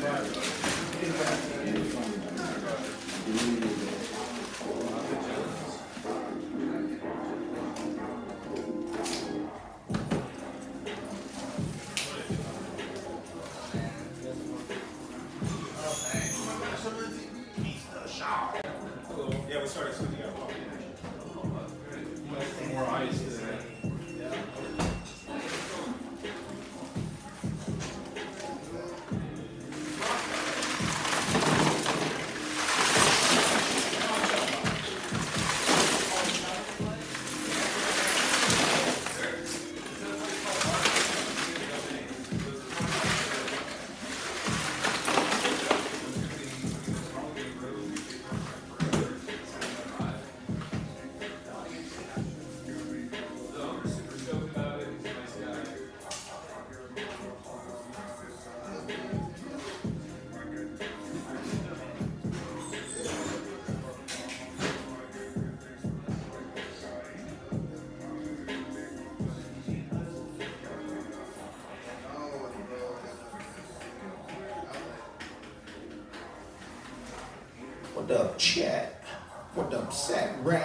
Yeah, we started switching out. More ice today. What up, chat? What up, Zack Hri?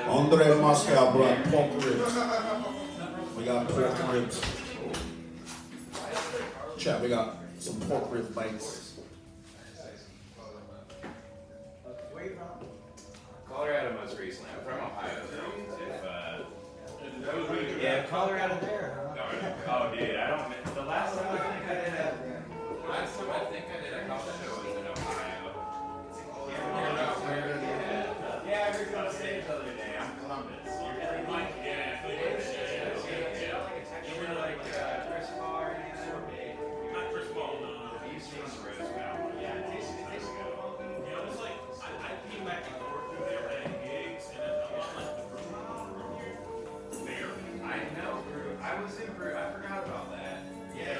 Audrey must have blood pork ribs. We got pork ribs. Chat, we got some pork rib bites. Colorado most recently. I'm from Ohio. Yeah, Colorado there. Oh, dude, I don't. The last time I think I did a college show was in Ohio. Yeah, I heard you on stage the other day. I'm Columbus. You're really like, yeah, even like Chris Paul or anything. Not Chris Paul, no. You've seen the Roosevelt. Yeah, it tastes good. Yeah, it was like, I came back and forth through there at gigs, and it felt like the room there. I know, Brew. I was in Brew. I forgot about that. Yeah.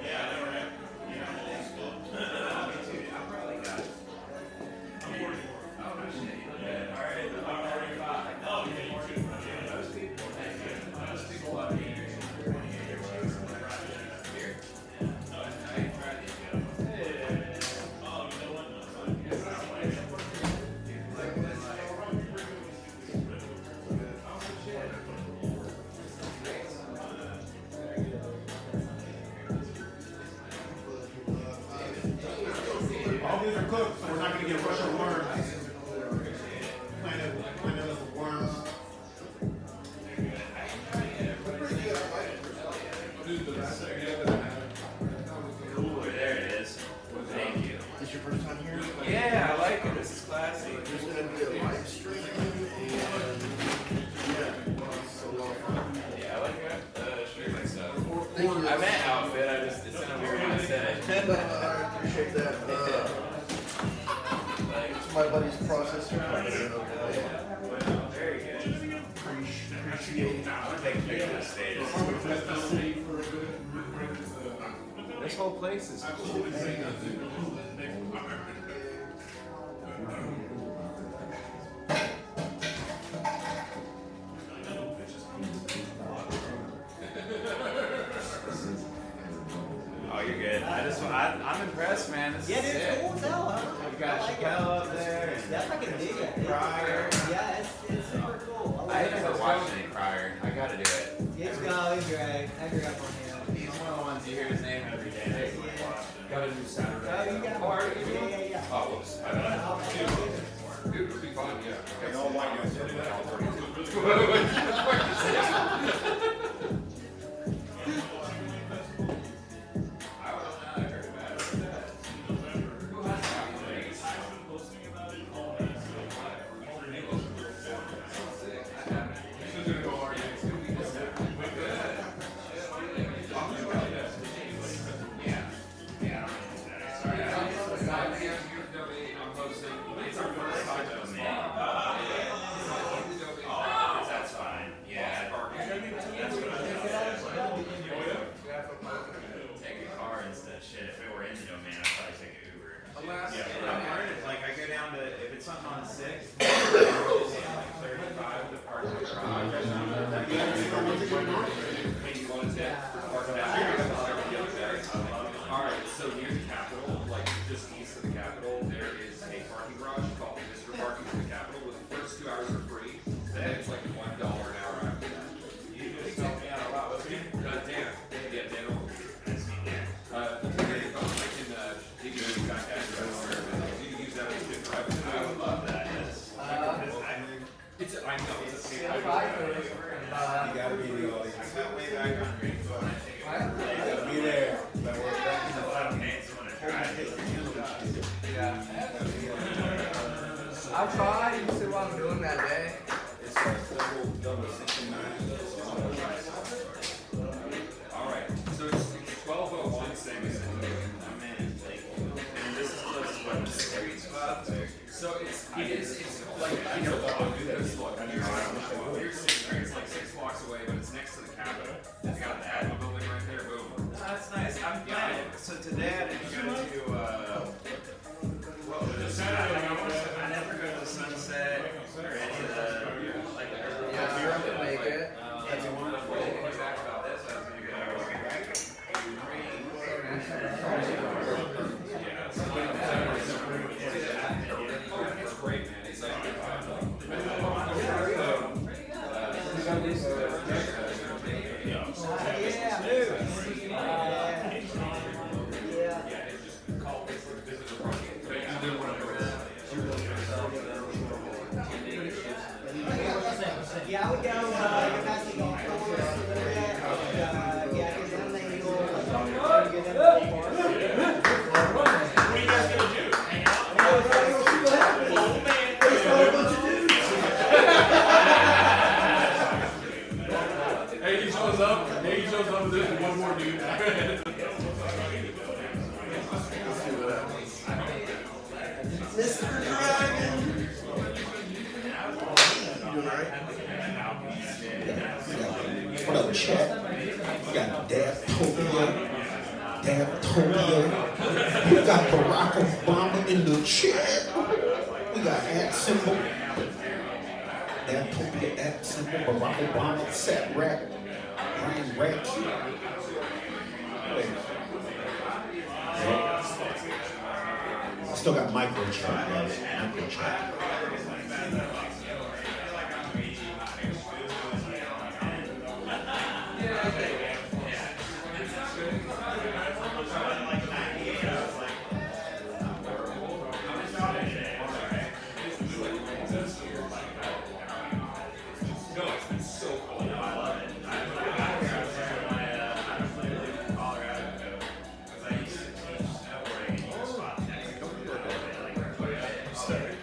Yeah, I never have. Yeah, Me too. I probably got it. I'm 44. Oh, no shit. You look good. All right. I'm 45. Oh, yeah, you too. Yeah. Most people love me. Here. I tried these guys. Oh, you know what? No, it's fine. All these are cooked, so we're not going to get Russian worms. Planet of worms. Ooh, there it is. Thank you. This your first time here? Yeah, I like it. This is classy. There's going to be a live stream and so Yeah, I like the shirt and stuff. thank you. I meant outfit. It's in a weird mindset. I appreciate that. It's my buddy's processor. Very good. Appreciate it. I'm taking pictures of the stage. This whole place is cool. man. This Yeah, is dude, sick. it's cool as hell, huh? You got I like Chappelle it. up there. And Yeah, I fucking dig it. dude. Pryor. Yeah, it's super cool. I never watched any Pryor. I gotta do it. He's great. I grew up on him. He's one of the ones you hear his name every day. Got a new Saturday. Oh, you got Oh, are you? Yeah. Oh, whoops. Dude, it'll be fun, yeah. They all like us. That's fine. Yeah. Take a car instead. Shit, if it were in the domain, I'd probably take an Uber. Yeah, I'm learning. Like, I go down to, if it's something on the 6th, like 35 to park in the garage. Alright, so near the Capitol, like just east of the Capitol, there is a parking garage called Mr. Parking for the Capitol, where the first 2 hours are free, then it's like $1 an hour after that. You just helped me out a lot. What's your name? Dan. Yeah, Dan Olin. Nice to meet you. I can give you the contact address, you can use that as a gift for everything. I would love that. Yes. It's a, I know, it's a You gotta be in the audience. I got way back on green, so when I take it, You gotta be there. But we're back in the front. I'll try. You see what I'm doing that day. It's a double 69. Alright, so it's 12:01 Samus. I'm in, like, and this is close to what the street spot. So it's like, I know because look, you're sitting there, it's like 6 blocks away, but it's next to the Capitol. It's got the Admiral building right there, boom. That's nice. I'm planning. So today I didn't go to, what was it? I never go to the Sunset or any of the, like, Yeah, sure, I can make it. if you want to think back about this, I was going to go It's great, man. It's like, Yeah, move. Yeah. Yeah, I would go, get past the golf course a little bit. Yeah, because then they go, like, get them to the park. what are you guys gonna do? Hang out? Oh, man. Hey, he shows up. Hey, he shows up with this and one more dude. Mr. Dragon. What up, chat? We got Dabtopia. We got Barack Obama in the chat. We got at symbol. Dabtopia at symbol. Barack Obama, Sat Rack. Brian Rex. I still got micro chat, guys. Micro chat. No, it's been so cold. I love it. I'm from Colorado because I used to teach snowboarding in a spot next to it.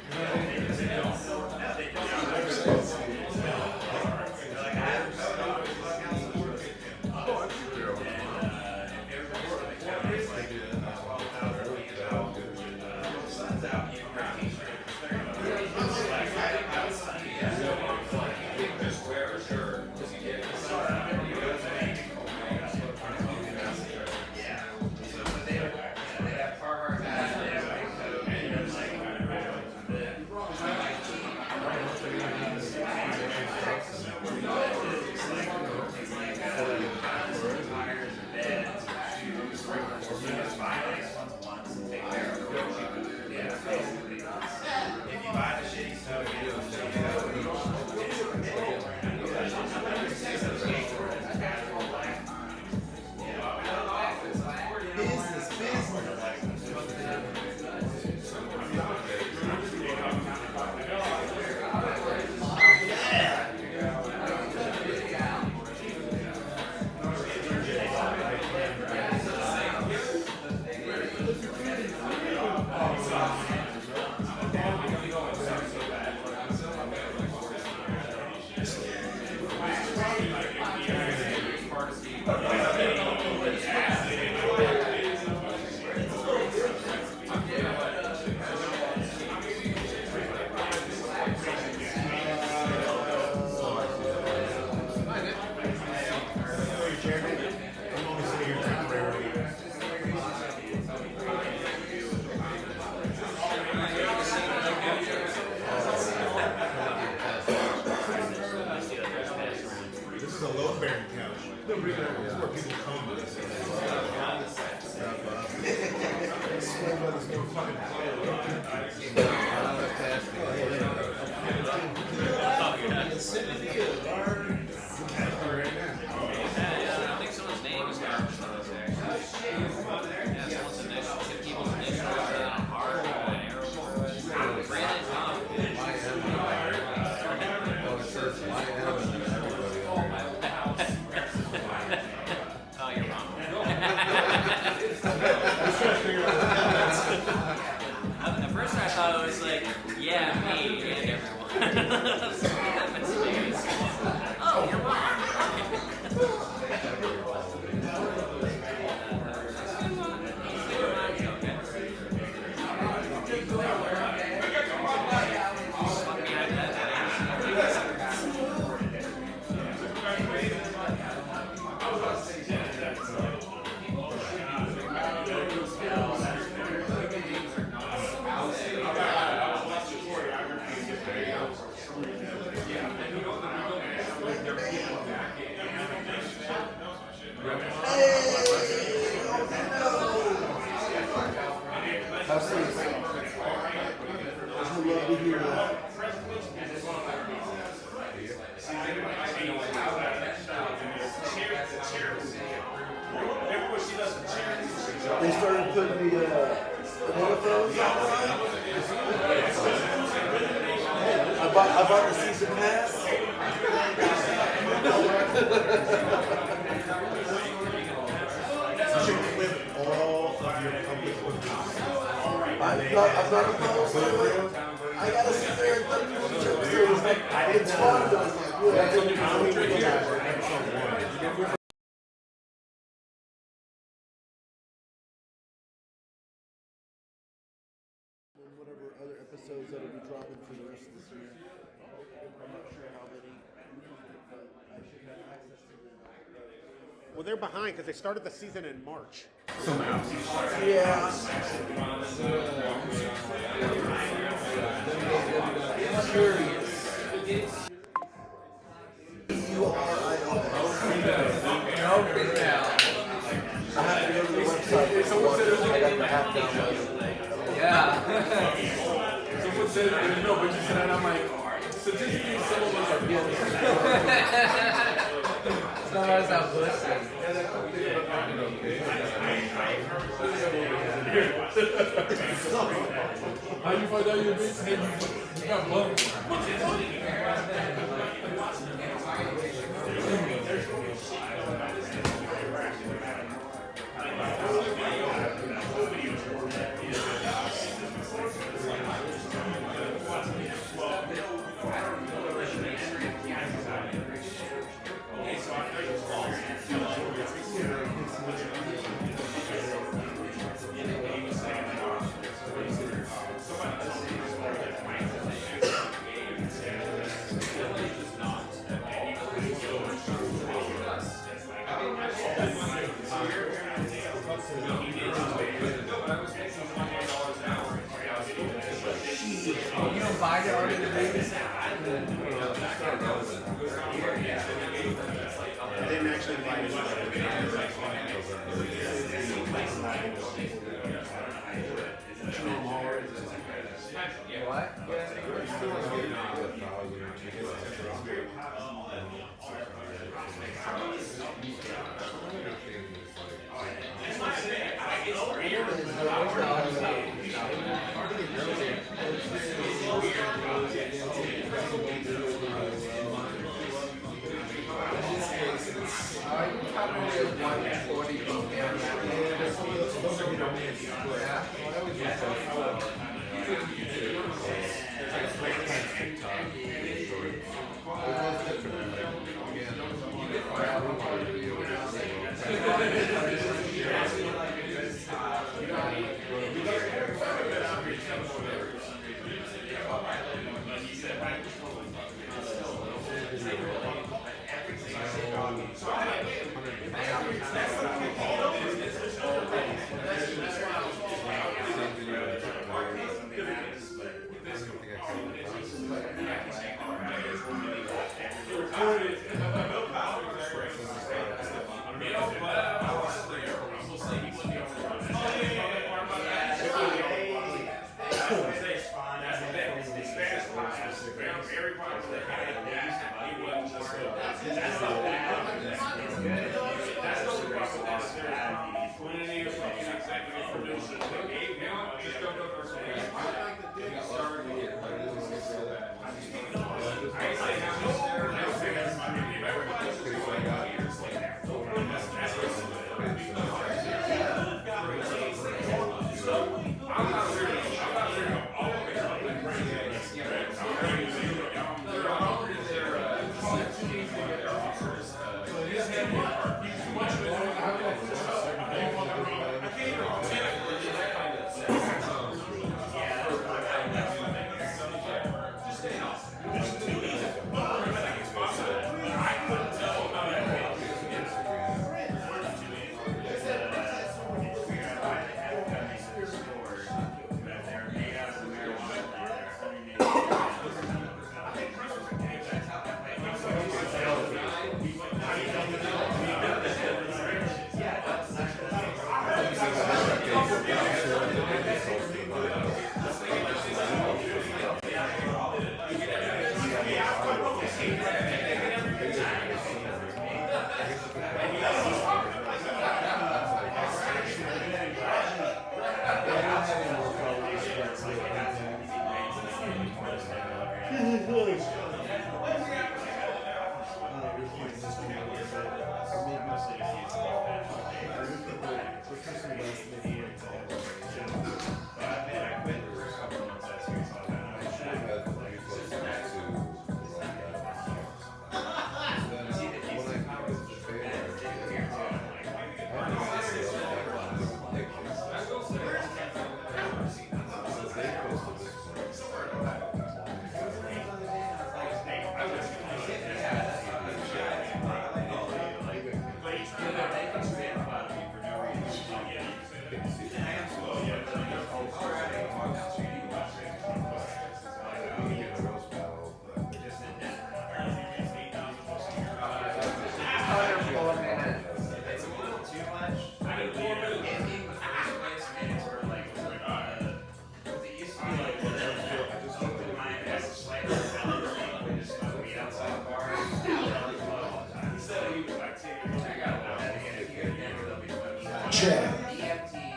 They started putting the monophones online. I bought the season pass. You should clip all of your public I'm not opposed to it. I gotta sit there and think of each episode. It's fun though. Whatever other episodes that'll be dropping for the rest of this year. I'm not sure how many. I should have access to them. Well, they're behind because they started the season in March. Yeah. I'm curious. URIO. No freestyle. I have to go to the website. I got the app downloaded. Yeah. Someone said, no, but you said that, I'm like, statistically, some of us are guilty. Some of us have listened. How you find out you're being paid? You got bumped. You don't buy the art of the movies? I didn't actually buy it. What?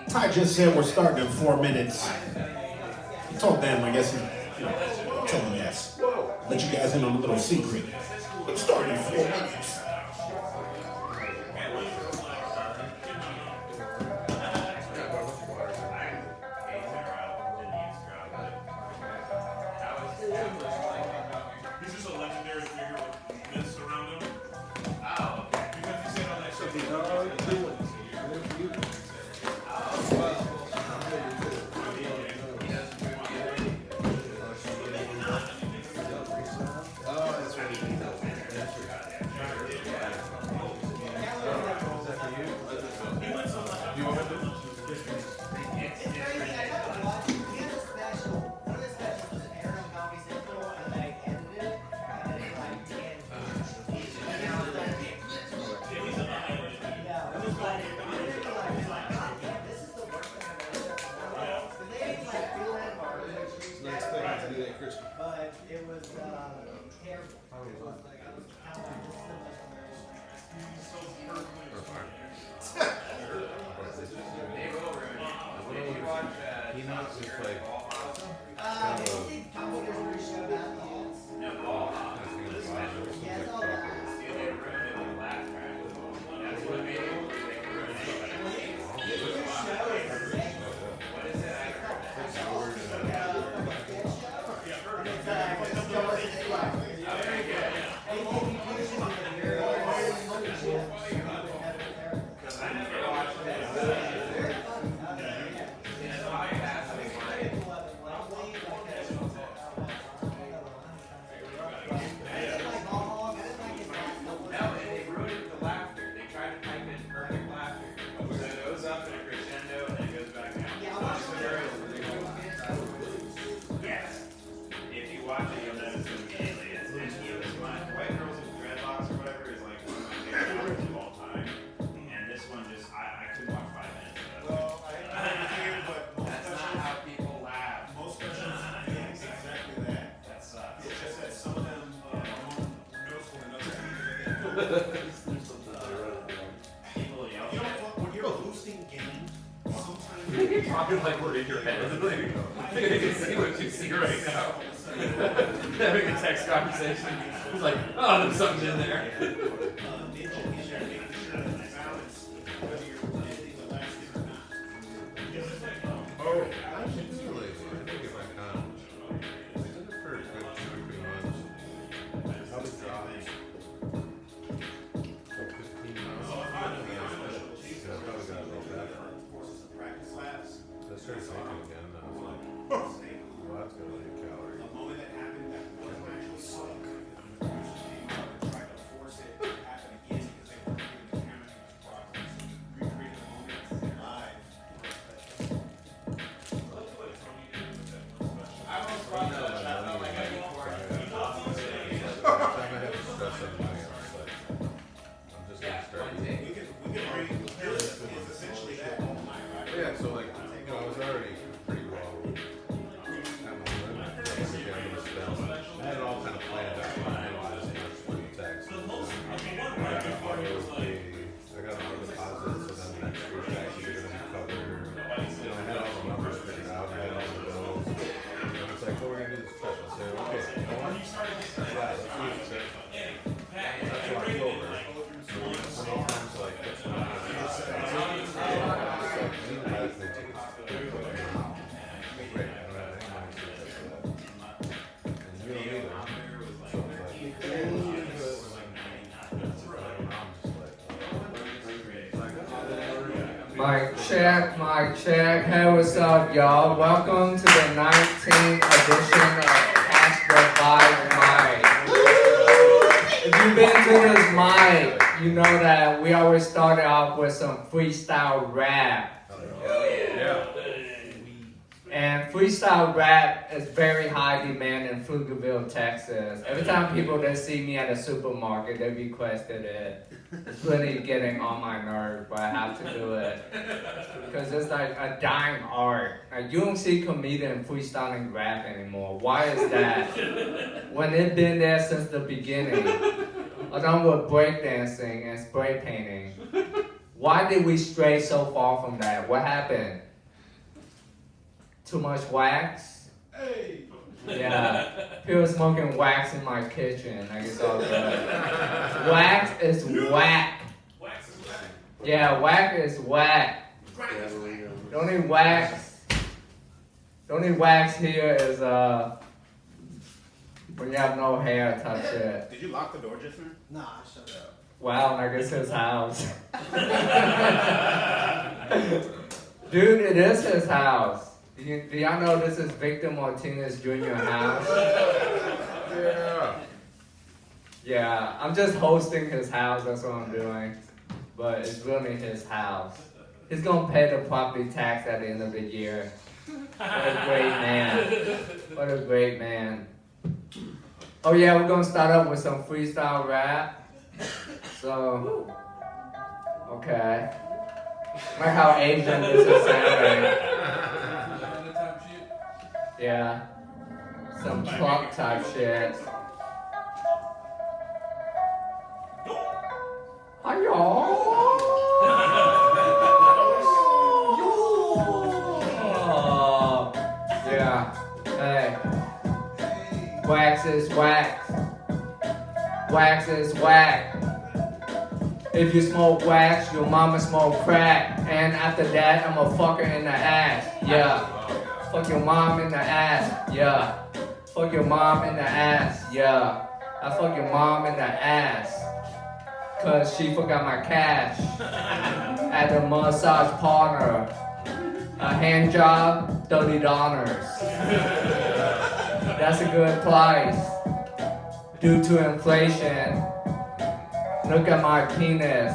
Ty just said we're starting in 4 minutes. I told them, I guess, I told them yes. Let you guys in on a little secret. We're starting in 4 minutes. He's just a legendary figure with myths around him. Oh, okay. Because you said all that shit. but it was terrible. It was like I was counting just so much on They will ruin it. Did you watch He knows it's like I think computers were showed out the ends. No, Ball House. Yeah, it's all that. Dude, they ruined it with laugh track. That's what made it. They ruined it. What is it? Because I never watched that. It's probably fascinating. No, and they ruined it with the laughter. They tried to type in perfect laughter. So it goes up in a crescendo and then it goes back down. Yes. If you watch it, you'll notice it immediately. It's my White Girls with Dreadlocks or whatever is like one of my favorite albums of all time. And this one just, I couldn't watch 5 minutes of it. Well, I but That's not how people laugh. most specials, yeah, exactly that. That sucks. It's just that some of them are more noticeable than others. People yell. You know what? When you're hosting games, sometimes You're talking like we're in your head. I can see what you see right now. Having a text conversation. It's like, oh, there's something in there. making sure that it's balanced, whether you're editing the last thing or not. oh, I should do lately. I think if I can. I did it for a good 2 or 3 months. How was dropping? Like 15 months. I probably got a little better. Forces of practice labs. I started thinking again, and I was like, well, that's gonna be a calorie. A moment that happened that wasn't actually so good. They tried to force it to happen again because they weren't giving the camera too much progress. So we recreated the moment live for a special. I almost brought that up. I felt like I didn't work. Every time I have to stress something, I'm like, I'm just gonna start eating. We can bring this is essentially that all night, right? Yeah, so like, you know, I was already pretty well at my limit. So I was down to the spell. I had it all kind of planned out. I know this much for the text. I got all the deposits, so then the next week actually going to be covered. You know, I had all the numbers figured out. I had all the bills. And it's like, well, we're going to do this special. I said, okay, you know what? Yeah, let's do this. That's October. So sometimes like, that's when I'm going to Mic check. Hey, what's up, y'all? Welcome to the 19th edition of Hashtag Vibe Mic. If you've been to this mic, you know that we always start off with some freestyle rap. Yeah. And freestyle rap is very high demand in Pflugerville, Texas. Every time people that see me at a supermarket, they requested it. It's really getting on my nerves, but I have to do it. Because it's like a dying art. Like, you don't see comedian freestyling rap anymore. Why is that? When it's been there since the beginning. Along with breakdancing and spray painting. Why did we stray so far from that? What happened? Too much wax? Hey! Yeah. People smoking wax in my kitchen. Like, it's all good. Wax is whack. Yeah, whack is whack. The only wax here is when you have no hair type shit. Did you lock the door just now? Nah, shut up. Wow, like it's his house. Dude, it is his house. Do y'all know this is Victor Martinez Jr. house? Yeah. Yeah, I'm just hosting his house, that's what I'm doing. But it's really his house. He's gonna pay the property tax at the end of the year. What a great man. What a great man. Oh yeah, we're gonna start up with some freestyle rap. So, okay. Like how Asian this is sounding. Yeah. some clock type shit. Hi y'all. Yeah. Hey. Wax is wax. Wax is whack. If you smoke wax, your mama smoke crack. And after that, I'm a fucker in the ass. Yeah. Fuck your mom in the ass. Yeah. Fuck your mom in the ass. Yeah. I fuck your mom in the ass. Cause she forgot my cash. At the massage parlor. A hand job, $30. That's a good price. Due to inflation, look at my penis.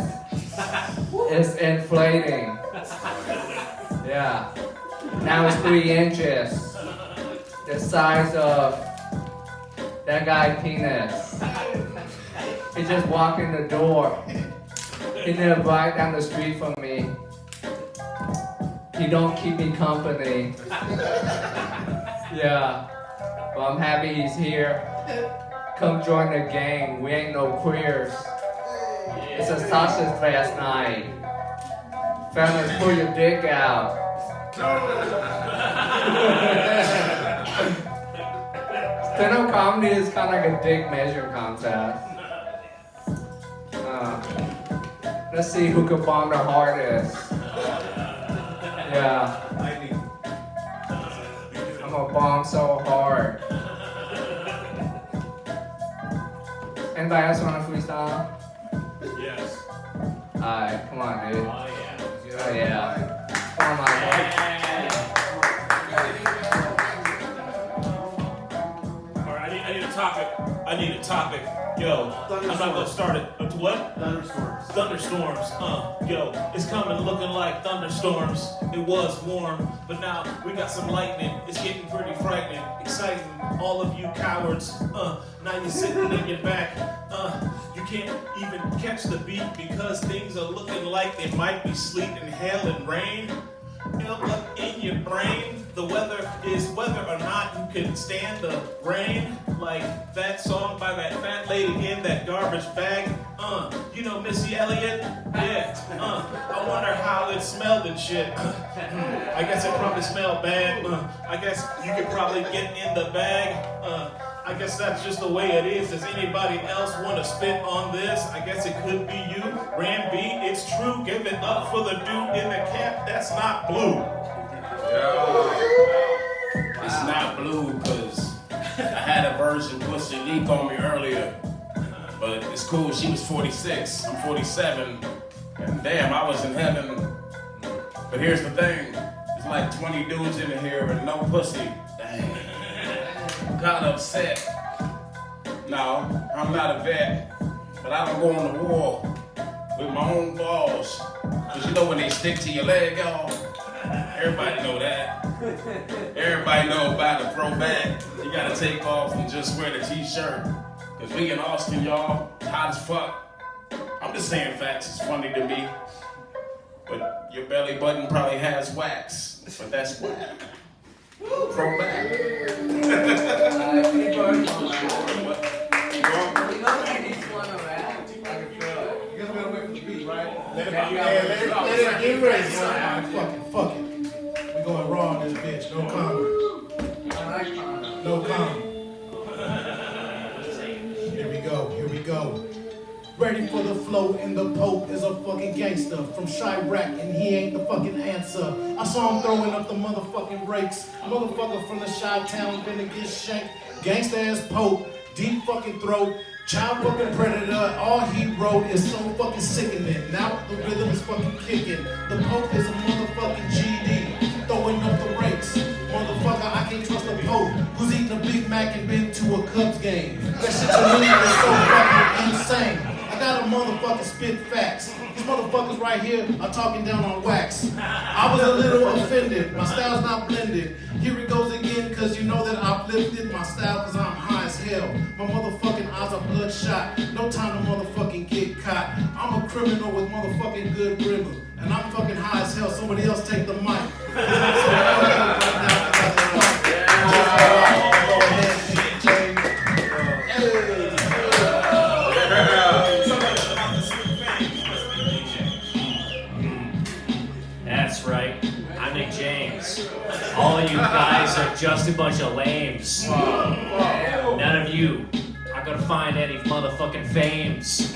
It's inflating. Yeah. Now it's 3 inches. The size of that guy's penis. He just walked in the door. He lived right down the street from me. He don't keep me company. Yeah. Well, I'm happy he's here. Come join the gang. We ain't no queers. It's a sausage fest night. Fellas, pull your dick out. Stand-up comedy is kind of like a dick measure contest. Let's see who can bomb the hardest. Yeah. I'm gonna bomb so hard. Anybody else want to freestyle? Yes. Alright, come on, dude. Oh, yeah. Oh, yeah. Come on, Michael. Alright, I need a topic. Yo, I'm not gonna start it. What? Thunderstorms. Thunderstorms. Yo, it's coming looking like thunderstorms. It was warm, but now we got some lightning. It's getting pretty frightening, exciting. All of you cowards. Now you're sitting in your back. You can't even catch the beat because things are looking like it might be sleet and hail and rain. Up in your brain, the weather is whether or not you can stand the rain. Like that song by that fat lady in that garbage bag. You know Missy Elliott? Yeah. I wonder how it smelled and shit. I guess it probably smelled bad. I guess you could probably get in the bag. I guess that's just the way it is. Does anybody else want to spit on this? I guess it could be you. Ram B, it's true. Give it up for the dude in the cap. That's not blue. It's not blue because I had a virgin pussy leak on me earlier. But it's cool, she was 46, I'm 47. And damn, I was in heaven. But here's the thing, there's like 20 dudes in here and no pussy. Dang. I'm kinda upset. No, I'm not a vet, but I don't go on the war with my own balls. Cause you know when they stick to your leg, y'all? Everybody know that. Everybody know about the throwback. You gotta take off and just wear the t-shirt. Cause we in Austin, y'all, hot as fuck. I'm just saying facts, it's funny to me. But your belly button probably has wax. But that's whack. Throwback. Let it get ready. Fuck it. We going raw in this bitch. No comment. No comment. Here we go. Ready for the flow, and the Pope is a fucking gangster from Chirac, and he ain't the fucking answer. I saw him throwing up the motherfucking rakes. Motherfucker from the Chi-Town finna get shanked. Gangsta ass Pope, deep fucking throat. Child fucking predator, all he wrote is so fucking sickening. Now the rhythm is fucking kicking. The Pope is a motherfucking GD, throwing up the rakes. Motherfucker, I can't trust the Pope, who's eating a Big Mac and been to a Cubs game. That shit to me is so fucking insane. I got a motherfucking spit facts. These motherfuckers right here are talking down on wax. I was a little offended, my style's not blended. Here it goes again, cause you know that I've lifted my style cause I'm high as hell. My motherfucking eyes are bloodshot, no time to motherfucking get caught. I'm a criminal with motherfucking good grammar, and I'm fucking high as hell. Somebody else take the mic. I'm so fucked up right now. Go ahead. you, I gotta find any motherfucking fames.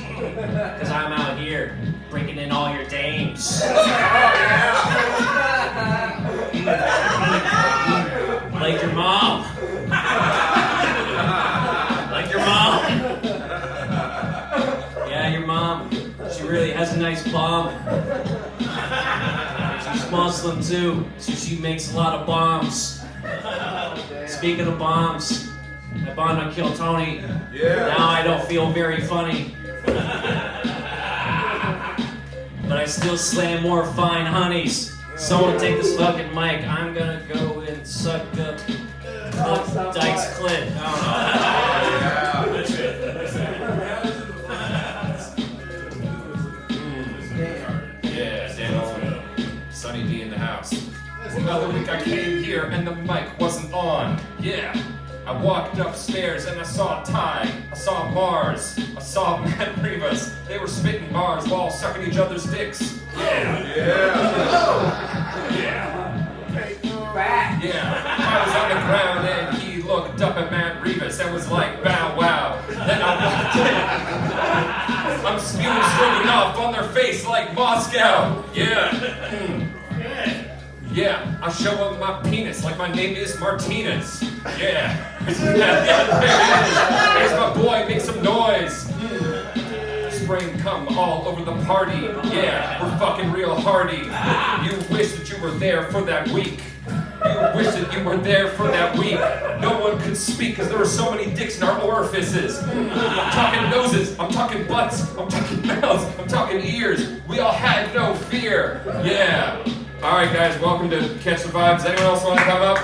Cause I'm out here breaking in all your dames. Like your mom. Like your mom. Yeah, your mom. She really has a nice bum. She's Muslim too, so she makes a lot of bombs. Speaking of bombs, I bombed on Kill Tony. Yeah. Now I don't feel very funny. But I still slam more fine honeys. Someone take this fucking mic. I'm gonna go and suck up Dyke's clit. I don't know. Yeah, Dan Olen. Sunny D in the house. The other week I came here and the mic wasn't on. Yeah. I walked upstairs and I saw Ty, I saw Mars, I saw Matt Rivas. They were spitting bars while sucking each other's dicks. Yeah. Yeah. I was on the ground and he looked up at Matt Rivas and was like, bow wow. Then I walked in. I'm spewing stroganoff on their face like Moscow. Yeah. Yeah, I show them my penis like my name is Martinez. Yeah. There he is. There's my boy, make some noise. Spraying cum all over the party. Yeah, we're fucking real hardy. You wish that you were there for that week. You wish that you were there for that week. No one could speak because there were so many dicks in our orifices. I'm talking noses, I'm talking butts, I'm talking mouths, I'm talking ears. We all had no fear. Yeah. All right, guys, welcome to Catch the Vibes. Anyone else want to come up?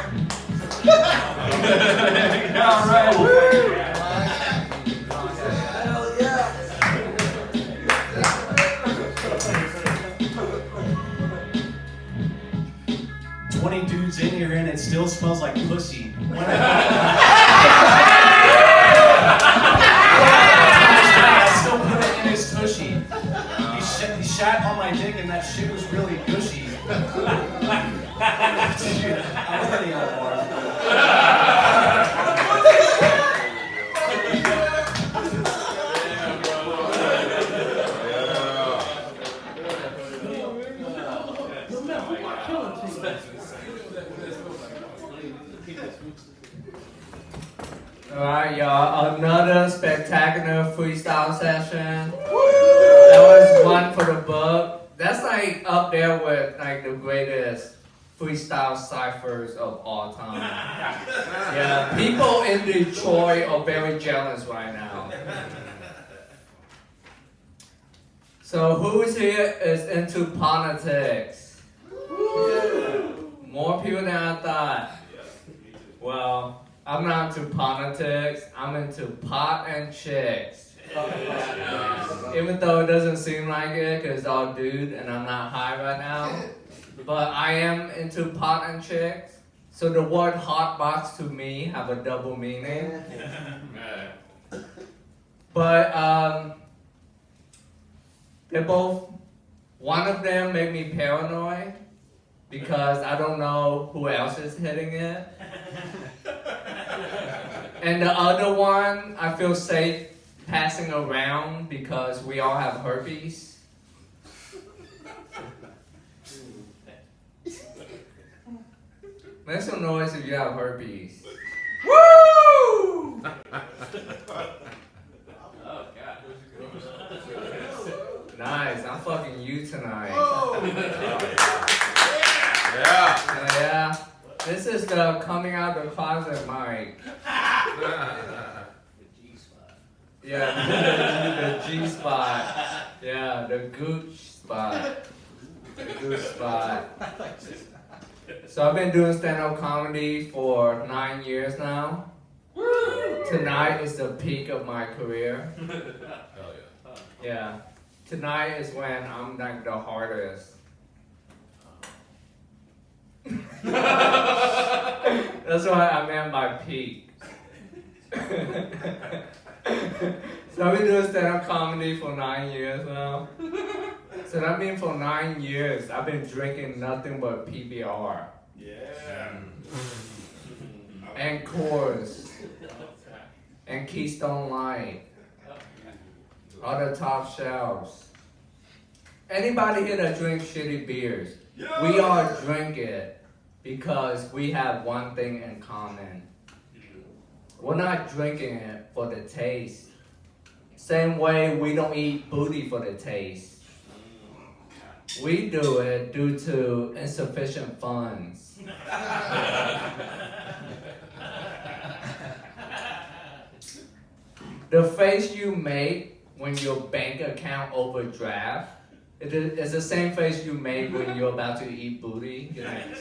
All right. Hell yeah. 20 dudes in here and it still smells like pussy. I still put it in his tushy. He shat on my dick and that shit was really gushy. Dude, I'm ready on more. Alright, y'all, another spectacular freestyle session. That was one for the book. That's like up there with like the greatest freestyle ciphers of all time. Yeah, people in Detroit are very jealous right now. So who's here is into politics? More people than I thought. Well, I'm not into politics, I'm into pot and chicks. Even though it doesn't seem like it, because it's all dude and I'm not high right now. But I am into pot and chicks. So the word hot box to me have a double meaning. But they're both, one of them made me paranoid because I don't know who else is hitting it. And the other one, I feel safe passing around because we all have herpes. Make some noise if you have herpes. Woo! Oh, God. Nice, I'm fucking you tonight. Yeah. This is the coming out of the closet mic. Yeah, the G spot. Yeah, the gooch spot. The gooch spot. So I've been doing stand-up comedy for 9 years now. Tonight is the peak of my career. Yeah. Tonight is when I'm like the hardest. That's what I meant by peak. So I've been doing stand-up comedy for 9 years now. So that means for 9 years I've been drinking nothing but PBR. Yeah. And Coors. and Keystone Light. All the top shelves. Anybody here that drinks shitty beers? We all drink it because we have one thing in common. We're not drinking it for the taste. Same way we don't eat booty for the taste. We do it due to insufficient funds. The face you make when your bank account overdraft, it's the same face you make when you're about to eat booty. You're like,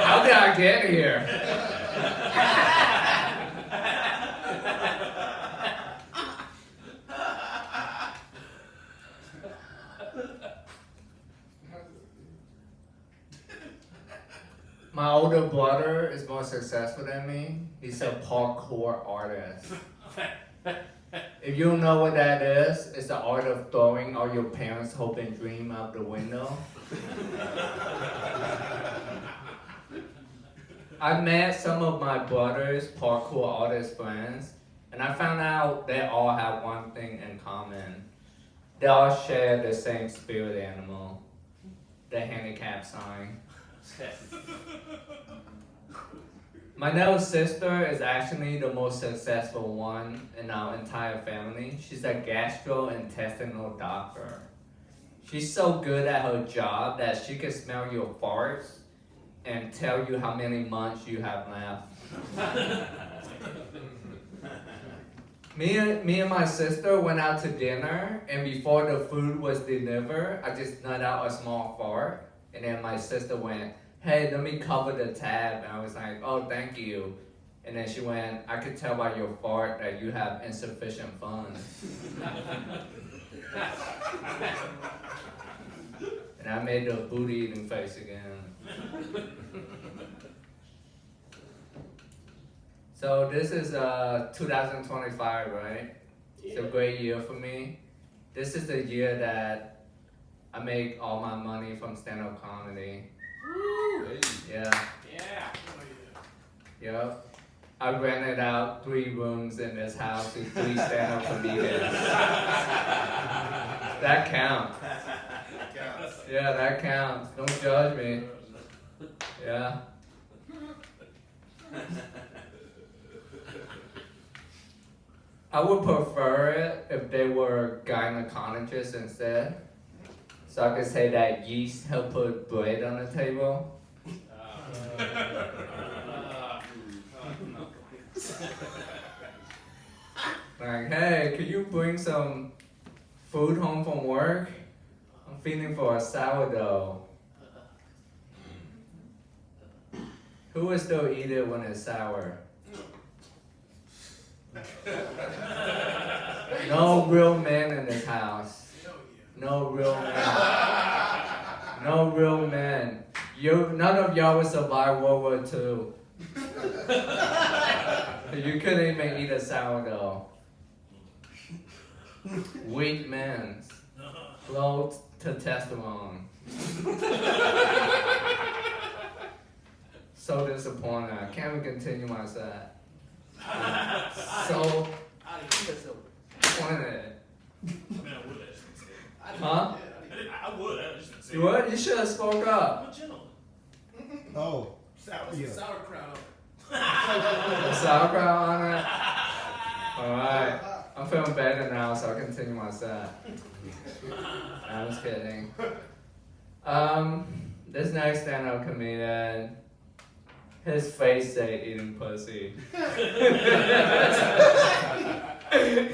how did I get here? My older brother is more successful than me. He's a parkour artist. If you don't know what that is, it's the art of throwing all your parents' hope and dream out the window. I met some of my brother's parkour artist friends, and I found out they all have one thing in common. They all share the same spirit animal, the handicap sign. My little sister is actually the most successful one in our entire family. She's a gastrointestinal doctor. She's so good at her job that she can smell your farts and tell you how many months you have left. Me and my sister went out to dinner, and before the food was delivered, I just nut out a small fart. And then my sister went, "Hey, let me cover the tab." And I was like, "Oh, thank you." And then she went, "I could tell by your fart that you have insufficient funds." And I made the booty eating face again. So this is 2025, right? It's a great year for me. This is the year that I make all my money from stand-up comedy. Yeah. Yep. I rented out 3 rooms in this house to 3 stand-up comedians. That counts. Yeah, that counts. Don't judge me. Yeah. I would prefer it if they were gynecologists instead. So I could say that yeast helped put bread on the table. Like, "Hey, could you bring some food home from work? I'm feeling for a sourdough." Who will still eat it when it's sour? No real men in this house. No real men. No real men. None of y'all would survive World War II. You couldn't even eat a sourdough. Weak men. Low testosterone. So disappointed. I can't even continue my set. So disappointed. Huh? I would. I just say You would? You should have spoke up. Oh, sauerkraut. The sauerkraut on it? Alright. I'm feeling better now, so I'll continue my set. I'm just kidding. This next stand-up comedian, his face say eating pussy.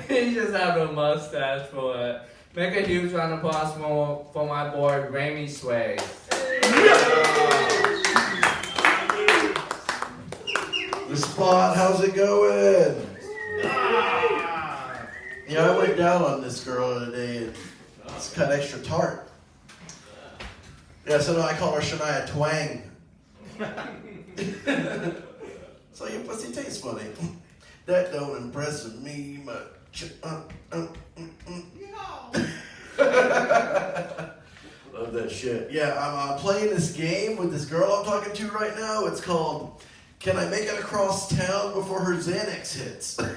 He just have a mustache for it. Make a huge round of applause for my boy Remy Sway. The spot, how's it going? Yeah, I went down on this girl today and it's kind of extra tart. Yeah, so I call her Shania Twang. So your pussy tastes funny. That don't impress me much. Love that shit. Yeah, I'm playing this game with this girl I'm talking to right now. It's called Can I make it across town before her Xanax hits? And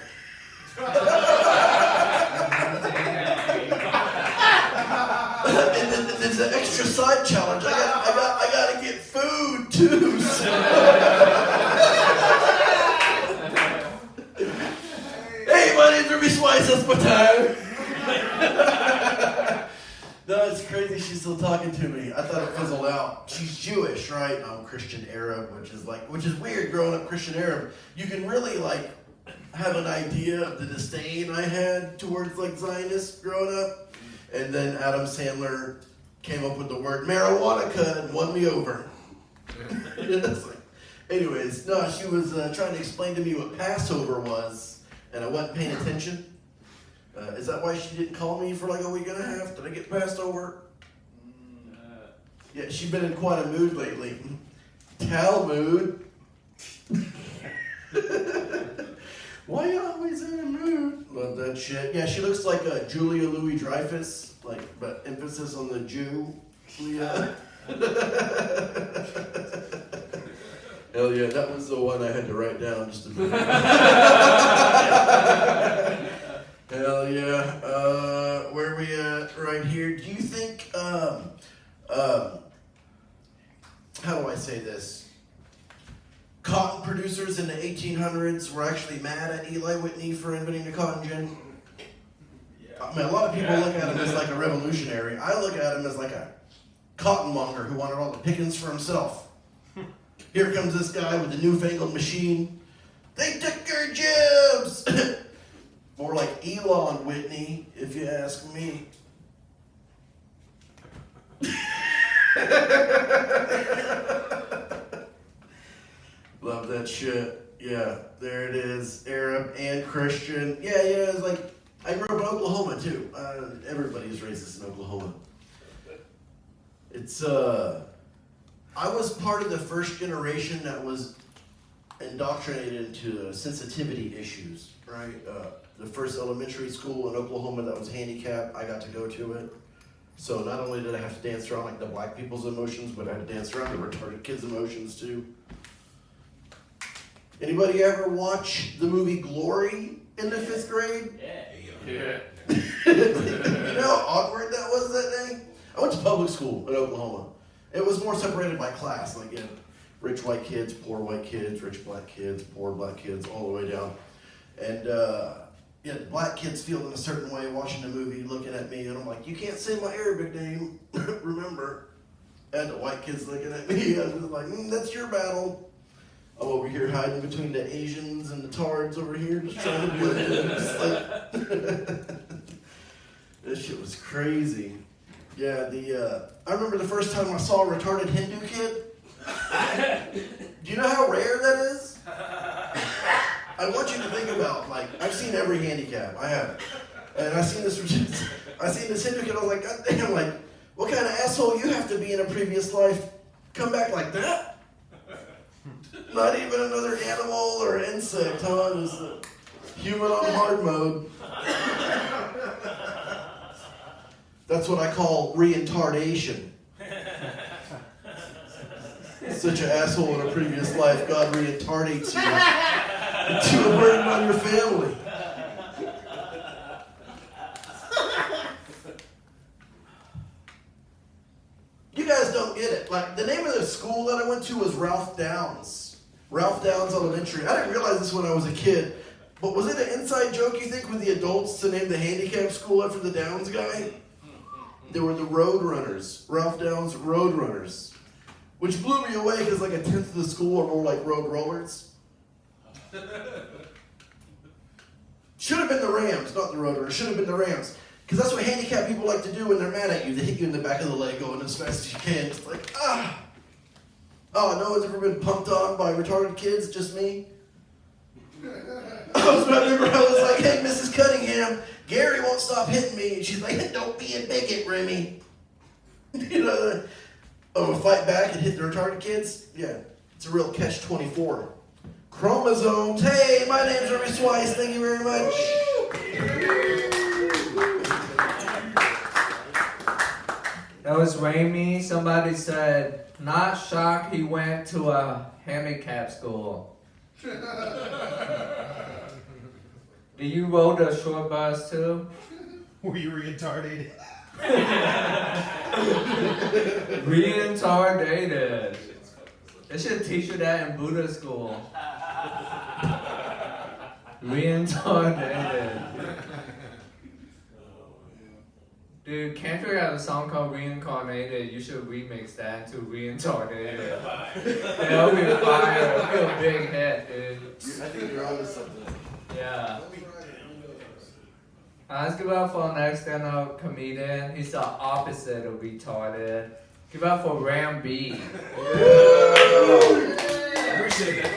then there's an extra side challenge. I gotta get food too. Hey, my name's Remy Swice, that's my time. No, it's crazy she's still talking to me. I thought it fizzled out. She's Jewish, right? I'm Christian Arab, which is weird growing up Christian Arab. You can really have an idea of the disdain I had towards Zionists growing up. And then Adam Sandler came up with the word marijuana and won me over. Anyways, no, she was trying to explain to me what Passover was, and I wasn't paying attention. Is that why she didn't call me for a week and a half? Did I get passed over? Yeah, she's been in quite a mood lately. Talmud. Why you always in a mood? Love that shit. Yeah, she looks like Julia Louis-Dreyfus, but emphasis on the Jew. Yeah. Hell yeah, that was the one I had to write down just a minute. Hell yeah. Where are we at right here? Do you think, how do I say this? Cotton producers in the 1800s were actually mad at Eli Whitney for inventing the cotton gin. I mean, a lot of people look at him as a revolutionary. I look at him as a cotton monger who wanted all the pickings for himself. Here comes this guy with the newfangled machine. They took your jibs! More like Elon Whitney, if you ask me. Love that shit. Yeah, there it is. Arab and Christian. Yeah, it's I grew up in Oklahoma too. Everybody's racist in Oklahoma. It's I was part of the first generation that was indoctrinated into sensitivity issues, right? The first elementary school in Oklahoma that was handicapped, I got to go to it. So not only did I have to dance around the black people's emotions, but I had to dance around the retarded kids' emotions too. Anybody ever watch the movie Glory in the 5th grade? Yeah. You know how awkward that was that day? I went to public school in Oklahoma. It was more separated by class, rich white kids, poor white kids, rich black kids, poor black kids, all the way down. And the black kids feeling a certain way watching the movie, looking at me, and I'm like, you can't say my Arabic name, remember? And the white kids looking at me, and I'm like, that's your battle. I'm over here hiding between the Asians and the Tards over here, just trying to blend in. This shit was crazy. Yeah, I remember the first time I saw a retarded Hindu kid. Do you know how rare that is? I want you to think about, I've seen every handicap. I have. And I seen this Hindu kid, I was like, God damn, what kind of asshole you have to be in a previous life? Come back like that? Not even another animal or insect, huh? Just human on hard mode. That's what I call reincarnation. Such an asshole in a previous life, God reincarnates you into a burden on your family. You guys don't get it. The name of the school that I went to was Ralph Downs. Ralph Downs Elementary. I didn't realize this when I was a kid, but was it an inside joke, you think, with the adults to name the handicap school after the Downs guy? They were the Road Runners. Ralph Downs Road Runners. Which blew me away because a tenth of the school are more like road rollers. Should have been the Rams, not the Road Runners. Should have been the Rams. Because that's what handicapped people like to do when they're mad at you. They hit you in the back of the leg going as fast as you can. It's Oh, no one's ever been pumped on by retarded kids, just me? I remember I was like, hey, Mrs. Cunningham, Gary won't stop hitting me. And she's like, don't be a bigot, Remy. I'm gonna fight back and hit the retarded kids? Yeah, it's a real catch-24. Chromosomes. Hey, my name's Remy Swice. Thank you very much. That was Remy. Somebody said, not shocked he went to a handicap school. Do you roll the short bus too? Were you retarded? Retarded. They should teach you that in Buddha school. Retarded. Dude, Kendrick has a song called Reincarnated. You should remix that into Retarded. That'll be fire. That'll be a big hit, dude. I think you're onto something. Yeah. Let's give up for our next stand-up comedian. He's the opposite of retarded. Give up for Ram B. Appreciate that.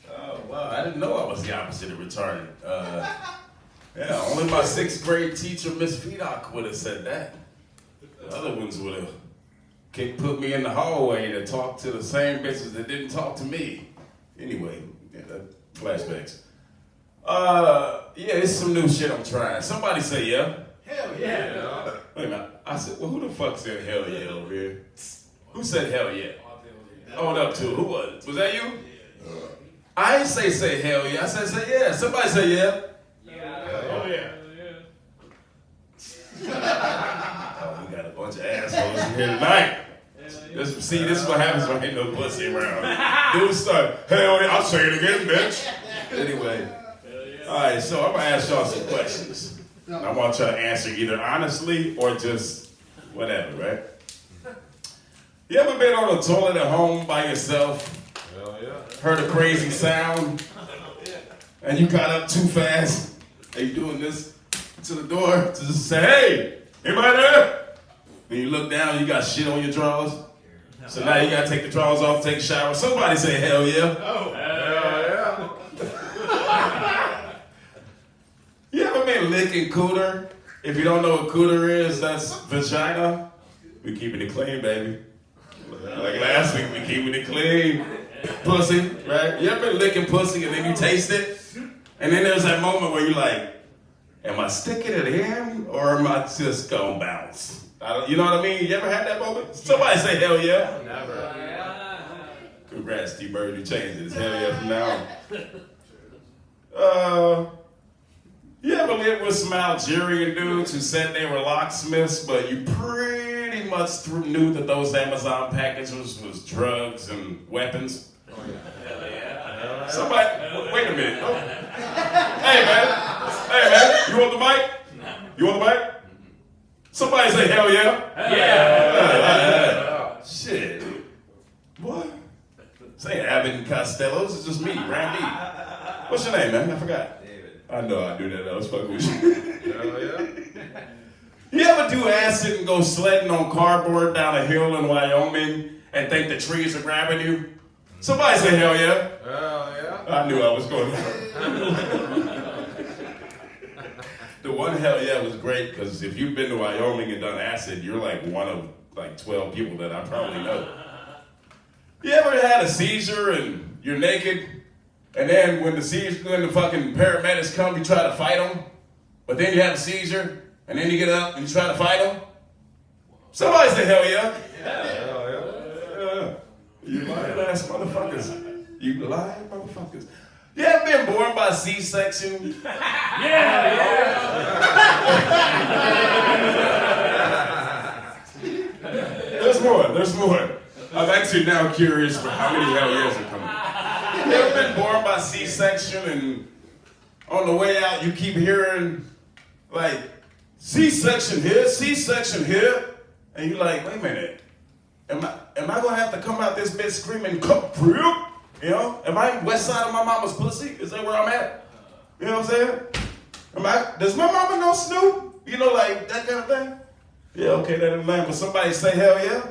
Oh, wow. I didn't know I was the opposite of retarded. Yeah, only my 6th grade teacher, Miss Fedock, would have said that. The other ones would have put me in the hallway to talk to the same bitches that didn't talk to me. Anyway, yeah, flashbacks. Yeah, it's some new shit I'm trying. Somebody say yeah. Hell yeah. Wait a minute. I said, well, who the fuck said hell yeah over here? Who said hell yeah? Hold up to it. Who was it? Was that you? I ain't say hell yeah. I said say yeah. Somebody say yeah. Oh yeah. Oh, we got a bunch of assholes in here tonight. This is what happens when ain't no pussy around. Dudes start, hell yeah, I'll say it again, bitch. Anyway. Alright, so I'm gonna ask y'all some questions. I want y'all to answer either honestly or just whatever, right? You ever been on the toilet at home by yourself? Hell yeah. Heard a crazy sound? And you got up too fast? And you doing this to the door to just say, hey, anybody there? And you look down, you got shit on your drawers. So now you gotta take the drawers off, take a shower. Somebody say hell yeah. Oh. Hell yeah. You ever been licking cooter? If you don't know what cooter is, that's vagina. We keeping it clean, baby. Like last week, we keeping it clean. Pussy, right? You ever been licking pussy and then you taste it? And then there's that moment where you're like, am I sticking it in or am I just gonna bounce? You know what I mean? You ever had that moment? Somebody say hell yeah. Never. Congrats, T-Bird. You changed it. It's hell yeah from now on. You ever lived with some Algerian dudes who said they were locksmiths, but you pretty much knew that those Amazon packages was drugs and weapons? Oh yeah. Somebody, wait a minute. Oh. Hey man, you want the mic? You want the mic? Somebody say hell yeah. Yeah. Shit. What? Say Abbott and Costello. This is just me, Randy. What's your name, man? I forgot. I know I do that. I was fucking with you. Hell yeah. You ever do acid and go sledding on cardboard down a hill in Wyoming and think the trees are grabbing you? Somebody say hell yeah. Hell yeah. I knew I was going to. The one hell yeah was great because if you've been to Wyoming and done acid, you're like one of like 12 people that I probably know. You ever had a seizure and you're naked? And then when the fucking paramedics come, you try to fight them. But then you have a seizure, and then you get up and you try to fight them. Somebody say hell yeah. Hell yeah. You lying ass motherfuckers. You lying motherfuckers. You ever been born by C-section? There's more. I'm actually now curious for how many hell yeahs are coming. You ever been born by C-section and on the way out you keep hearing like C-section here, and you're like, wait a minute, am I gonna have to come out this bitch screaming, you know? Am I west side of my mama's pussy? Is that where I'm at? You know what I'm saying? Does my mama know Snoop? You know, like that kind of thing? Yeah, okay, that ain't lame, but somebody say hell yeah?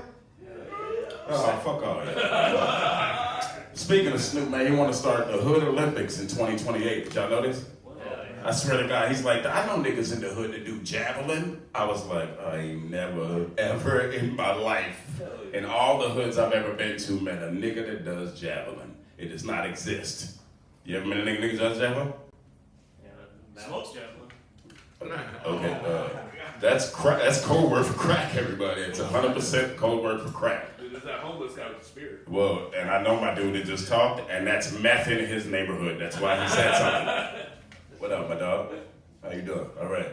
Oh, fuck all that. Speaking of Snoop, man, he want to start the Hood Olympics in 2028. Did y'all know this? I swear to God, he's like, I know niggas in the hood that do javelin. I was like, I ain't never, ever in my life, in all the hoods I've ever been to, met a nigga that does javelin. It does not exist. You ever met a nigga that does javelin? Smokes javelin. Okay, that's code word for crack, everybody. It's 100% code word for crack. There's that homeless guy with the spear. Well, and I know my dude that just talked, and that's meth in his neighborhood. That's why he said something. What up, my dog? How you doing? All right.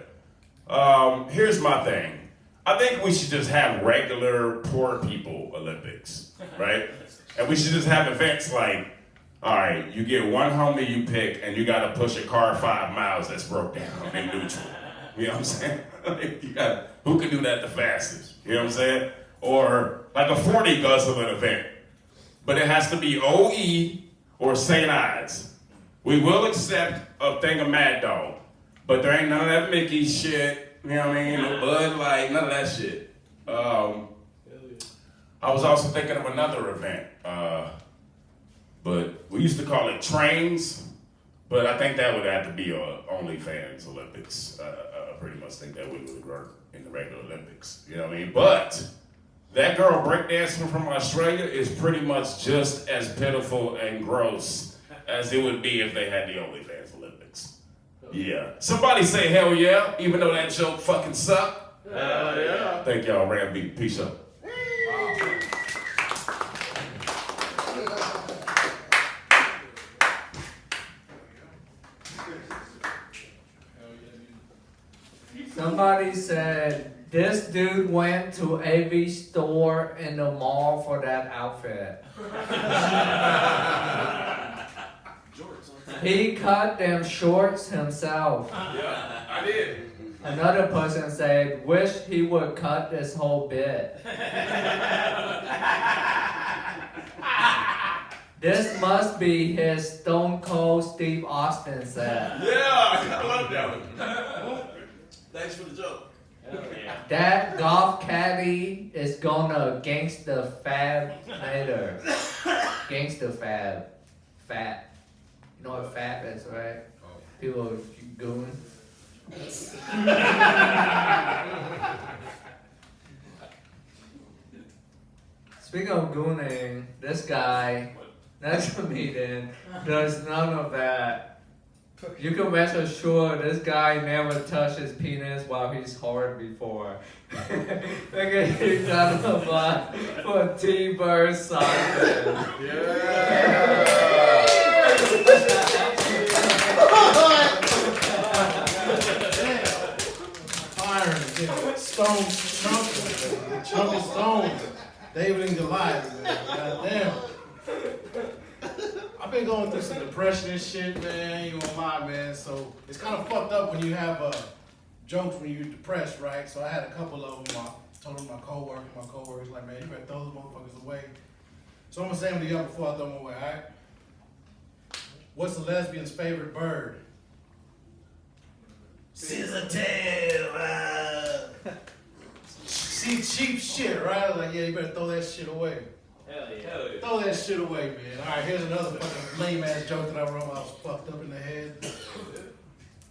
Here's my thing. I think we should just have regular poor people Olympics, right? And we should just have events like, all right, you get one homie you pick, and you got to push a car 5 miles that's broke down in neutral. You know what I'm saying? Who can do that the fastest? You know what I'm saying? Or like a 40 guzzling event. But it has to be OE or St. Ides. We will accept a thing of Mad Dog, but there ain't none of that Mickey shit, you know what I mean? No Bud Light, none of that shit. I was also thinking of another event, but we used to call it trains, but I think that would have to be a OnlyFans Olympics. I pretty much think that would work in the regular Olympics, you know what I mean? But that girl breakdancing from Australia is pretty much just as pitiful and gross as it would be if they had the OnlyFans Olympics. Yeah. Somebody say hell yeah, even though that joke fucking sucked. Hell yeah. Thank y'all, Remy. Peace out. Somebody said this dude went to every store in the mall for that outfit. He cut them shorts himself. Yeah, I did. Another person said, wish he would cut this whole bit. This must be his Stone Cold Steve Austin set. Yeah, I love that one. Thanks for the joke. That golf caddy is gonna gangsta fab later. Gangsta fab. Fat. You know what fat is, right? People goon. Speaking of gooning, this guy next to me then does none of that. You can rest assured this guy never touched his penis while he's hard before. Look at he's done a lot for T-Bird Simon. Iron, stones, chunky stones. David and Goliath, man. Goddamn. I've been going through some depression and shit, man. You won't lie, man. So it's kind of fucked up when you have jokes when you're depressed, right? So I had a couple of them. I told them my coworkers, like, man, you better throw those motherfuckers away. So I'm gonna say them to y'all before I throw them away, all right? What's the lesbian's favorite bird? Scissortail. See, cheap shit, right? Like, yeah, you better throw that shit away. Hell yeah. Throw that shit away, man. All right, here's another fucking lame ass joke that I wrote. I was fucked up in the head.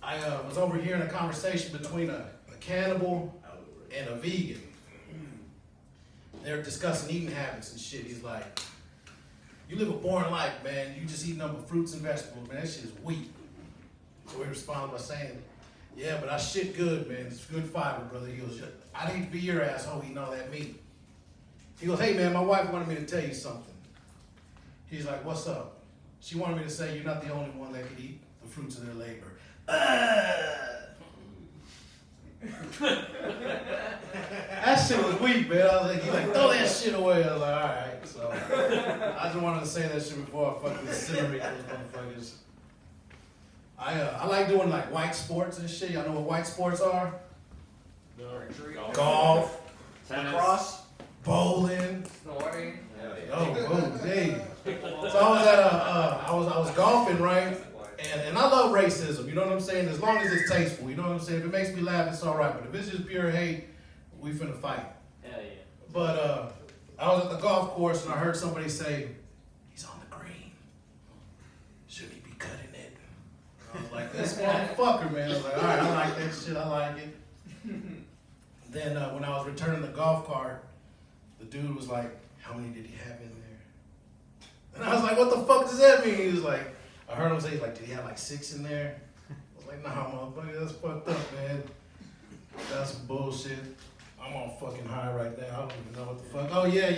I was overhearing a conversation between a cannibal and a vegan. They're discussing eating habits and shit. He's like, you live a boring life, man. You just eat nothing but fruits and vegetables, man. That shit is weak. So he responded by saying, yeah, but I shit good, man. It's good fiber, brother. He goes, I'd hate to be your asshole eating all that meat. He goes, hey, man, my wife wanted me to tell you something. He's like, what's up? She wanted me to say you're not the only one that could eat the fruits of their labor. That shit was weak, man. I was like, he's like, throw that shit away. I was like, all right. So I just wanted to say that shit before I fucking incinerate those motherfuckers. I like doing like white sports and shit. Y'all know what white sports are? No. Golf, Lacrosse. bowling. Snorting. Oh, hey. So I was at I was golfing, right? And I love racism, you know what I'm saying? As long as it's tasteful, you know what I'm saying? If it makes me laugh, it's all right. But if it's just pure hate, we finna fight. Hell yeah. But I was at the golf course and I heard somebody say, he's on the green. Should he be cutting it? I was like, this motherfucker, man. I was like, all right, I like that shit, I like it. Then when I was returning the golf cart, the dude was like, how many did he have in there? And I was like, what the fuck does that mean? He was like, I heard him say, he's like, did he have like 6 in there? I was like, nah, motherfucker, that's fucked up, man. That's some bullshit. All I'm on fucking high right now. I don't even know what the fuck. Oh yeah,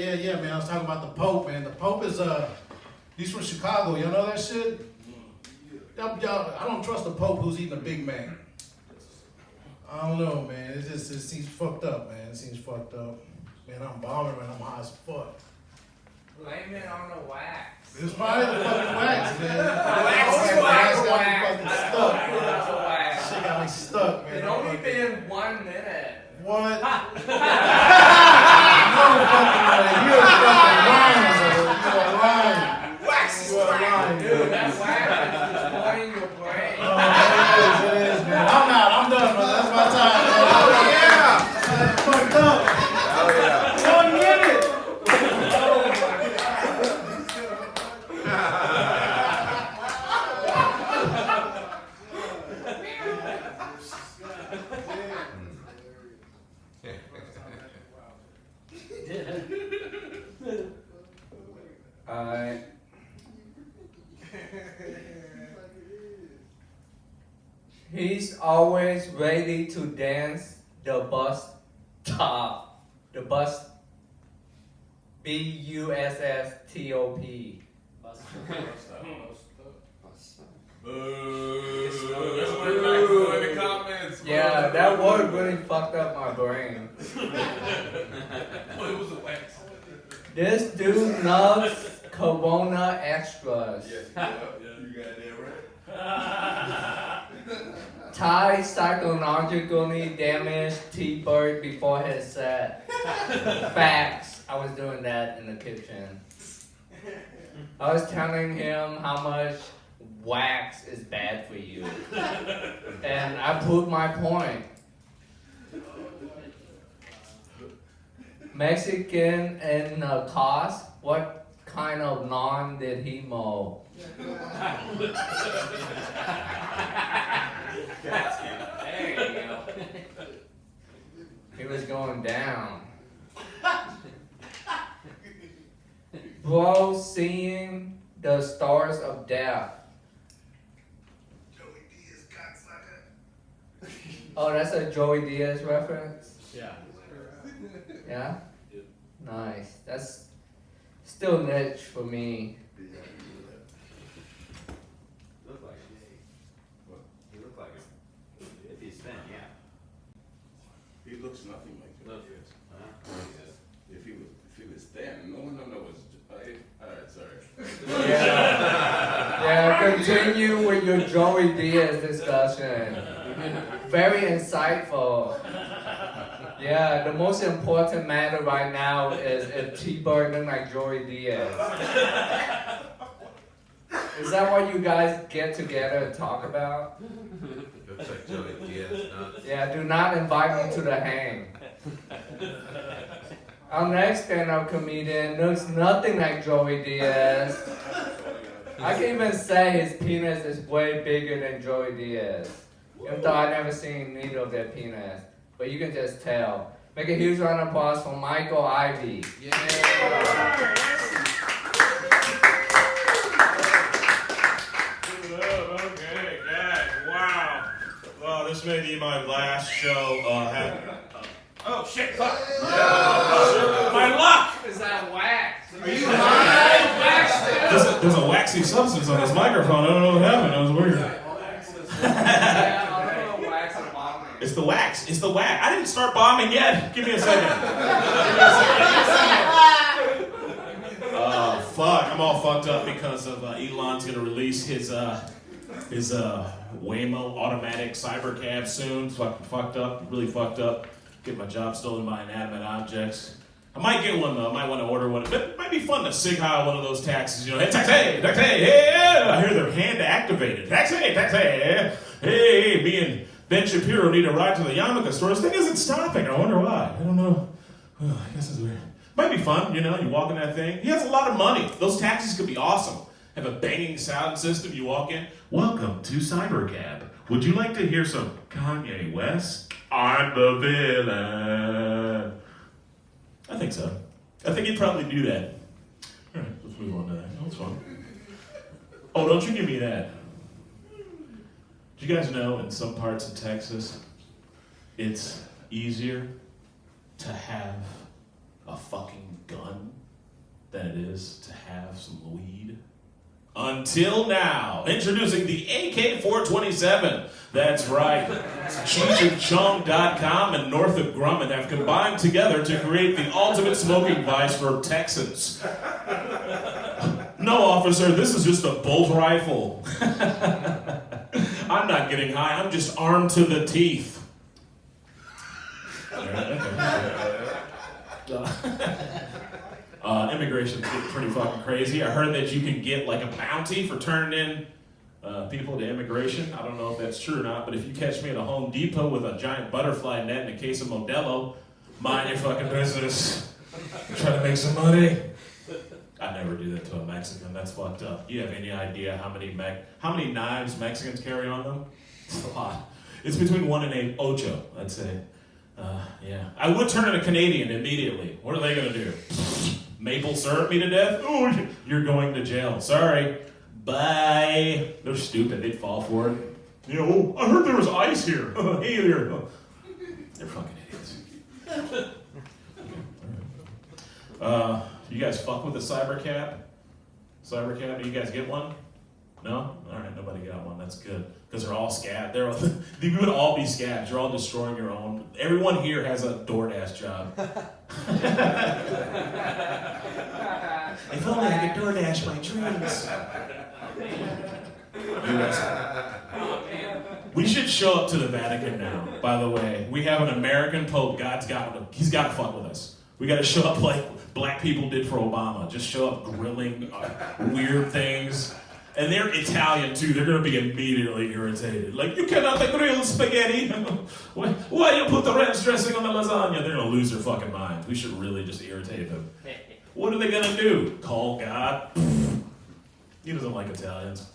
man. I was talking about the Pope, man. The Pope is he's from Chicago. Y'all know that shit? Y'all, I don't trust the Pope who's eating a Big Mac. I don't know, man. It seems fucked up, man. It seems fucked up. Man, I'm bombing and I'm high as fuck. Blame it on the wax. It's probably the fucking wax, man. The wax got me fucking stuck. Wax. Shit got me stuck, man. It only been 1 minute. What? You're fucking lying, bro. You are lying. Wax is lying. Dude, that wax is destroying your brain. Oh, it is, man. I'm out. I'm done, man. That's my time, man. Oh, yeah. That's fucked up. Oh, yeah. 1 minute. Alright. He's always ready to dance the bus top. The bus B-U-S-S-T-O-P. In the comments. Yeah, that word really fucked up my brain. Well, it was a wax. This dude loves Corona extras. You got that right. Ty psychologically damaged T-Bird before his set. Facts. I was doing that in the kitchen. I was telling him how much wax is bad for you. And I proved my point. Mexican in the cost, what kind of lawn did he mow? There you go. He was going down. Bro, seeing the stars of death. Oh, that's a Joey Diaz reference? Yeah. Yeah? Nice. That's still niche for me. Look like it. What? He looked like it. If he's thin, yeah. He looks nothing like Joey Diaz. Huh? If he was thin, no one knows. Alright, sorry. Yeah, continue with your Joey Diaz discussion. Very insightful. Yeah, the most important matter right now is if T-Bird look like Joey Diaz. Is that what you guys get together to talk about? Looks like Joey Diaz, nuts. Yeah, do not invite me to the hang. Our next stand-up comedian looks nothing like Joey Diaz. I can even say his penis is way bigger than Joey Diaz. Even though I've never seen neither of their penis. But you can just tell. Make a huge round of applause for Michael Ivy. Yeah. Okay, guys, wow. Well, this may be my last show. Oh, shit, fuck. My luck! Is that wax? Are you There's a waxy substance on this microphone. I don't know what happened. It was weird. It's the wax. It's the wax. I didn't start bombing yet. Give me a second. Fuck. I'm all fucked up because of Elon's gonna release his Waymo automatic cyber cab soon. Fucked up. Really fucked up. Get my job stolen by inanimate objects. I might get one though. I might want to order one. It might be fun to sig high one of those taxis. You know, hey taxi, hey. I hear they're hand activated. Taxi. Hey, me and Ben Shapiro need a ride to the yarmulke store. This thing isn't stopping. I wonder why. I don't know. Oh, I guess it's weird. Might be fun, you know. You walk in that thing. He has a lot of money. Those taxis could be awesome. Have a banging sound system. You walk in. Welcome to Cybercab. Would you like to hear some Kanye West? I'm the villain. I think so. I think he'd probably do that. All right, let's move on to that. That's fun. Oh, don't you give me that. Do you guys know in some parts of Texas, it's easier to have a fucking gun than it is to have some weed? Until now, introducing the AK-427. That's right. CheechandChong.com and Northrop Grumman have combined together to create the ultimate smoking device for Texans. No, officer, this is just a bolt rifle. I'm not getting high, I'm just armed to the teeth. Immigration's getting pretty fucking crazy. I heard that you can get like a bounty for turning in people to immigration. I don't know if that's true or not, but if you catch me at a Home Depot with a giant butterfly net and a case of Modelo, mind your fucking business. I'm trying to make some money. I'd never do that to a Mexican. That's fucked up. You have any idea how many knives Mexicans carry on them? It's a lot. It's between 1 and 8, I'd say. Yeah. I would turn in a Canadian immediately. What are they gonna do? Maple syrup me to death? Oh, you're going to jail. Sorry. Bye. They're stupid. They'd fall for it. You know, I heard there was ice here. Hey there. They're fucking idiots. You guys fuck with the cyber cap? Cyber cap? Do you guys get one? No? Alright, nobody got one. That's good. Because they're all scabs. You would all be scabs. You're all destroying your own. Everyone here has a DoorDash job. If only I could DoorDash my dreams. We should show up to the Vatican now, by the way. We have an American Pope. He's got to fuck with us. We got to show up like black people did for Obama. Just show up grilling weird things. And they're Italian too. They're going to be immediately irritated. Like, you cannot grill spaghetti. Why you put the ranch dressing on the lasagna? They're going to lose their fucking minds. We should really just irritate them. What are they going to do? Call God? He doesn't like Italians.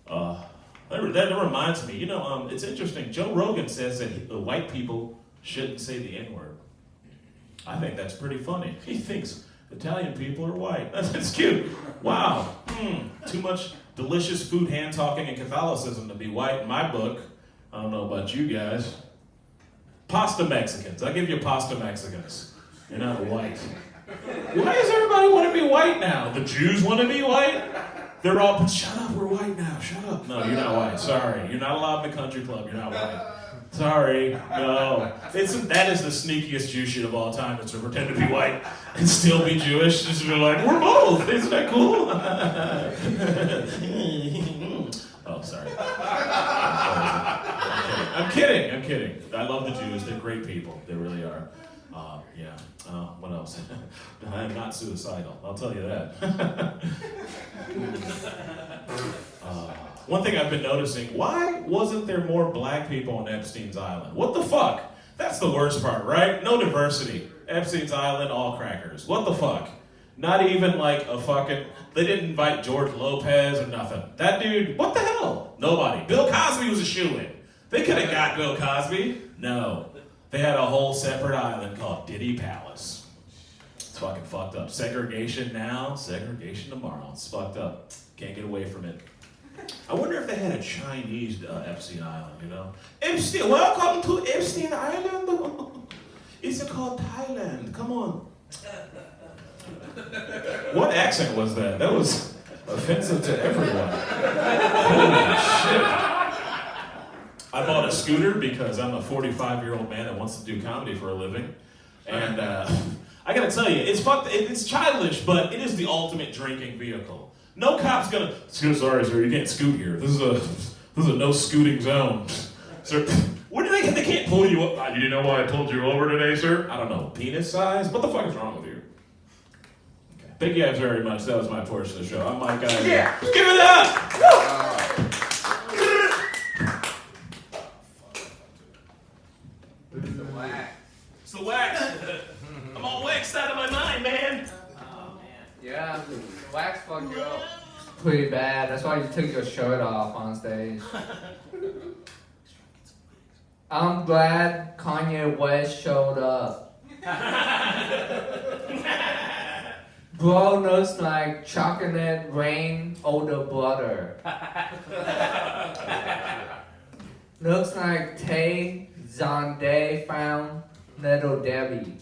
That reminds me. You know, it's interesting. Joe Rogan says that white people shouldn't say the N-word. I think that's pretty funny. He thinks Italian people are white. That's cute. Wow. Too much delicious food hand-talking and Catholicism to be white in my book. I don't know about you guys. Pasta Mexicans. I'll give you pasta Mexicans. You're not white. Why does everybody want to be white now? The Jews want to be white? They're all, shut up, we're white now, shut up. No, you're not white. Sorry. You're not allowed in the country club. You're not white. Sorry, no. That is the sneakiest Jew shit of all time, is to pretend to be white and still be Jewish. Just be like, we're both. Isn't that cool? Oh, sorry. I'm kidding. I love the Jews. They're great people. They really are. Yeah. What else? I am not suicidal. I'll tell you that. One thing I've been noticing, why wasn't there more black people on Epstein's Island? What the fuck? That's the worst part, right? No diversity. Epstein's Island, all crackers. What the fuck? Not even like a fucking, they didn't invite George Lopez or nothing. That dude, what the hell? Nobody. Bill Cosby was a shoo-in. They could have got Bill Cosby. No. They had a whole separate island called Diddy Palace. It's fucking fucked up. Segregation now, segregation tomorrow. It's fucked up. Can't get away from it. I wonder if they had a Chinese Epstein Island, you know? Epstein, welcome to Epstein Island. It's called Thailand. Come on. What accent was that? That was offensive to everyone. Holy shit. I bought a scooter because I'm a 45-year-old man that wants to do comedy for a living. And I gotta tell you, it's childish, but it is the ultimate drinking vehicle. No cop's gonna, sorry sir, you can't scoot here. This is a no scooting zone. Sir, where do they can't pull you up? You didn't know why I pulled you over today, sir? I don't know, penis size? What the fuck is wrong with you? Okay. Thank you guys very much. That was my portion of the show. I'm Mike Guy. Yeah. Give it up! It's the wax. It's the wax. I'm all waxed out of my mind, man. Oh, man. Yeah, the wax fucked you up. Pretty bad. That's why you took your shirt off on stage. I'm glad Kanye West showed up. Bro looks like chocolate rain older brother. Looks like Tay Zonday found Nettle Debbie.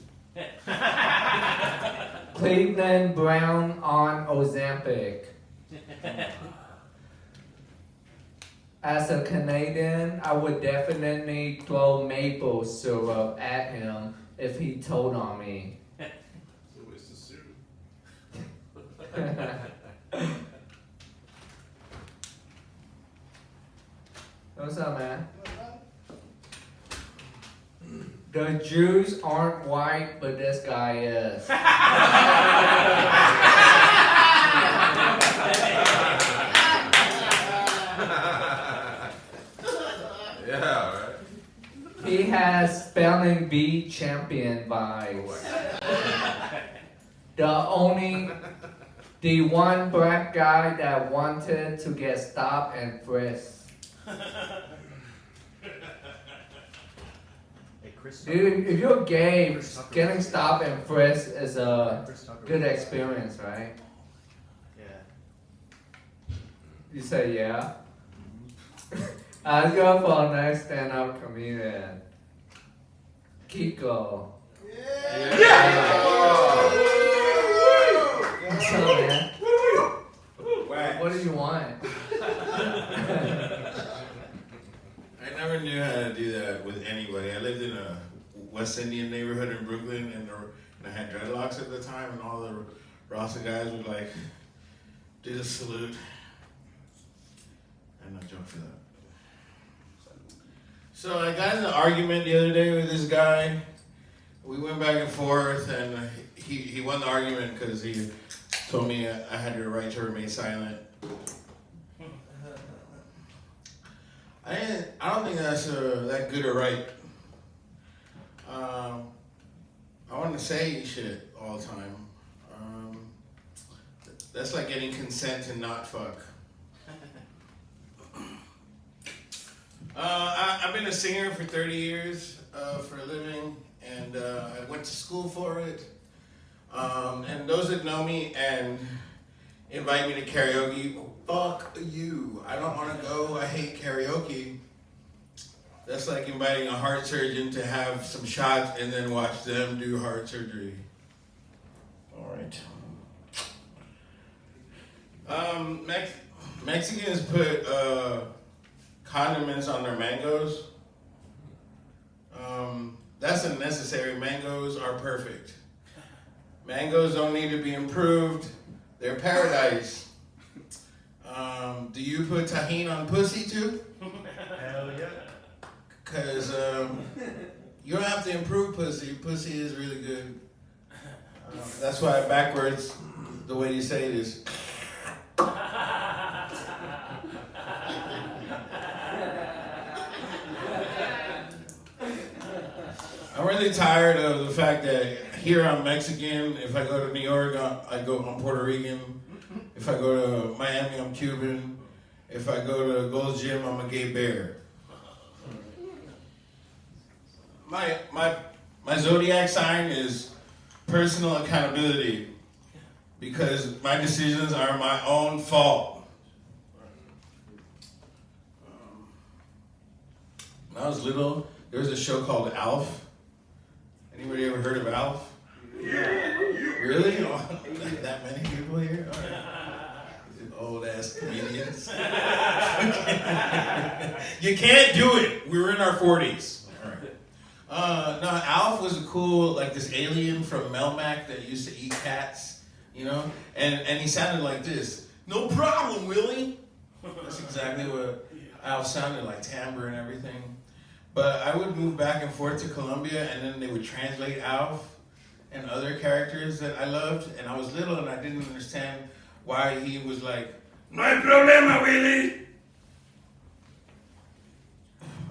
Cleveland Brown on Ozempic. As a Canadian, I would definitely throw maple syrup at him if he told on me. So it's the suit. What's up, man? The Jews aren't white, but this guy is. Yeah, right. He has spelling bee champion vibes. The one black guy that wanted to get stopped and frisked. Dude, if you're gay, getting stopped and frisked is a good experience, right? Yeah. You say yeah? Let's go for our next stand-up comedian. Kiko. What's up, man? What do you want? I never knew how to do that with anybody. I lived in a West Indian neighborhood in Brooklyn, and I had dreadlocks at the time, and all the Rasta guys would like do the salute. I'm not joking for that. So I got in an argument the other day with this guy. We went back and forth, and he won the argument because he told me I had the right to remain silent. I don't think that's that good or right. I want to say shit all the time. That's like getting consent to not fuck. I've been a singer for 30 years for a living, and I went to school for it. And those that know me and invite me to karaoke, fuck you. I don't want to go. I hate karaoke. That's like inviting a heart surgeon to have some shots and then watch them do heart surgery. All right. Mexicans put condiments on their mangoes. That's unnecessary. Mangoes are perfect. Mangoes don't need to be improved. They're paradise. Do you put tahini on pussy too? Hell yeah. Because you don't have to improve pussy. Pussy is really good. That's why backwards, the way you say it is. I'm really tired of the fact that here I'm Mexican. If I go to New York, I'm Puerto Rican. If I go to Miami, I'm Cuban. If I go to Gold's Gym, I'm a gay bear. My zodiac sign is personal accountability because my decisions are my own fault. When I was little, there was a show called Alf. Anybody ever heard of Alf? Really? That many people here? All right. Old ass comedians. You can't do it. We were in our 40s. All right. No, Alf was a cool, like this alien from Melmac that used to eat cats, you know? And he sounded like this. No problem, Willie. That's exactly what Alf sounded like, timbre and everything. But I would move back and forth to Colombia, and then they would translate Alf and other characters that I loved. And I was little, and I didn't understand why he was like, no hay problema, Willie.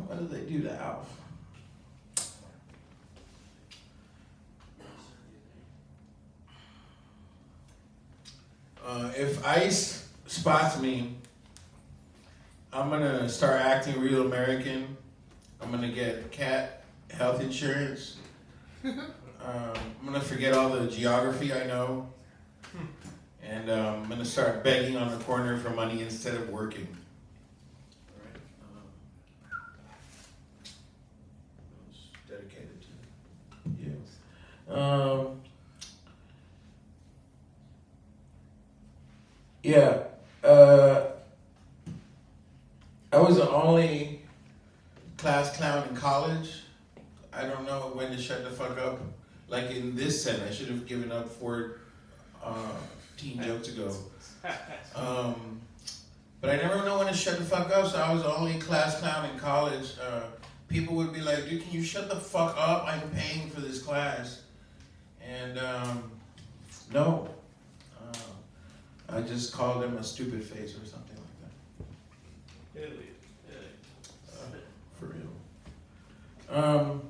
What did they do to Alf? If ICE spots me, I'm gonna start acting real American. I'm gonna get cat health insurance. I'm gonna forget all the geography I know. And I'm gonna start begging on the corner for money instead of working. All right. Dedicated to. Yeah. I was the only class clown in college. I don't know when to shut the fuck up. Like in this set, I should have given up 14 jokes ago. But I never know when to shut the fuck up, so I was the only class clown in college. People would be like, dude, can you shut the fuck up? I'm paying for this class. And no. I just called them a stupid face or something like that. For real. I'm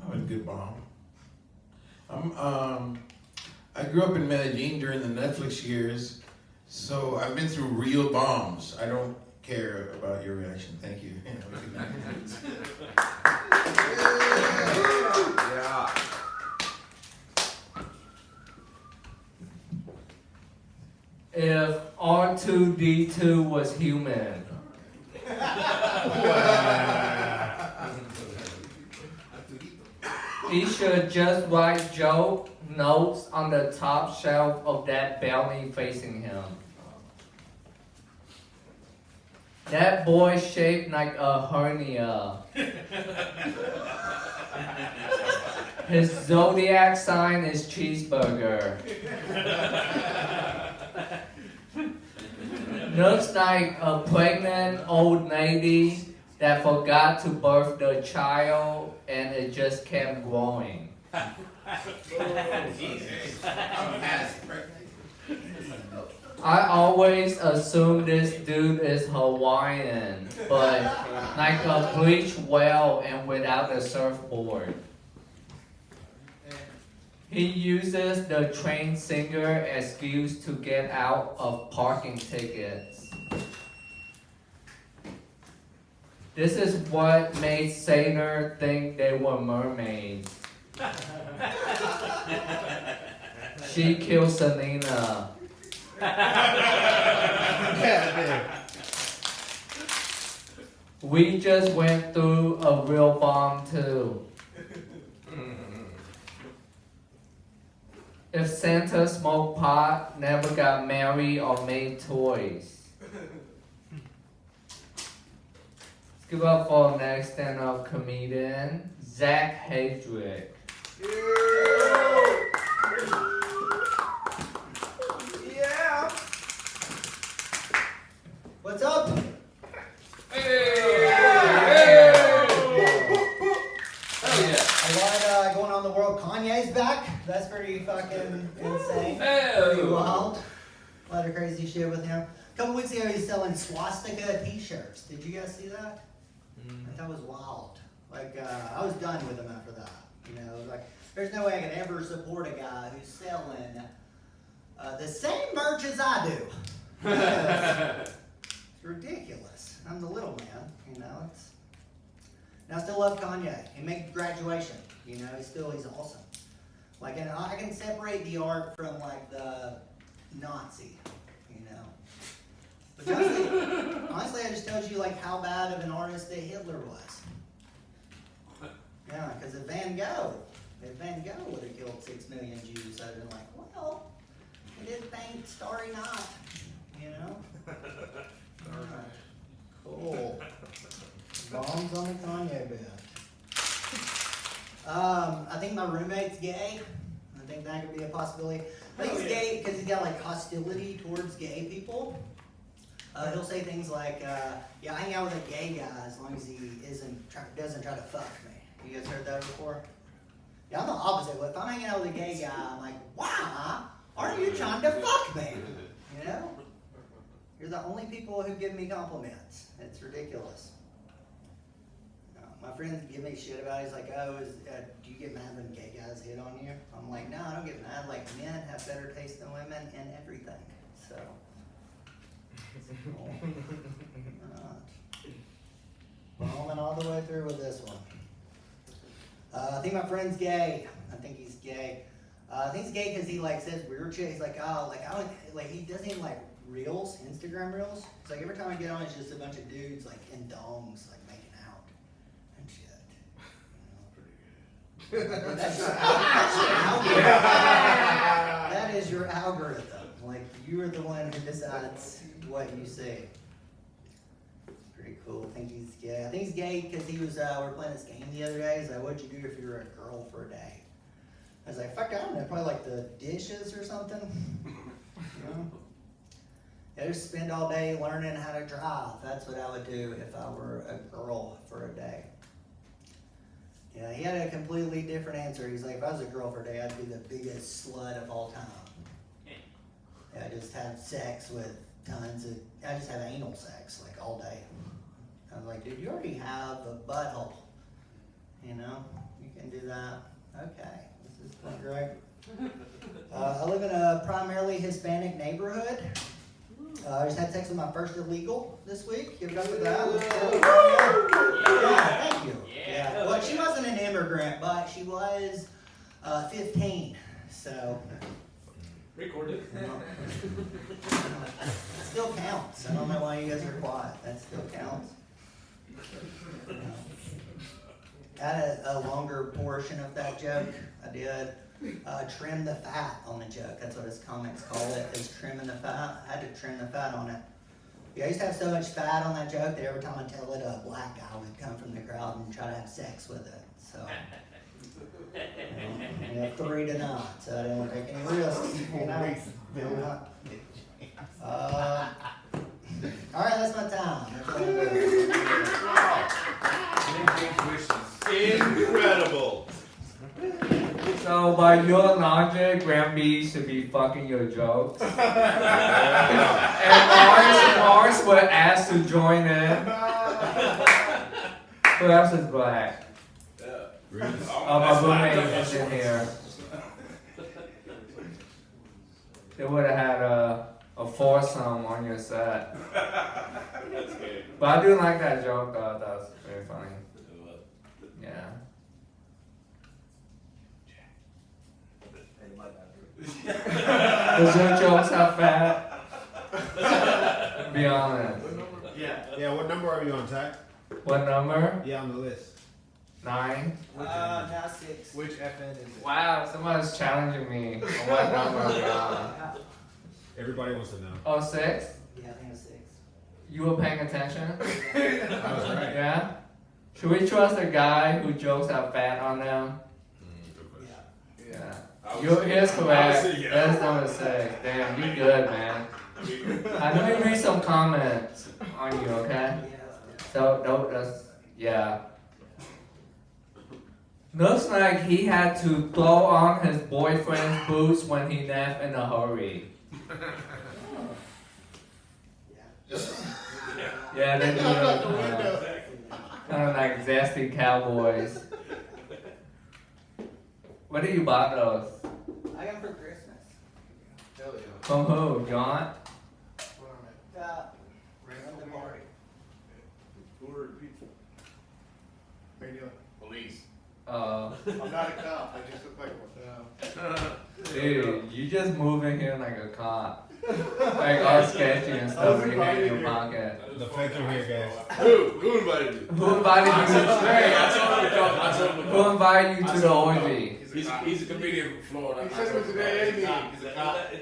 having a good bomb. I grew up in Medellin during the Netflix years, so I've been through real bombs. I don't care about your reaction. Thank you. Yeah. If R2D2 was human, he should just write joke notes on the top shelf of that belly facing him. That boy shaped like a hernia. His zodiac sign is cheeseburger. Looks like a pregnant old lady that forgot to birth the child and it just kept growing. I always assume this dude is Hawaiian, but like a bleached whale and without a surfboard. He uses the train singer excuse to get out of parking tickets. This is what made Sailor think they were mermaids. She killed Selena. We just went through a real bomb too. If Santa smoked pot, never got married or made toys. Let's give up for our next stand-up comedian, Zack Hri. Yeah. What's up? A lot going on in the world. Kanye's back. That's pretty fucking insane. Pretty wild. A lot of crazy shit with him. A couple weeks ago, he was selling swastika t-shirts. Did you guys see that? That was wild. Like, I was done with him after that. You know, like, there's no way I could ever support a guy who's selling the same merch as I do. It's ridiculous. I'm the little man, you know. And I still love Kanye. He made Graduation. You know, he's awesome. Like, and I can separate the art from like the Nazi. You know. But honestly, I just told you like how bad of an artist that Hitler was. Yeah, because if Van Gogh would have killed 6 million Jews, I'd have been like, well, he did paint Starry Night, you know? Alright, cool. Bombs on the Kanye bed. I think my roommate's gay. I think that could be a possibility. I think he's gay because he's got like hostility towards gay people. He'll say things like, yeah, I hang out with a gay guy as long as he doesn't try to fuck me. You guys heard that before? Yeah, I'm the opposite. If I'm hanging out with a gay guy, I'm like, why aren't you trying to fuck me? You know? You're the only people who give me compliments. It's ridiculous. My friends give me shit about it. He's like, oh, do you get mad when gay guys hit on you? I'm like, no, I don't get mad. Like, men have better taste than women in everything. So. Bombing all the way through with this one. I think my friend's gay. I think he's gay. I think he's gay because he like says weird shit. He's like, oh, like I don't like he doesn't even like reels, Instagram reels. It's like every time I get on, it's just a bunch of dudes like in domes, like making out and shit. You know, pretty good. That You are the one who decides what you say. Pretty cool. I think he's gay. I think he's gay because he was, we were playing this game the other day. He's like, what'd you do if you were a girl for a day? I was like, fuck, I don't know. Probably like the dishes or something. You know? I just spend all day learning how to drive. That's what I would do if I were a girl for a day. Yeah, he had a completely different answer. He's like, if I was a girl for a day, I'd be the biggest slut of all time. Yeah, I just have sex with tons of, I just have anal sex, like, all day. I was like, dude, you already have a butthole. You know, you can do that. Okay, this is not great. I live in a primarily Hispanic neighborhood. I just had sex with my first illegal this week. Give it up for that. Yeah, thank you. Yeah. Well, she wasn't an immigrant, but she was 15. So. Recorded. It still counts. I don't know why you guys are quiet. That still counts. I had a longer portion of that joke. I did trim the fat on the joke. That's what his comics call it, is trimming the fat. I had to trim the fat on it. Yeah, I used to have so much fat on that joke that every time I tell it, a black guy would come from the crowd and try to have sex with it. So, you know, 3 to 9, so I didn't want to take any risks. You know? All right, that's my time. That's all I'm doing. Incredible. So by your logic, Remy should be fucking your jokes. And Marsh were asked to join in. Who else is black? My roommate is in here. They would have had a foursome on your set. That's good. But I do like that joke though. That was very funny. Yeah. Does your jokes have fat? Be honest. Yeah, what number are you on, Ty? What number? Yeah, on the list. 9. Now 6. Which FN is it? Wow, someone's challenging me on what number we are. Everybody wants to know. Oh, 6? Yeah, I think it's 6. You were paying attention? I was right. Yeah? Should we trust a guy who jokes have fat on them? Yeah. Here's correct. That's number 6. Damn, you good, man. Let me read some comments on you, okay? So, don't just, yeah. Looks like he had to throw on his boyfriend's boots when he left in a hurry. Yeah, they do kind of like zesty cowboys. Where do you buy those? I got them for Christmas. Hell yeah. From who? John? The party. Who ordered pizza? How you doing? Police. Oh. I'm not a cop. I just look like one. Dude, you just move in here like a cop. Like all sketchy and stuff with your hand in your pocket. The feds are here, guys. Who invited you? Who invited you? Hey, I told him to come. I told him to come. Who invited you to the orgy? He's a comedian from Florida. He said it was today, ain't he? Is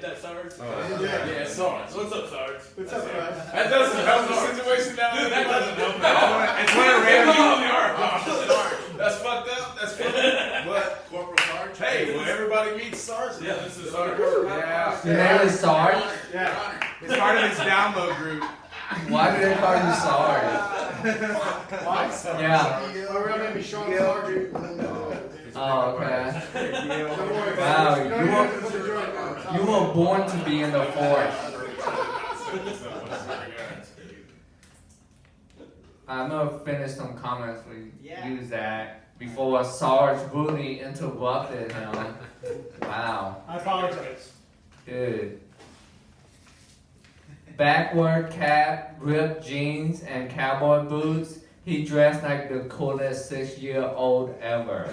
that Sarge? Yeah. Yeah, Sarge. What's up, Sarge? What's up, guys? That doesn't help the situation down there. That doesn't help. It's one of Remy. That's fucked up. That's fucked up. But Corporal Sarge. Hey, well, everybody meets Sarge. Yeah, this is Sarge. Yeah. Your name is Sarge? Yeah. It's part of his download group. Why do they call you Sarge? Yeah. My real name is Sean Sarge. Oh, okay. Don't worry, Wow, you were born to be in the force. I'm gonna finish some comments for you, Zach, before Sarge rudely interrupted him. Wow. I apologize. Dude. Backward cap, ripped jeans, and cowboy boots. He dressed like the coolest 6-year-old ever.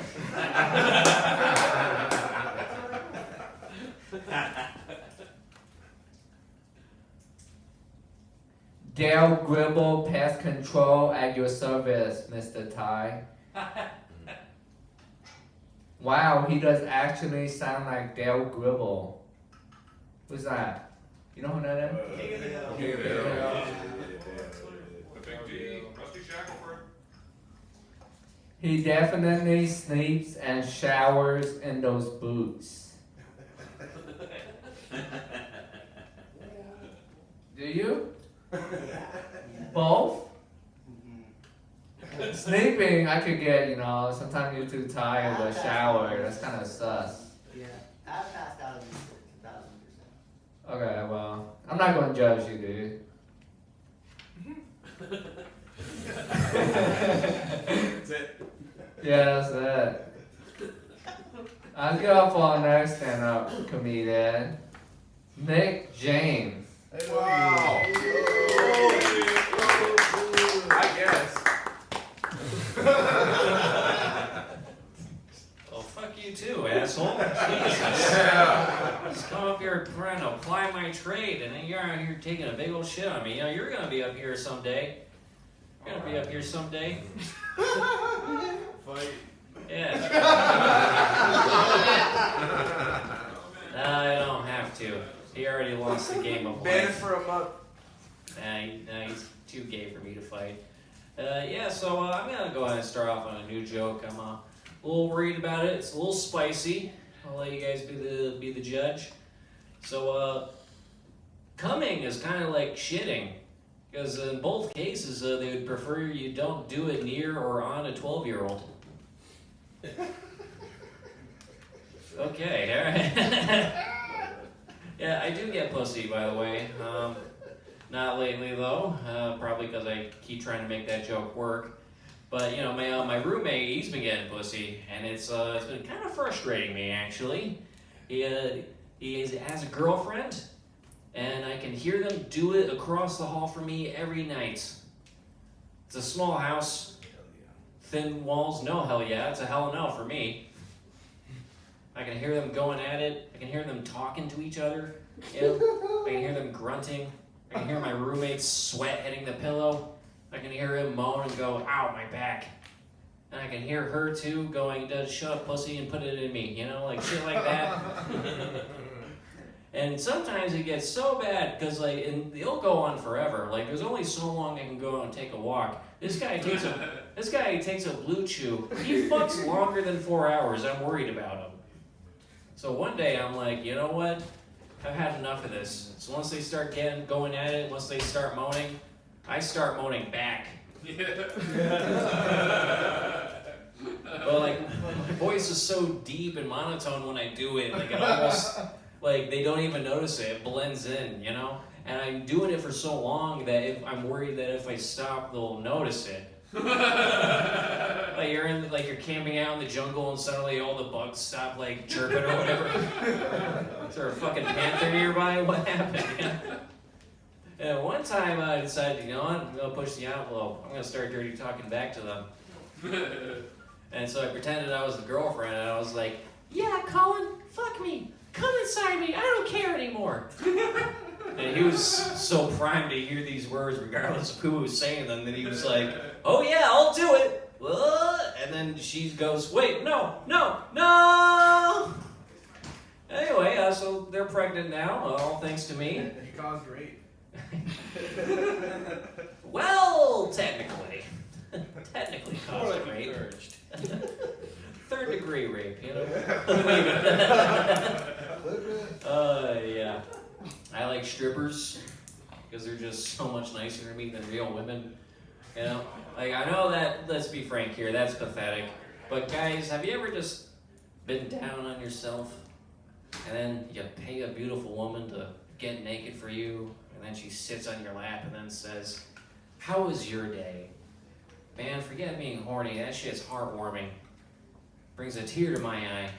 Dale Gribble, pest control at your service, Mr. Ty. Wow, he does actually sound like Dale Gribble. Who's that? You know who that is? The Big D, Rusty Shackleford. He definitely sleeps and showers in those boots. Do you? Both? Sleeping, I could get, sometimes you're too tired, but shower, that's kind of sus. Yeah, I've passed out of these 1,000%. Okay, well, I'm not going to judge you, dude. That's it. Yeah, that's it. I'll get off on next stand-up comedian, Nick James. Wow. I guess. Well, fuck you too, asshole. Jesus. Just come up here trying to apply my trade, and then you're out here taking a big old shit on me. You're gonna be up here someday. You're gonna be up here someday. Fight. Yeah. I don't have to. He already lost the game of Banned life. for a month. He's too gay for me to fight. So I'm gonna go ahead and start off on a new joke. I'm a little worried about it. It's a little spicy. I'll let you guys be the judge. So coming is kind of like shitting, because in both cases they would prefer you don't do it near or on a 12-year-old. Okay, all right. Yeah, I do get pussy, by the way. Not lately, though. Probably because I keep trying to make that joke work. But, my roommate, he's been getting pussy, and it's been kind of frustrating me, actually. He has a girlfriend, and I can hear them do it across the hall from me every night. It's a small house. Thin walls, no, hell yeah. It's a hell no for me. I can hear them going at it. I can hear them talking to each other. I can hear them grunting. I can hear my roommate's sweat hitting the pillow. I can hear him moan and go, ow, my back. And I can hear her too going, shut up, pussy, and put it in me. Like shit like that. And sometimes it gets so bad because it'll go on forever. Like there's only so long I can go out and take a walk. This guy takes a blue chew. He fucks longer than 4 hours. I'm worried about him. So one day I'm like, you know what? I've had enough of this. So once they start going at it, once they start moaning, I start moaning back. But my voice is so deep and monotone when I do it, it almost they don't even notice it. It blends in, And I'm doing it for so long that I'm worried that if I stop, they'll notice it. You're camping out in the jungle and suddenly all the bugs stop chirping or whatever. Is there a fucking panther nearby? What happened? And one time I decided, you know what, I'm gonna push the envelope. I'm gonna start dirty talking back to them. And so I pretended I was the girlfriend, and I was like, yeah, Colin, fuck me. Come inside me. I don't care anymore. And he was so primed to hear these words, regardless of who was saying them, that he was like, oh yeah, I'll do it. And then she goes, wait, no. Anyway, so they're pregnant now, all thanks to me. He caused rape. Well, technically caused rape. Third degree rape, Yeah. I like strippers because they're just so much nicer to me than real women. I know that, let's be frank here, that's pathetic. But guys, have you ever just been down on yourself and then you pay a beautiful woman to get naked for you, and then she sits on your lap and then says, how was your day? Man, forget being horny, that shit's heartwarming. Brings a tear to my eye.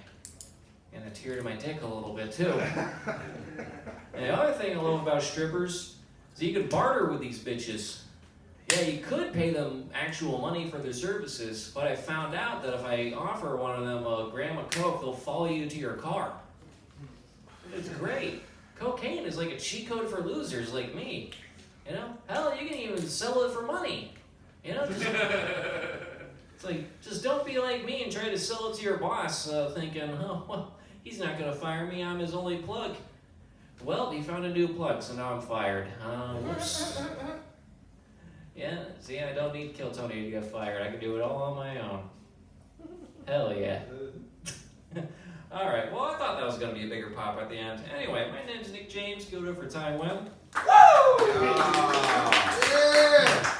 And a tear to my dick a little bit too. And the other thing I love about strippers is you can barter with these bitches. Yeah, you could pay them actual money for their services, but I found out that if I offer one of them a gram of coke, they'll follow you to your car. It's great. Cocaine is like a cheat code for losers like me. Hell, you can even sell it for money. It's just don't be like me and try to sell it to your boss thinking, oh, well, he's not going to fire me, I'm his only plug. Well, he found a new plug, so now I'm fired. Whoops. Yeah, see, I don't need Kill Tony to get fired. I can do it all on my own. Hell yeah. Alright, well, I thought that was going to be a bigger pop at the end. Anyway, my name's Nick James. Go to for time well. Woo! Yeah!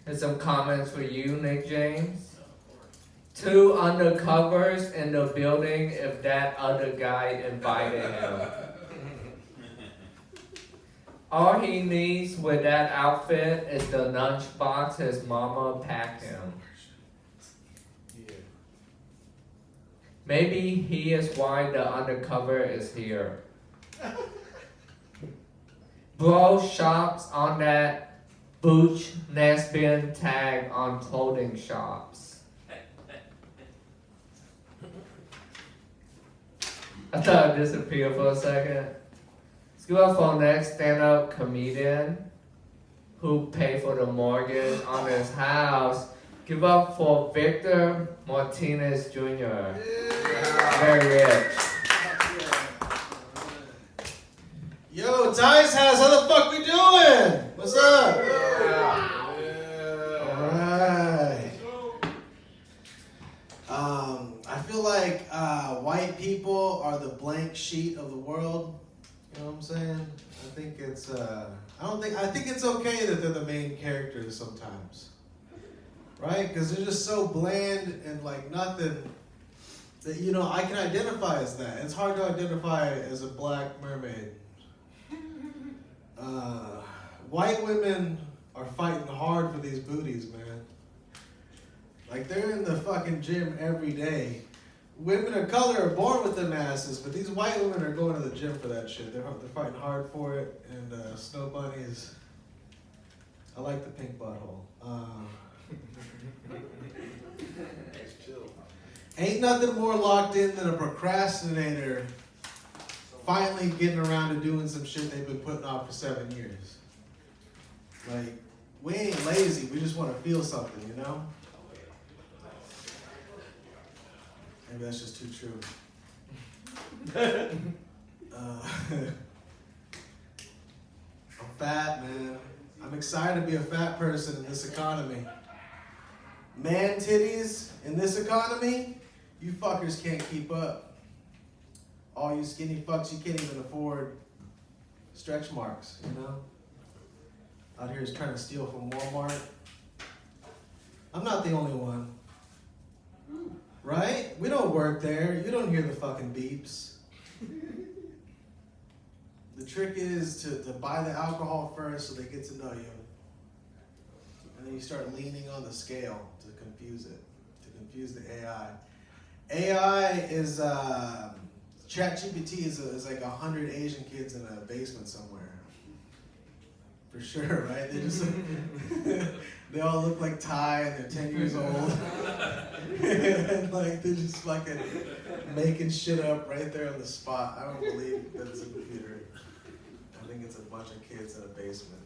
Here's some comments for you, Nick James. 2 undercovers in the building if that other guy invited him. All he needs with that outfit is the lunchbox his mama packed him. Maybe he is why the undercover is here. Bro shops on that Booch Nesbian tag on clothing shops. I thought it disappeared for a second. Let's go up for next stand-up comedian who paid for the mortgage on his house. Give up for Victor Martinez Jr. Very rich. Yo, Ty's house, how the fuck we doing? What's up? Alright. I feel like white people are the blank sheet of the world. You know what I'm saying? I think it's I think it's okay that they're the main characters sometimes. Right? Because they're just so bland and like nothing that, you know, I can identify as that. It's hard to identify as a black mermaid. White women are fighting hard for these booties, man. Like, they're in the fucking gym every day. Women of color are born with them asses, but these white women are going to the gym for that shit. They're fighting hard for it, and Snow Bunnies. I like the pink butthole. Ain't nothing more locked in than a procrastinator finally getting around to doing some shit they've been putting off for 7 years. Like, we ain't lazy, we just want to feel something, you know? Maybe that's just too true. I'm fat, man. I'm excited to be a fat person in this economy. Man titties in this economy, you fuckers can't keep up. All you skinny fucks, you can't even afford stretch marks, you know? Out here is trying to steal from Walmart. I'm not the only one. Right? We don't work there. You don't hear the fucking beeps. The trick is to buy the alcohol first so they get to know you. And then you start leaning on the scale to confuse it, to confuse the AI. AI is, ChatGPT is like 100 Asian kids in a basement somewhere. For sure, right? They just, they all look like Ty and they're 10 years old. And like, they're just fucking making shit up right there on the spot. I don't believe that it's a computer. I think it's a bunch of kids in a basement.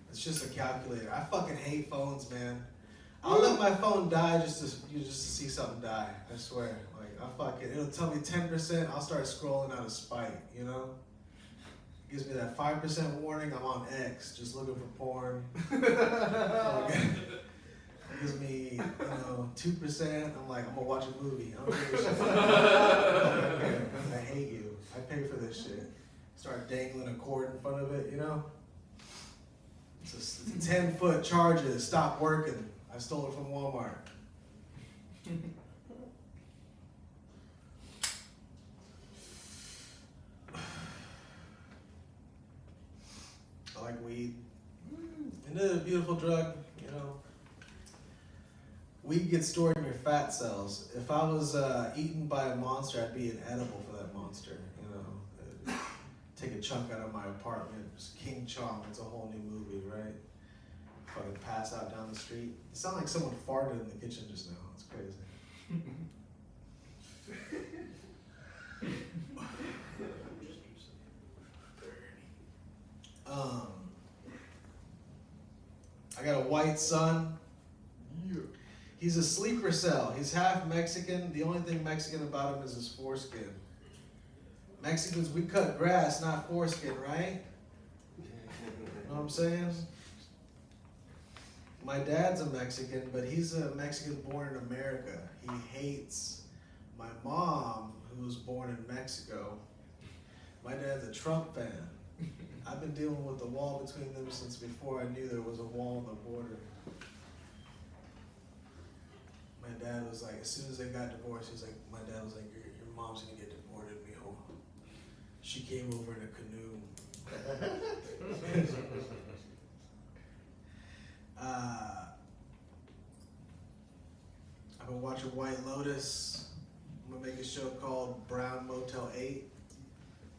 It's just a calculator. I fucking hate phones, man. I'll let my phone die just to see something die. I swear. Like, it'll tell me 10%, I'll start scrolling out of spite, you know? It gives me that 5% warning, I'm on X, just looking for porn. It gives me, 2%, I'm like, I'm gonna watch a movie. I don't give a shit. I hate you. I pay for this shit. Start dangling a cord in front of it, you know? It's a 10-foot charger, stop working. I stole it from Walmart. I like weed. Isn't it a beautiful drug? You know, weed gets stored in your fat cells. If I was eaten by a monster, I'd be inedible for that monster. You know, take a chunk out of my apartment. Just King Chong. It's a whole new movie, right? Fucking pass out down the street. It sounded like someone farted in the kitchen just now. It's crazy. I got a white son. He's a sleeper cell. He's half Mexican. The only thing Mexican about him is his foreskin. Mexicans, we cut grass, not foreskin, right? Know what I'm saying? My dad's a Mexican, but he's a Mexican born in America. He hates my mom, who was born in Mexico. My dad's a Trump fan. I've been dealing with the wall between them since before I knew there was a wall on the border. My dad was like, as soon as they got divorced, my dad was like, your mom's gonna get deported, mijo. She came over in a canoe. I've been watching White Lotus. I'm gonna make a show called Brown Motel 8.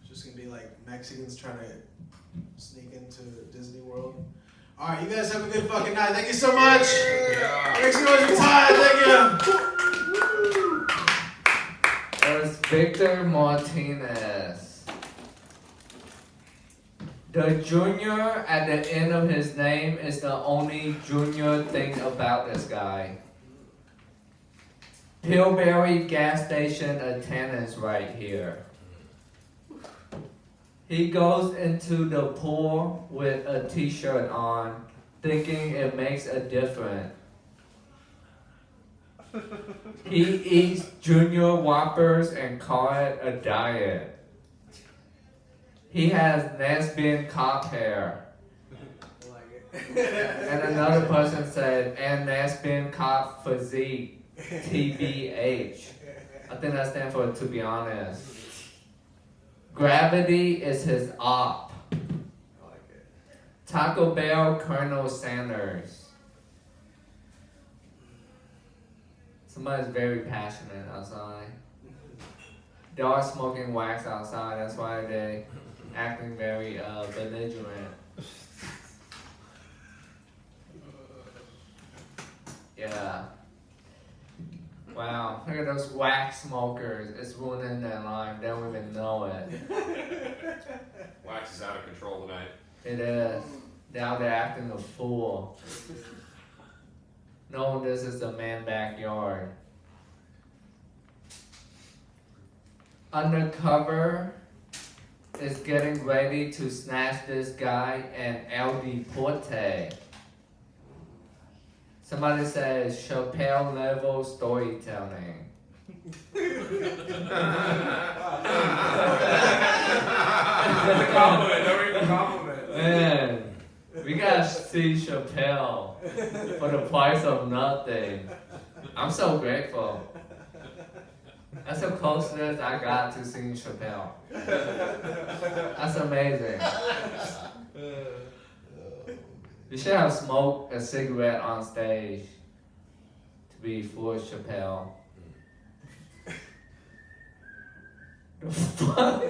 It's just gonna be like Mexicans trying to sneak into Disney World. All right, you guys have a good fucking night. Thank you so much. Make some noise for Ty. Thank you. There's Victor Martinez. The junior at the end of his name is the only junior thing about this guy. Pillsbury gas station attendants right here. He goes into the pool with a t-shirt on, thinking it makes a difference. He eats Junior Whoppers and call it a diet. He has lesbian cop hair. And another person said, and lesbian cop physique, TBH. I think that stands for to be honest. Gravity is his op. Taco Bell Colonel Sanders. Somebody's very passionate outside. They are smoking wax outside, that's why they acting very belligerent. Yeah. Wow, look at those wax smokers. It's ruining their life. They don't even know it. Wax is out of control tonight. It is. Now they're acting a fool. No, this is the man backyard. Undercover is getting ready to snatch this guy and El Deporte. Somebody says Chappelle level storytelling. Compliment. Man, we gotta see Chappelle for the price of nothing. I'm so grateful. That's the closest I got to seeing Chappelle. That's amazing. You should have smoked a cigarette on stage to be for Chappelle. The fuck?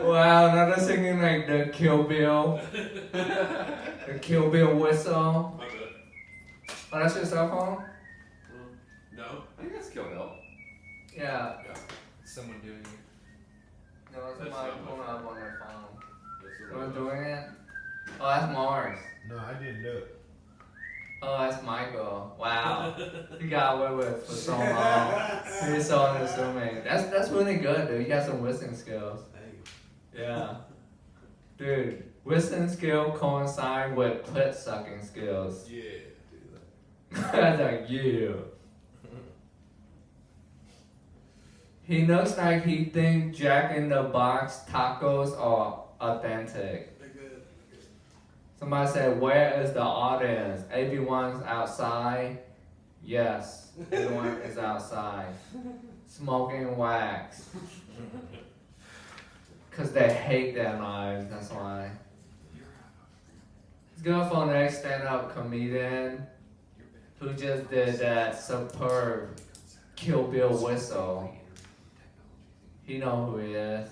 Wow, now they're singing like the Kill Bill whistle. Oh, that's your cell phone? No, I think that's Kill Bill. Yeah. Someone doing it. No, it's somebody pulling up on their phone. Someone doing it? Oh, that's Marsh. No, I didn't do it. Oh, that's Michael. Wow. He got away with it for so long. He's so unassuming. That's really good, dude. You got some whistling skills. Yeah. Dude, whistling skill coincide with clit sucking skills. Yeah, That's like, yeah. He looks like he thinks Jack in the Box tacos are authentic. Somebody said, where is the audience? Everyone's outside? Yes, everyone is outside. Smoking wax. Because they hate their lives, that's why. Let's go for the next stand-up comedian who just did that superb Kill Bill whistle. You know who he is.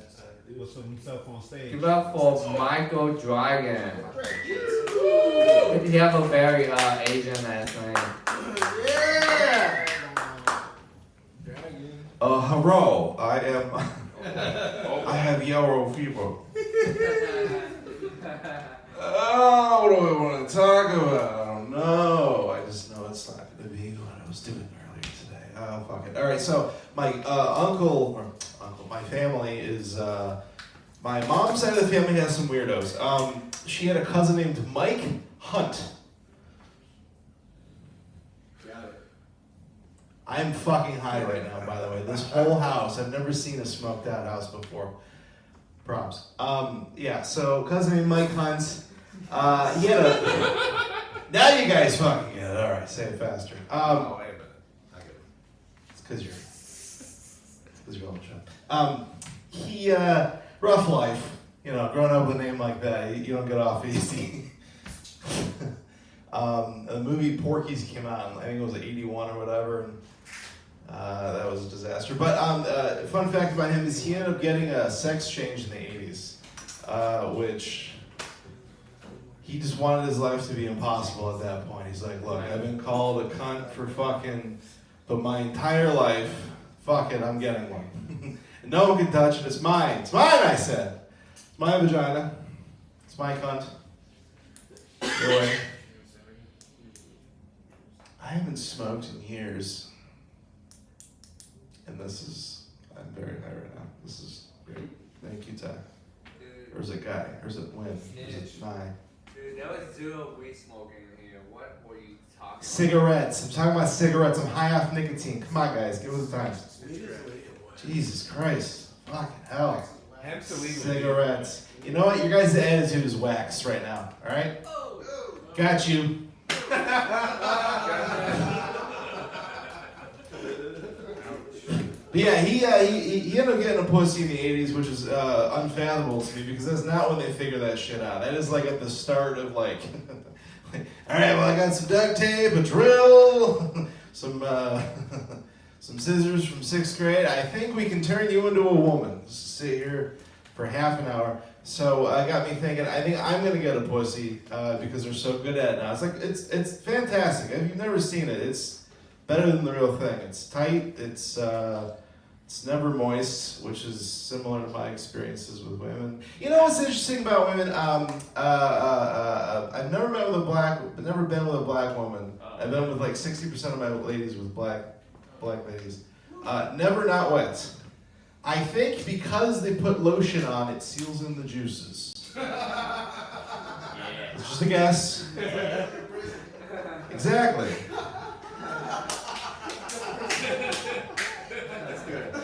He was himself on stage. Give up for Michael Dragon. He have a very Asian last name. Yeah! Hello, I am. I have yellow fever. Oh, what do I want to talk about? I don't know. I just know it's not going to be what I was doing earlier today. Oh, fuck it. All right, so my my family is, my mom's side of the family has some weirdos. She had a cousin named Mike Hunt. I'm fucking high right now, by the way. This whole house, I've never seen a smoked out house before. Props. Yeah, so cousin named Mike Hunt, he had a, now you guys fucking get it. All right, say it faster. Wait a minute. I get it. It's because you're on the show. He, rough life, growing up with a name like that, you don't get off easy. The movie Porky's came out, I think it was 81 or whatever, and that was a disaster. But fun fact about him is he ended up getting a sex change in the 80s, which he just wanted his life to be impossible at that point. He's like, look, I've been called a cunt for fucking, but my entire life, fuck it, I'm getting one. No one can touch it, it's mine. It's mine, I said. It's my vagina. It's my cunt. Go away. I haven't smoked in years. And I'm very high right now. This is great. Thank you, Ty. Or is it Guy? Or is it Win? Or is it Nye? Dude, that was zero weed smoking in here. What were you talking about? Cigarettes. I'm talking about cigarettes. I'm high off nicotine. Come on, guys. Give us the time. Jesus Christ. Fucking hell. Cigarettes. You know what? Your guys' attitude is waxed right now. All right? Got you. But yeah, he ended up getting a pussy in the 80s, which is unfathomable to me because that's not when they figure that shit out. That is like at the start of like, all right, well I got some duct tape, a drill, some scissors from 6th grade. I think we can turn you into a woman. Just sit here for half an hour. So got me thinking. I think I'm gonna get a pussy because they're so good at it now. It's like it's fantastic. If you've never seen it, it's better than the real thing. It's tight. It's never moist, which is similar to my experiences with women. You know what's interesting about women? I've never been with a black woman. I've been with like 60% of my ladies with black ladies. Never not wet. I think because they put lotion on, it seals in the juices. It's just a guess. Exactly. That's good.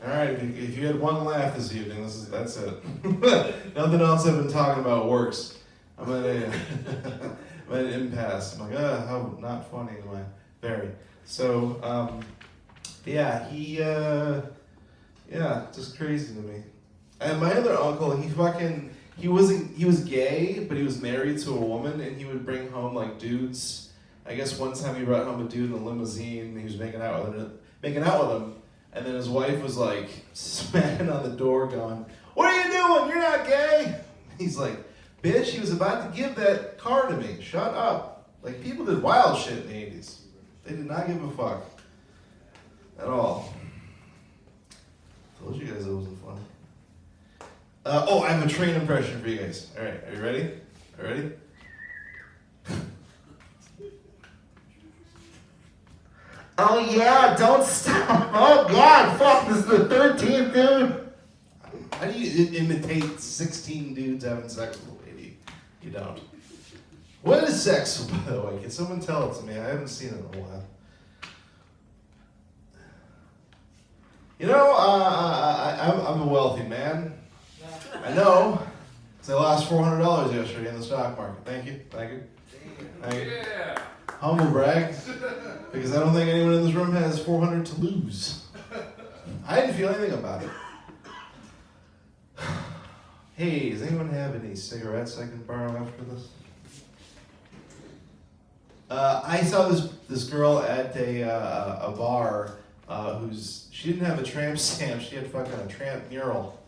All right, if you had one laugh this evening, that's it. Nothing else I've been talking about works. I'm at an impasse. I'm like, how not funny am I? Very. So, yeah, just crazy to me. And my other uncle, he was gay, but he was married to a woman, and he would bring home like dudes. I guess one time he brought home a dude in a limousine, and he was making out with him, and then his wife was like smacking on the door, going, "What are you doing? You're not gay." He's like, "Bitch, he was about to give that car to me. Shut up." Like people did wild shit in the 80s. They did not give a fuck. At all. Told you guys it wasn't funny. I have a train impression for you guys. All right, are you ready? Are you ready? Oh yeah, don't stop. Oh God, fuck, this is the 13th dude. How do you imitate 16 dudes having sex with a lady? You don't. What is sex, by the way? Can someone tell it to me? I haven't seen it in a while. You know, I'm a wealthy man. I know, because I lost $400 yesterday in the stock market. Thank you. Yeah. Humble brag, because I don't think anyone in this room has $400 to lose. I didn't feel anything about it. Hey, does anyone have any cigarettes I can borrow after this? I saw this girl at a bar. She didn't have a tramp stamp, she had fucking a tramp mural.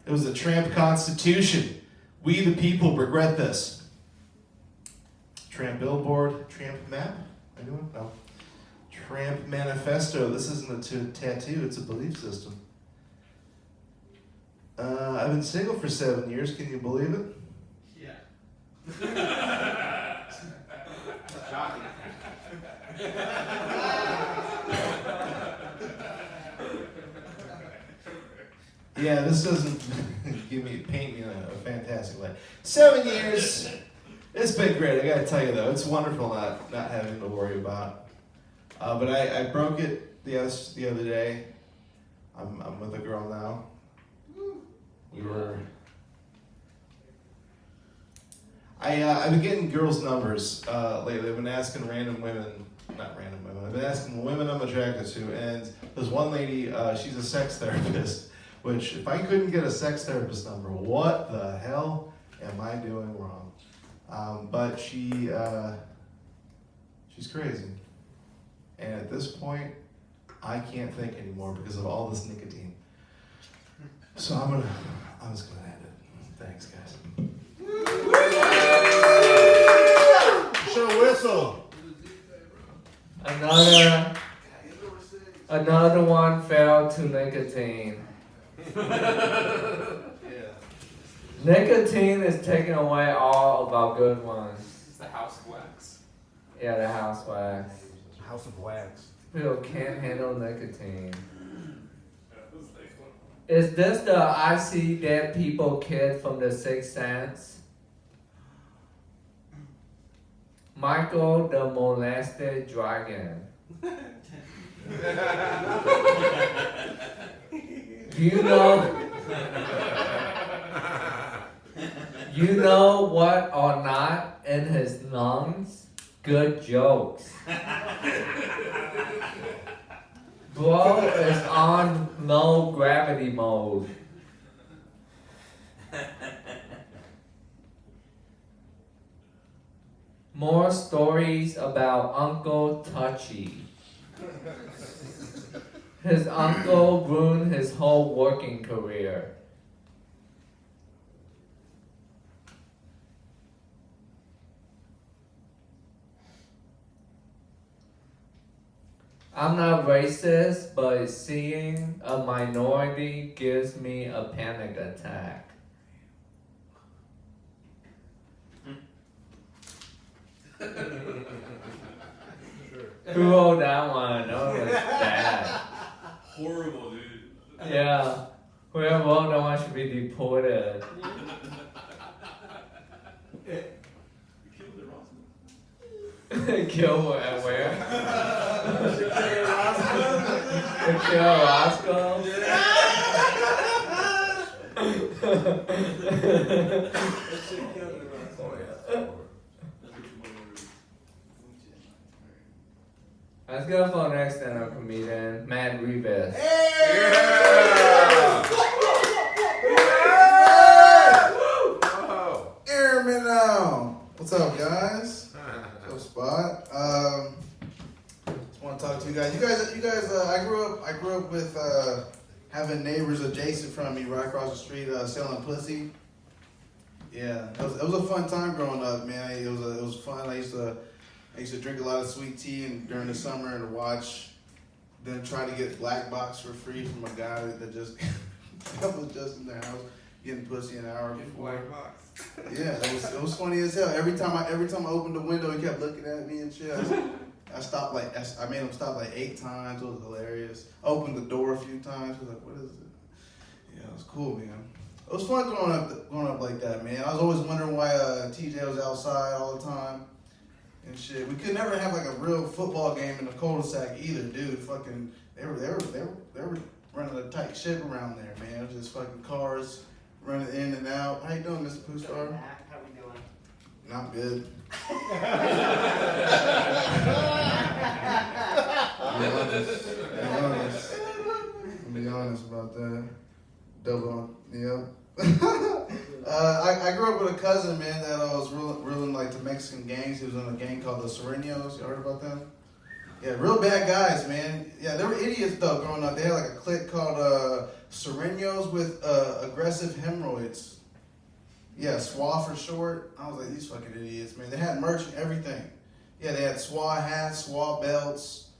It was a tramp constitution. We the people regret this. Tramp billboard, tramp map? Anyone? No. Cramp Manifesto. This isn't a tattoo, it's a belief system. I've been single for 7 years, can you believe it? Yeah. Shocking. Yeah, this doesn't paint me in a fantastic light. 7 years. It's been great. I gotta tell you though, it's wonderful not having to worry about. But I broke it the other day. I'm with a girl now. We were. I've been getting girls' numbers lately. I've been asking random women, not random women. I've been asking women I'm attracted to, and there's one lady. She's a sex therapist. Which, if I couldn't get a sex therapist number, what the hell am I doing wrong? But she's crazy. And at this point, I can't think anymore because of all this nicotine. So I'm just gonna end it. Thanks, guys. Show whistle. Another one fell to nicotine. Nicotine is taking away all of our good ones. It's the house of wax. Yeah, the house wax. House of wax. People can't handle nicotine. Is this the I See Dead People kid from The Sixth Sense? Michael the Molested Dragon. You know what or not in his lungs? Good jokes. Bro is on low gravity mode. More stories about Uncle Touchy. His uncle ruined his whole working career. I'm not racist, but seeing a minority gives me a panic attack. Who wrote that one? That was bad. Horrible, dude. Yeah. Whoever wrote that one should be deported. Kill at where? Kill Roscoe? Let's go for the next stand-up comedian, Matt Reeves. Airman now. What's up, guys? What's up, Spot? Just want to talk to you guys. You guys. I grew up with having neighbors adjacent from me, right across the street, selling pussy. Yeah, it was a fun time growing up, man. It was fun. I used to drink a lot of sweet tea and during the summer and watch them try to get Black Box for free from a guy that was just in their house getting pussy an hour before. Black Box. Yeah, it was funny as hell. Every time I opened the window, he kept looking at me and shit. I made him stop like 8 times. It was hilarious. Opened the door a few times. I was like, what is it? Yeah, it was cool, man. It was fun growing up like that, man. I was always wondering why TJ was outside all the time and shit. We could never have like a real football game in the cul-de-sac either, dude. Fucking, they were running a tight ship around there, man. It was just fucking cars running in and out. How you doing, Mr. Poostar? How we doing? Not good. Be honest about that. Double, yeah. I grew up with a cousin, man, that was ruling like the Mexican gangs. He was in a gang called the Serenos. You heard about them? Yeah, real bad guys, man. Yeah, they were idiots though growing up. They had like a clique called Serenos with aggressive hemorrhoids. Yeah, Schwab for short. I was like, these fucking idiots, man. They had merch and everything. Yeah, they had Schwab hats, Schwab belts.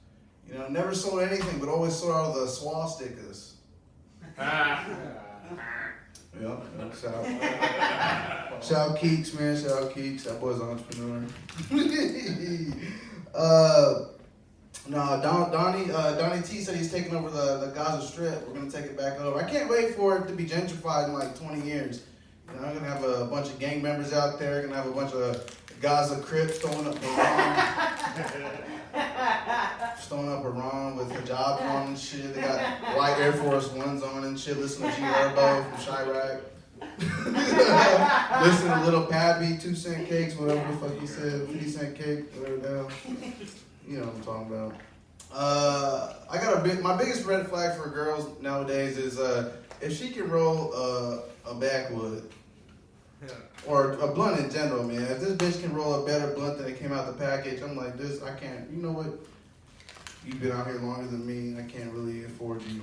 You know, never sold anything, but always sold out of the swastikas. Yep, shout out Keeks, man. Shout out Keeks. That boy's an entrepreneur. Donnie T said he's taking over the Gaza Strip. We're gonna take it back over. I can't wait for it to be gentrified in like 20 years. You know, I'm gonna have a bunch of gang members out there. Gonna have a bunch of Gaza Crips throwing up Iran with hijab on and shit. They got white Air Force Ones on and shit. Listen to G Herbo from Chirac. Listen to Little Pappy, 2 cent cakes, whatever the fuck he said, 50 cent cake, whatever the hell. You know what I'm talking about. My biggest red flag for girls nowadays is if she can roll a backwood. Or a blunt in general, man. If this bitch can roll a better blunt than it came out the package, I'm like, this, I can't. You know what? You've been out here longer than me. I can't really afford you.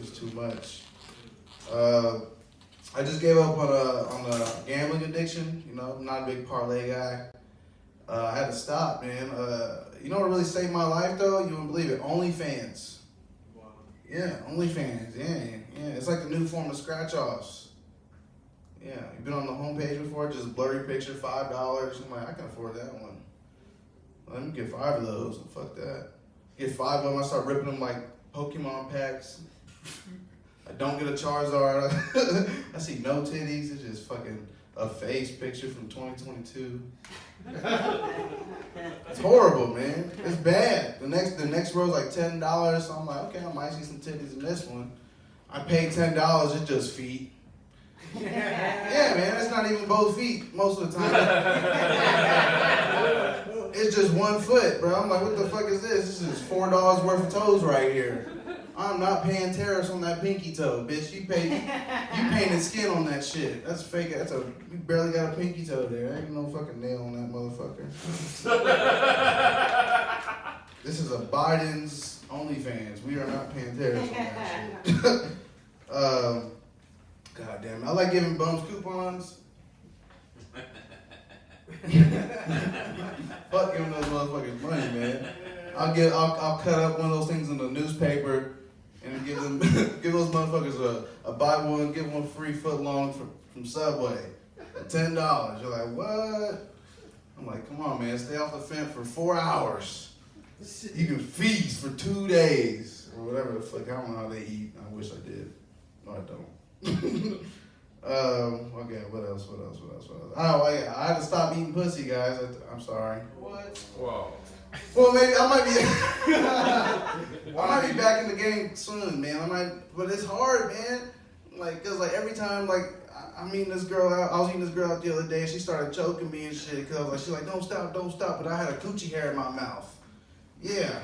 It's too much. I just gave up on a gambling addiction. You know, I'm not a big parlay guy. I had to stop, man. You know what really saved my life, though? You wouldn't believe it. OnlyFans. Wow. Yeah, OnlyFans. Yeah. It's like the new form of scratch-offs. Yeah, you've been on the homepage before, just blurry picture, $5. I'm like, I can afford that one. Let me get 5 of those. Fuck that. Get 5 of them. I start ripping them like Pokemon packs. I don't get a Charizard. I see no titties. It's just fucking a face picture from 2022. It's horrible, man. It's bad. The next row's like $10. So I'm like, okay, I might see some titties in this one. I paid $10. It's just feet. Yeah, man, it's not even both feet most of the time. It's just 1 foot, bro. I'm like, what the fuck is this? This is $4 worth of toes right here. I'm not paying tariffs on that pinky toe, bitch. You painted skin on that shit. That's fake. You barely got a pinky toe there. Ain't no fucking nail on that motherfucker. This is a Biden's OnlyFans. We are not paying tariffs on that shit. God damn it. I like giving bums coupons. Fuck giving those motherfuckers money, man. I'll cut up one of those things in the newspaper and give those motherfuckers a buy one, get one free foot long from Subway at $10. You're like, what? I'm like, come on, man, stay off the fence for 4 hours. You can feast for 2 days or whatever the fuck. I don't know how they eat. I wish I did. No, I don't. Okay, what else? Oh, yeah, I had to stop eating pussy, guys. I'm sorry. What? Whoa. Well, maybe I might be back in the game soon, man. But it's hard, man. Like, cause like every time, like I'm eating this girl out. I was eating this girl out the other day, and she started choking me and shit. Cause I was like, she's like, don't stop. But I had a coochie hair in my mouth. Yeah.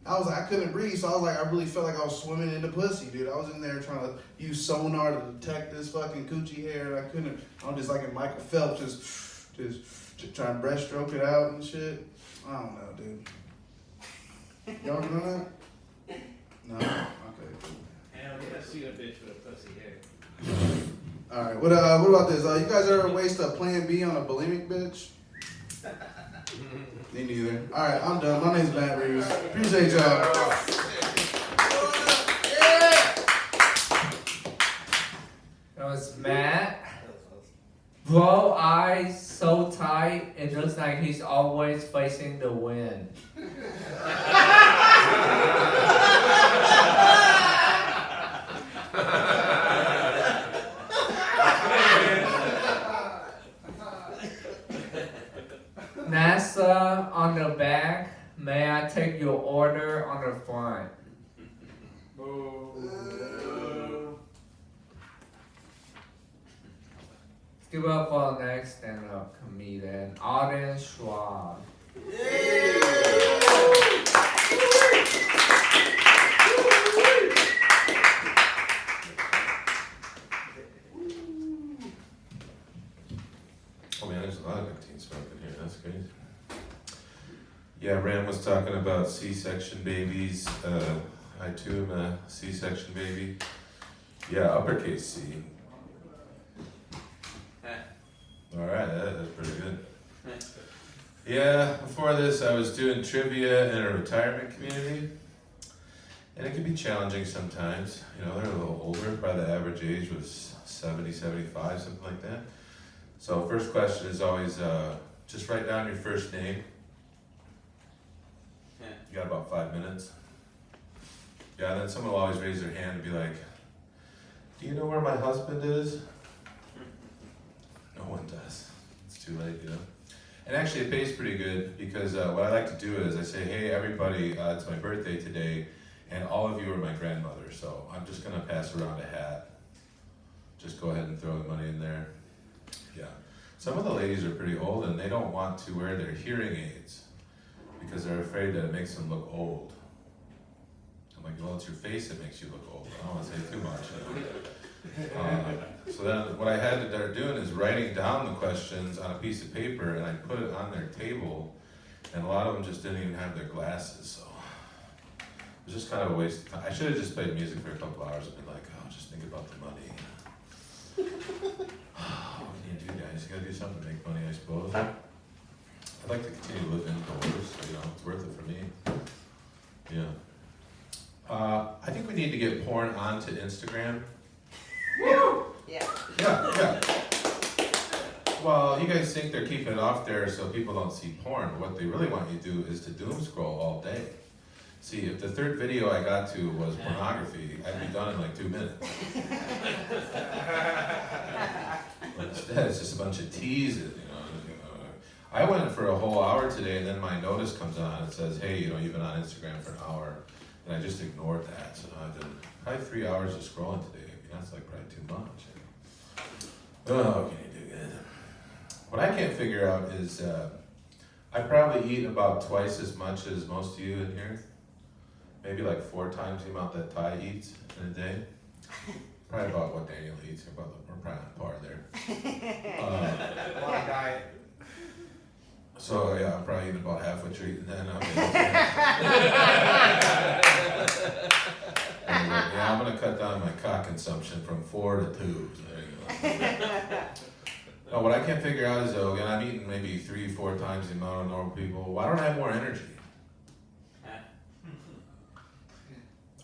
I was like, I couldn't breathe, so I was like, I really felt like I was swimming in the pussy, dude. I was in there trying to use sonar to detect this fucking coochie hair, and I couldn't. I was just like in Michael Phelps, just trying to breaststroke it out and shit. I don't know, dude. Y'all ever done that? No? Okay, cool. Hell yeah, shoot a bitch with a pussy hair. Alright, what about this? You guys ever waste a plan B on a bulimic bitch? Me neither. Alright, I'm done. My name's Matt Reeves. Appreciate y'all. That was Matt. Bro, eyes so tight, it looks like he's always facing the wind. NASA on the back, may I take your order on the front? Let's give up for the next stand-up comedian, Olen Schwab. Oh man, there's a lot of nicotine smoke in here. That's crazy. Yeah, Ram was talking about C-section babies. I too am a C-section baby. Yeah, uppercase C. All right, that's pretty good. Yeah, before this, I was doing trivia in a retirement community. And it can be challenging sometimes. You know, they're a little older. Probably the average age was 70, 75, something like that. So first question is always, just write down your first name. You got about 5 minutes. Yeah, then someone will always raise their hand and be like, do you know where my husband is? No one does. It's too late, you know. And actually it pays pretty good because what I like to do is I say, hey everybody, it's my birthday today and all of you are my grandmother, so I'm just gonna pass around a hat. Just go ahead and throw the money in there. Yeah. Some of the ladies are pretty old and they don't want to wear their hearing aids because they're afraid that it makes them look old. I'm like, well, it's your face that makes you look old. I don't want to say too much. You know? So then what I had to start doing is writing down the questions on a piece of paper and I put it on their table and a lot of them just didn't even have their glasses. So it was just kind of a waste of time. I should have just played music for a couple hours and been like, oh, just think about the money. What can you do, guys? You gotta do something to make money, I suppose. I'd like to continue to live indoors, so, you know, it's worth it for me. Yeah. I think we need to get porn onto Instagram. Yeah. Yeah. Well, you guys think they're keeping it off there so people don't see porn, but what they really want you to do is to doom scroll all day. See, if the third video I got to was pornography, I'd be done in like 2 minutes. But instead, it's just a bunch of teases, you know. I went for a whole hour today, and then my notice comes on. It says, hey, you know, you've been on Instagram for an hour. And I just ignored that. So now I did probably 3 hours of scrolling today. I mean, that's like probably too much. Oh, can you do good? What I can't figure out is I probably eat about twice as much as most of you in here. Maybe like 4 times the amount that Ty eats in a day. Probably about what Daniel eats. We're probably on par there. A lot of diet. So yeah, I'm probably eating about half what you're eating then. Anyway, yeah, I'm gonna cut down my cock consumption from 4 to 2. So there you go. No, what I can't figure out is though, again, I'm eating maybe 3-4 times the amount of normal people. Why don't I have more energy?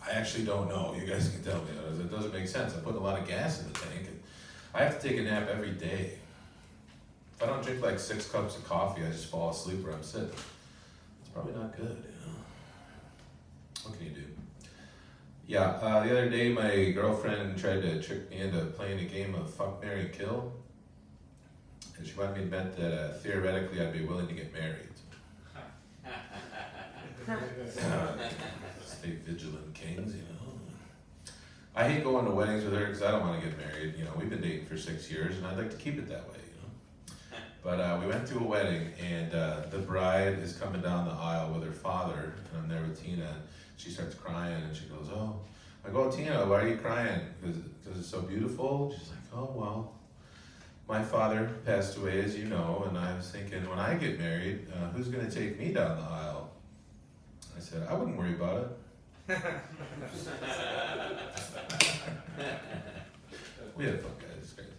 I actually don't know. You guys can tell me. It doesn't make sense. I put a lot of gas in the tank. And I have to take a nap every day. If I don't drink like 6 cups of coffee, I just fall asleep where I'm sitting. It's probably not good, you know. What can you do? Yeah, the other day my girlfriend tried to trick me into playing a game of Fuck, Marry, Kill. And she wanted me to bet that theoretically I'd be willing to get married. Stay vigilant kings, you know. I hate going to weddings with her because I don't want to get married. You know, we've been dating for 6 years and I'd like to keep it that way. But we went to a wedding, and the bride is coming down the aisle with her father, and I'm there with Tina, and she starts crying, and she goes, oh, I go, Tina, why are you crying? Because it's so beautiful? She's like, oh, well, my father passed away, as you know, and I was thinking, when I get married, who's going to take me down the aisle? I said, I wouldn't worry about it. We had fun, guys. It's crazy.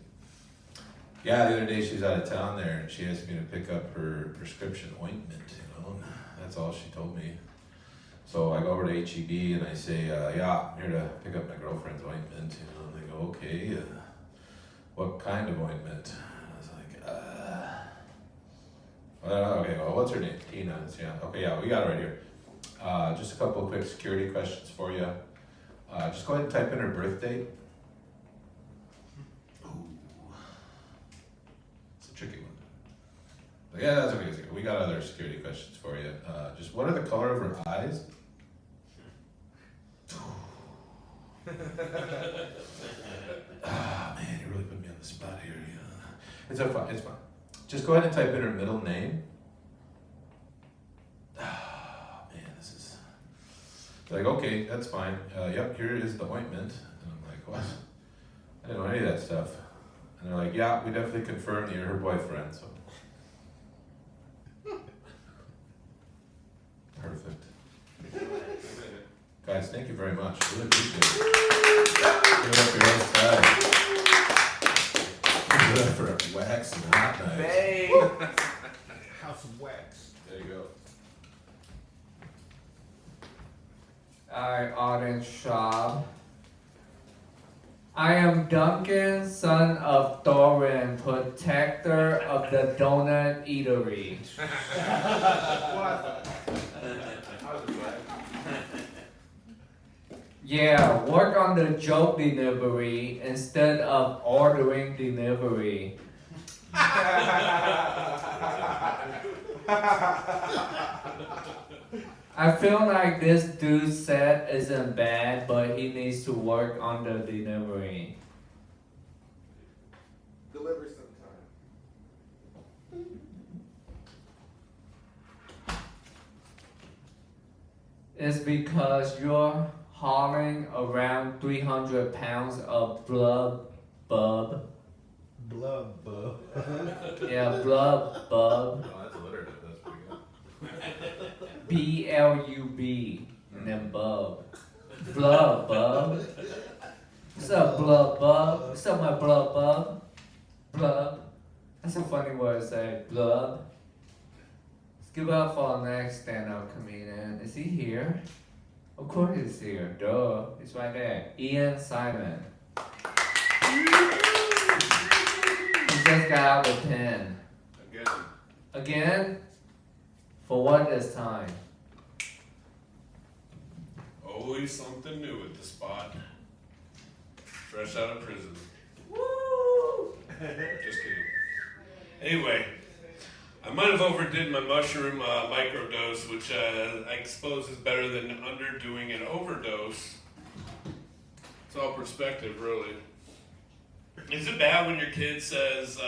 Yeah, the other day she was out of town there and she asked me to pick up her prescription ointment, you know, and that's all she told me. So I go over to HEB and I say, yeah, I'm here to pick up my girlfriend's ointment, you know, and they go, okay, what kind of ointment? And I was like, okay, well, what's her name? Tina. Yeah, okay, yeah, we got it right here. Just a couple of quick security questions for you. Just go ahead and type in her birth date. Tricky one. But yeah, that's okay. We got other security questions for you. Just what are the color of her eyes? Man, you really put me on the spot here. Yeah. It's fine. It's fine. Just go ahead and type in her middle name. Man, this is like okay, that's fine. Yep, here is the ointment. And I'm like, what? I didn't know any of that stuff. And they're like, yeah, we definitely confirmed that you're her boyfriend, so. Perfect. Guys, thank you very much. Really appreciate it. Give it up for your own style. Give it up for wax and hot knives. Hey. House of Wax. There you go. I, Audrey Schwab. I am Duncan, son of Thorin, protector of the donut eatery. Yeah, work on the joke delivery instead of ordering delivery. I feel like this dude's set isn't bad, but he needs to work on the delivery. Deliver sometime. It's because you're hauling around 300 pounds of blood bub. Blood bub. Yeah, blood bub. Oh, that's alliterative. That's pretty good. B-L-U-B and then bub. Blood bub. What's up, blood bub? What's up, my blood bub? Blub. That's a funny word to say. Blub. Let's give up for our next stand-up comedian. Is he here? Of course he's here. Duh. He's right there. Ian Simon. He just got out with 10. Again. Again? For what this time? Always something new at the spot. Fresh out of prison. Woo! Just kidding. Anyway, I might have overdid my mushroom microdose, which I suppose is better than underdoing an overdose. It's all perspective, really. Is it bad when your kid says,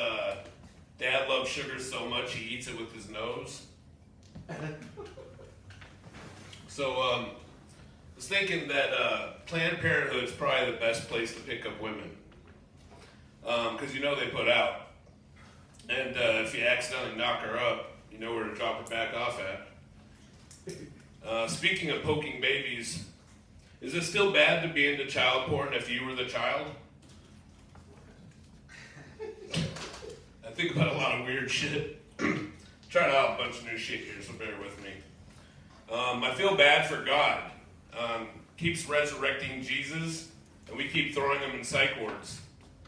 Dad loves sugar so much he eats it with his nose? So, I was thinking that Planned Parenthood is probably the best place to pick up women. Because you know they put out. And if you accidentally knock her up, you know where to drop her back off at. Speaking of poking babies, is it still bad to be into child porn if you were the child? I think about a lot of weird shit. Trying out a bunch of new shit here, so bear with me. I feel bad for God. Keeps resurrecting Jesus, and we keep throwing him in psych wards.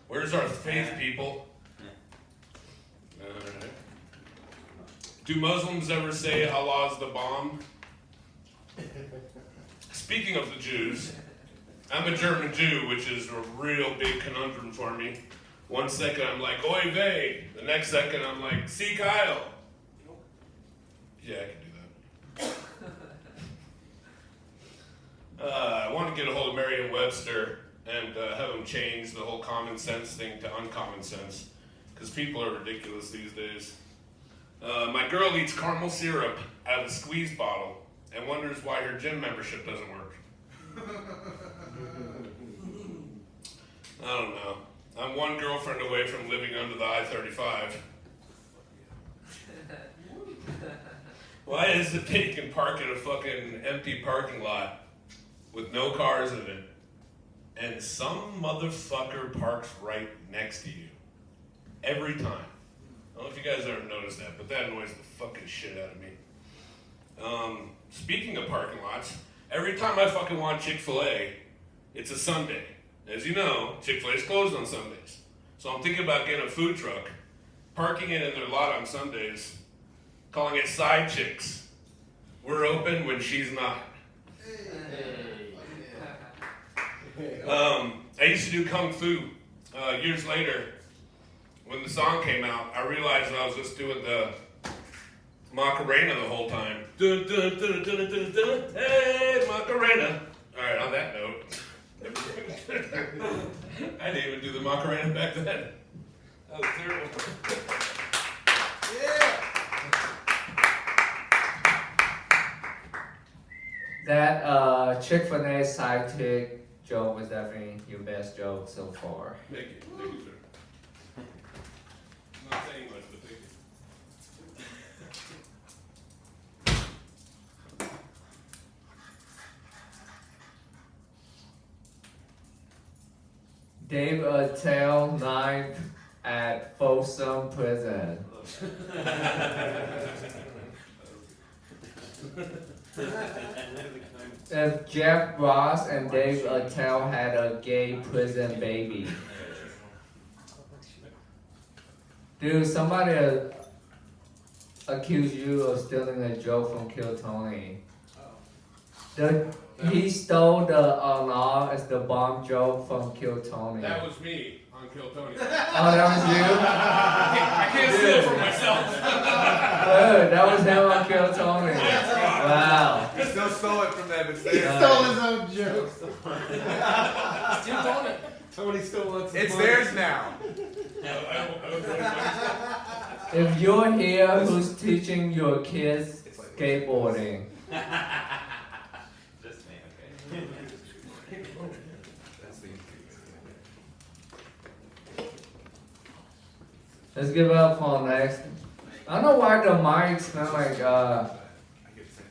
Where's our faith, people? Alright. Do Muslims ever say Allah's the bomb? Speaking of the Jews, I'm a German Jew, which is a real big conundrum for me. One second I'm like, oy vey. The next second I'm like, see Kyle. Yeah, I can do that. I want to get a hold of Merriam-Webster and have them change the whole common sense thing to uncommon sense. Because people are ridiculous these days. My girl eats caramel syrup out of a squeeze bottle and wonders why her gym membership doesn't work. I don't know. I'm one girlfriend away from living under the I-35. Why is it that you can park in a fucking empty parking lot with no cars in it, and some motherfucker parks right next to you? Every time. I don't know if you guys ever noticed that, but that annoys the fucking shit out of me. Speaking of parking lots, every time I fucking want Chick-fil-A, it's a Sunday. As you know, Chick-fil-A is closed on Sundays. So I'm thinking about getting a food truck, parking it in their lot on Sundays, calling it Side Chicks. We're open when she's not. I used to do Kung Fu. Years later, when the song came out, I realized I was just doing the Macarena the whole time. Dun, dun, dun, dun, dun, dun, hey, Macarena. All right, on that note. I didn't even do the Macarena back then. That was terrible. That Chick-fil-A sidekick joke was definitely your best joke so far. Thank you, sir. I'm not saying much, but thank you. Dave Attell live at Folsom Prison. If Jeff Ross and Dave Attell had a gay prison baby. Dude, somebody accused you of stealing a joke from Kill Tony. He stole the law as the bomb joke from Kill Tony. That was me on Kill Tony. Oh, that was you? I can't steal it for myself. Dude, that was him on Kill Tony. Wow. He still stole it from them. It's He theirs. stole his own joke. Still on it. Somebody still wants It's theirs now. If you're here, who's teaching your kids skateboarding? Just me, okay. Let's give it up for next. I don't know why the mics smell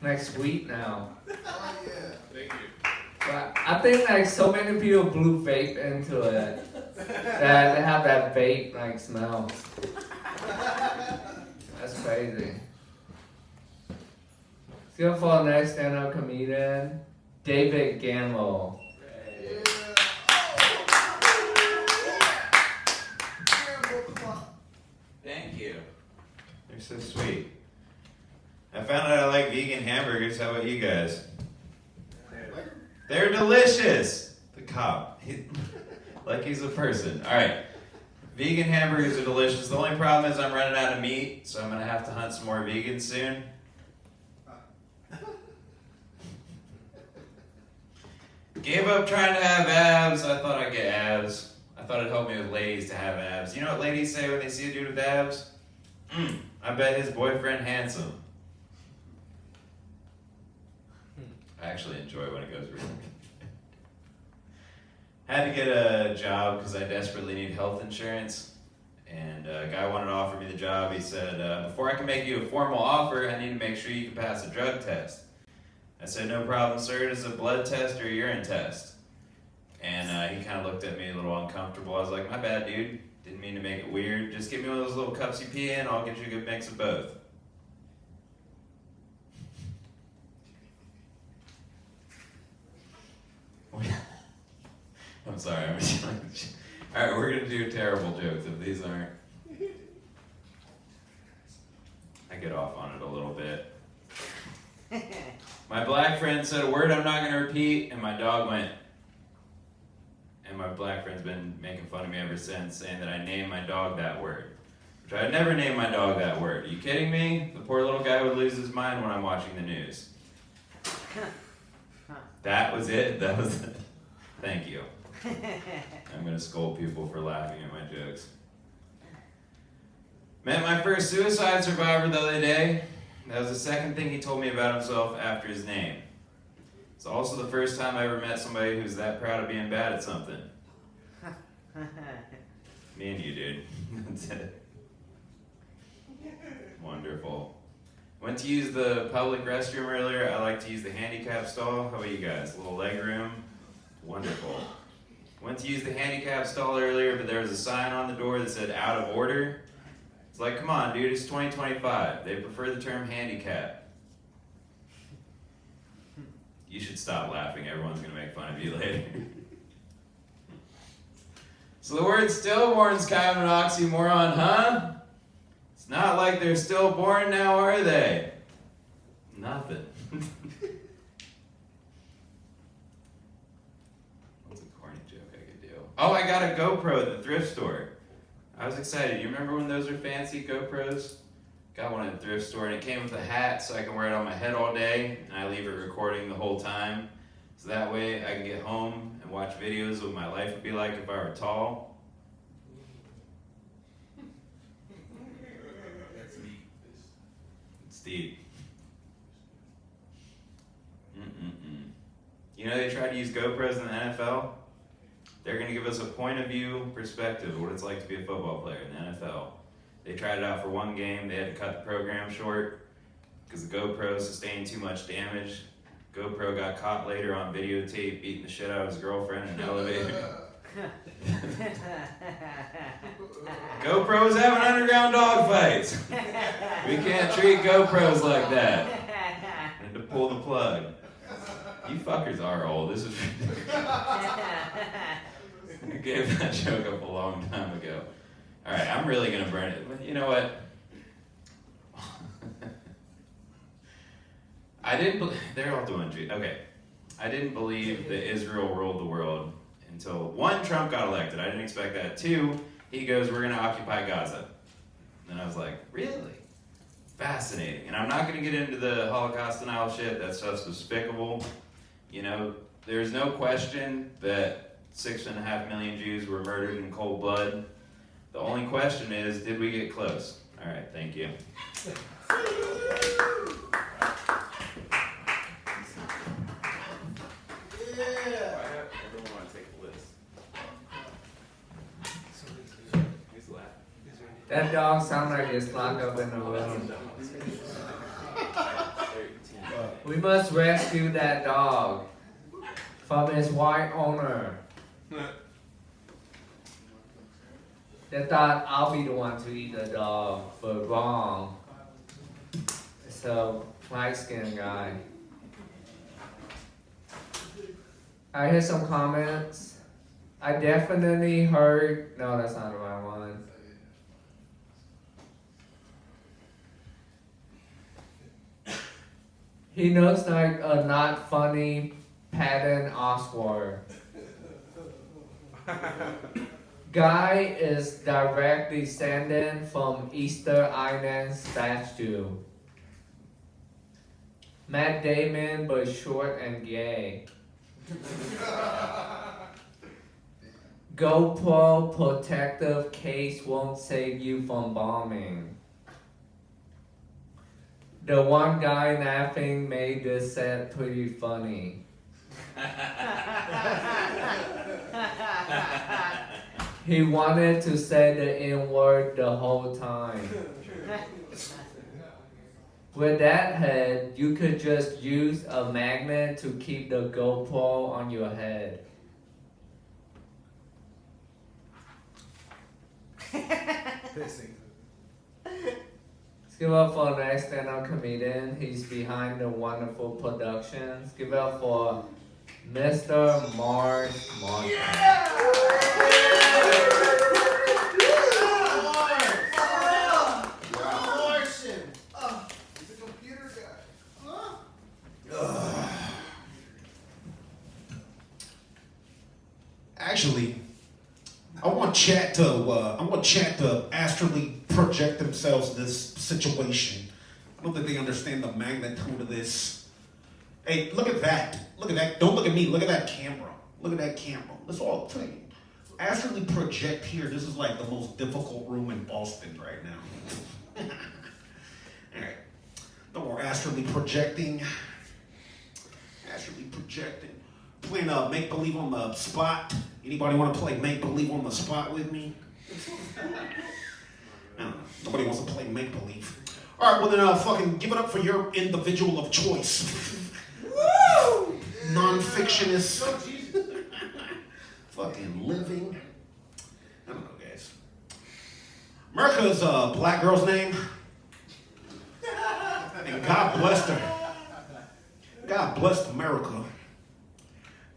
like sweet now. Thank you. But I think like so many people blew vape into it that they have that vape like smell. That's crazy. Let's go for our next stand-up comedian, David Gaml. Thank you. They're so sweet. I found out I like vegan hamburgers. How about you guys? They're delicious. The cop. Like he's a person. All right. Vegan hamburgers are delicious. The only problem is I'm running out of meat, so I'm going to have to hunt some more vegans soon. Gave up trying to have abs. I thought I'd get abs. I thought it'd help me with ladies to have abs. You know what ladies say when they see a dude with abs? I bet his boyfriend handsome. I actually enjoy when it goes really good. Had to get a job because I desperately need health insurance. And a guy wanted to offer me the job. He said, before I can make you a formal offer, I need to make sure you can pass a drug test. I said, no problem, sir. Is it a blood test or a urine test? And he kind of looked at me a little uncomfortable. I was like, my bad, dude. Didn't mean to make it weird. Just give me one of those little cups you pee in. I'll get you a good mix of both. I'm sorry. All right, we're going to do terrible jokes if these aren't. I get off on it a little bit. My black friend said a word I'm not going to repeat, and my dog went. And my black friend's been making fun of me ever since, saying that I named my dog that word. Which I'd never name my dog that word. Are you kidding me? The poor little guy would lose his mind when I'm watching the news. That was it? That was it. Thank you. I'm going to scold people for laughing at my jokes. Met my first suicide survivor the other day. That was the second thing he told me about himself after his name. It's also the first time I ever met somebody who's that proud of being bad at something. Me and you, dude. That's it. Wonderful. Went to use the public restroom earlier. I like to use the handicap stall. How about you guys? A little leg room. Wonderful. Went to use the handicap stall earlier, but there was a sign on the door that said out of order. It's like, come on, dude, it's 2025. They prefer the term handicap. You should stop laughing. Everyone's going to make fun of you later. So the word stillborn's kind of an oxymoron, huh? It's not like they're stillborn now, are they? Nothing. What's a corny joke I could do? Oh, I got a GoPro at the thrift store. I was excited. You remember when those were fancy GoPros? Got one at the thrift store, and it came with a hat so I can wear it on my head all day, and I leave it recording the whole time. So that way I can get home and watch videos of what my life would be like if I were tall. It's deep. You know they tried to use GoPros in the NFL? They're going to give us a point of view perspective of what it's like to be a football player in the NFL. They tried it out for one game. They had to cut the program short because the GoPro sustained too much damage. GoPro got caught later on videotape beating the shit out of his girlfriend in an elevator. GoPros having underground dog fights. We can't treat GoPros like that. And to pull the plug. You fuckers are old. This is I gave that joke up a long time ago. All right, I'm really gonna burn it. But you know what? They're all doing okay. I didn't believe that Israel ruled the world until 1, Trump got elected. I didn't expect that. 2, he goes, we're gonna occupy Gaza. And I was like, really? Fascinating. And I'm not gonna get into the Holocaust denial shit. That stuff's despicable. You know, there's no question that 6.5 million Jews were murdered in cold blood. The only question is, did we get close? All right, thank you. Everyone want to take a list. He's laughing. That dog sounds like it's locked up in the room. We must rescue that dog from its white owner. They thought I'll be the one to eat the dog, but wrong. It's a light-skinned guy. I hear some comments. I definitely heard. No, that's not the right one. He looks like a not funny Patton Oswald. Guy is directly descended from Easter Island statue. Matt Damon, but short and gay. GoPro protective case won't save you from bombing. The one guy laughing made this set pretty funny. He wanted to say the N-word the whole time. With that head, you could just use a magnet to keep the GoPro on your head. Pissing. Let's give up for the next stand-up comedian. He's behind the wonderful productions. Give up for Mr. Marsh Martinez. Actually, I want chat to astrally project themselves in this situation. I don't think they understand the magnitude of this. Hey, look at that. Look at that. Don't look at me. Look at that camera. Look at that camera. Let's all tell you. Astrally project here. This is like the most difficult room in Boston right now. All right. No more astrally projecting. Astrally projecting. Playing make-believe on the spot. Anybody want to play make-believe on the spot with me? No, nobody wants to play make-believe. All right, well then fucking give it up for your individual of choice. Woo! Non-fictionist. Fucking living. I don't know, guys. America's a black girl's name. And God blessed her. God blessed America.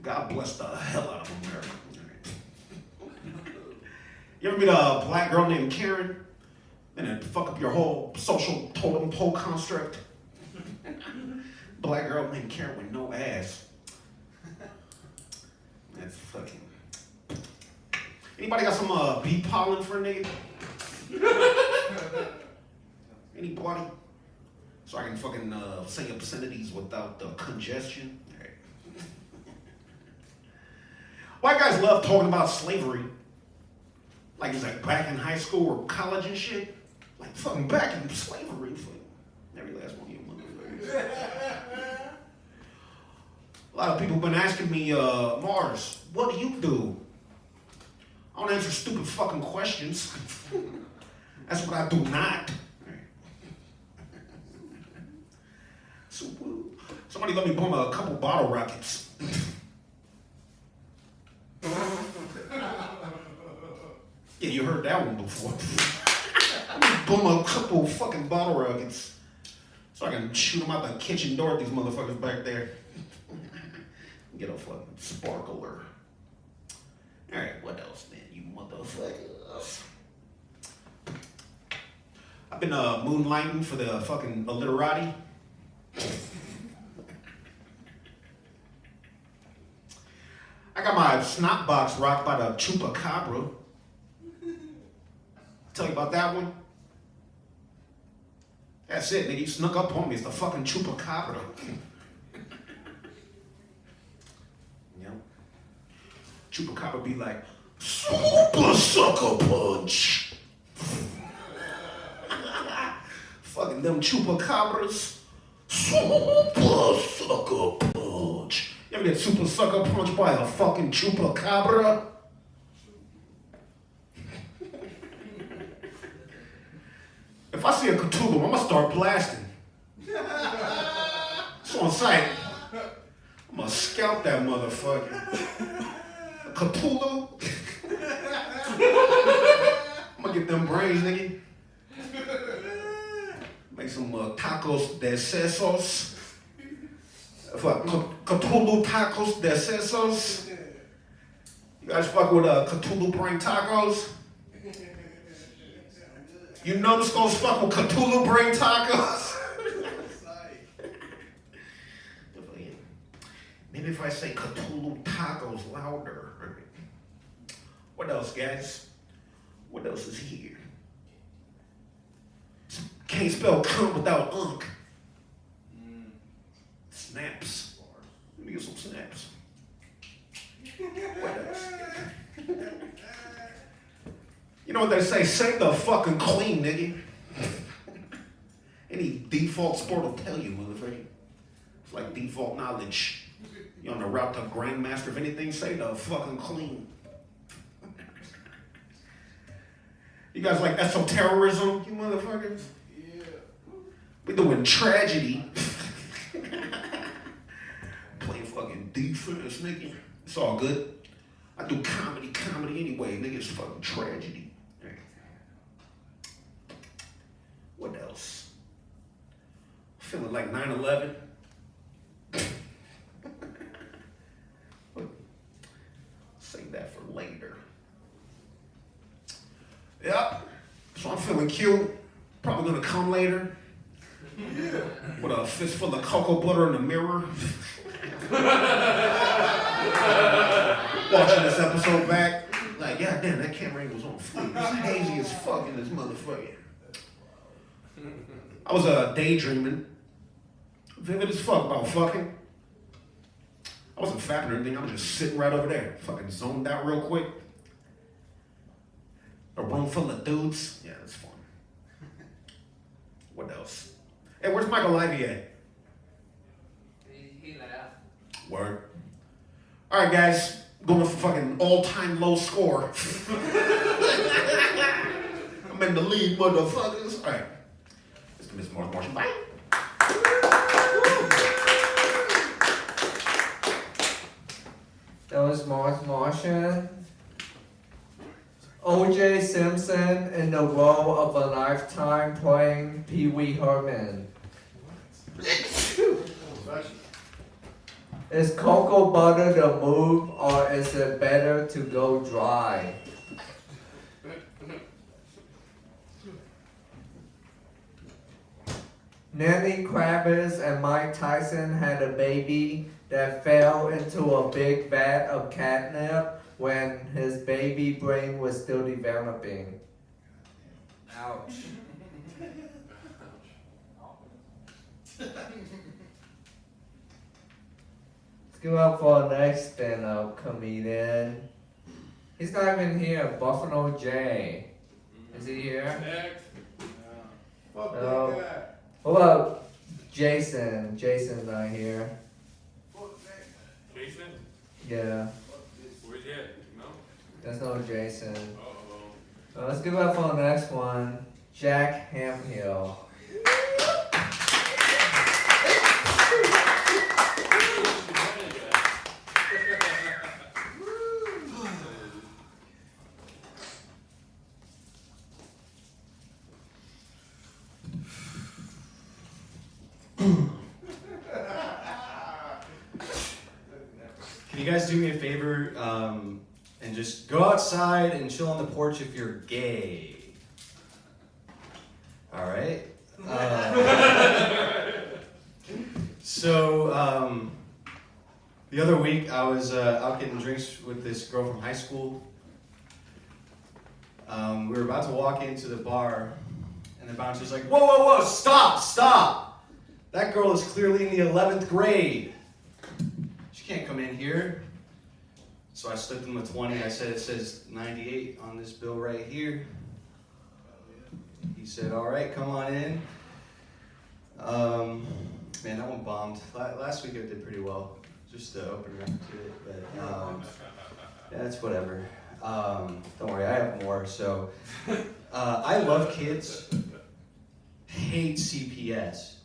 God bless the hell out of America. You ever meet a black girl named Karen? And it fuck up your whole social totem pole construct? Black girl named Karen with no ass. That's fucking... Anybody got some bee pollen for a nigga? Anybody? So I can fucking say obscenities without the congestion. White guys love talking about slavery. Like it's like back in high school or college and shit. Like fucking back in slavery. Every last one of you motherfuckers. A lot of people have been asking me, Marsh, what do you do? I don't answer stupid fucking questions. That's what I do not. So, somebody let me bomb a couple bottle rockets. Yeah, you heard that one before. Boom, a couple fucking bottle rockets. So I can shoot them out the kitchen door at these motherfuckers back there. Get a fucking sparkler. Alright, what else then, you motherfuckers? I've been moonlighting for the fucking illiterati. I got my snot box rocked by the chupacabra. Tell you about that one? That's it, nigga. You snuck up on me. It's the fucking chupacabra. Yep. Chupacabra be like, super sucker punch. Fucking them chupacabras. Super sucker punch. You ever get super sucker punched by a fucking chupacabra? If I see a Cthulhu, I'm gonna start blasting. It's on sight. I'm gonna scalp that motherfucker. Cthulhu. I'm gonna get them brains, nigga. Make some tacos de sesos. Cthulhu tacos de sesos. You guys fuck with Cthulhu brain tacos? You know this gonna fuck with Cthulhu brain tacos? Maybe if I say Cthulhu tacos louder. What else, guys? What else is here? Can't spell cunt without unk. Snaps. Let me get some snaps. What else? You know what they say? Say the fucking clean, nigga. Any default sport will tell you, motherfucker. It's like default knowledge. You're on the route to grandmaster of anything, say the fucking clean. You guys like esotericism, you motherfuckers? Yeah. We doing tragedy. Playing fucking defense, nigga. It's all good. I do comedy anyway, nigga. It's fucking tragedy. What else? Feeling like 9/11. Save that for later. Yep. So I'm feeling cute. Probably gonna come later. With a fistful of cocoa butter in the mirror. Watching this episode back. Like, god damn, that camera angle was on fleek. It's hazy as fuck in this motherfucker. I was daydreaming. Vivid as fuck about fucking. I wasn't fapping or anything. I was just sitting right over there. Fucking zoned out real quick. A room full of dudes. Yeah, that's fun. What else? Hey, where's Michael Ivy at? He left. Word. All right, guys. Going for fucking all-time low score. I'm in the lead, motherfuckers. All right. It's the Miss Marsh. Bye. That was Martian. O.J. Simpson in the role of a lifetime playing Pee Wee Herman. Is cocoa butter the move, or is it better to go dry? Lenny Kravitz and Mike Tyson had a baby that fell into a big vat of catnip when his baby brain was still developing. Ouch. Let's go out for our next stand-up comedian. He's not even here, Buffalo J. Is he here? No. What about Jason? Jason's not here. Jason? Yeah. Where's he at? No? There's no Jason. Let's give up for the next one. Jack Hamill. you guys do me a favor and just go outside and chill on the porch if you're gay? All right. So the other week I was out getting drinks with this girl from high school. We were about to walk into the bar, and the bouncer's like, "Whoa, whoa, whoa! Stop, stop! That girl is clearly in the 11th grade. She can't come in here." So I slipped him a 20. I said, "It says 98 on this bill right here." He said, "All right, come on in." Man, that one bombed. Last week I did pretty well. Just the opening up to it, but yeah, it's whatever. Don't worry, I have more. So I love kids. Hate CPS.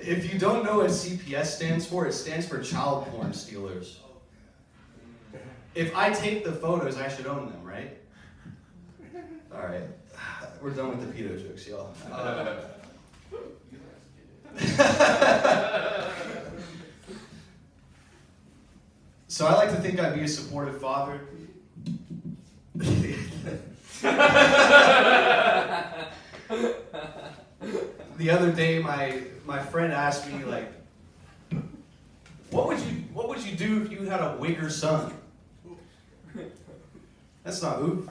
If you don't know what CPS stands for, it stands for child porn stealers. If I take the photos, I should own them, right? All right, we're done with the pedo jokes, y'all. So I like to think I'd be a supportive father. The other day, my friend asked me, like, what would you do if you had a wigger son? That's not oof.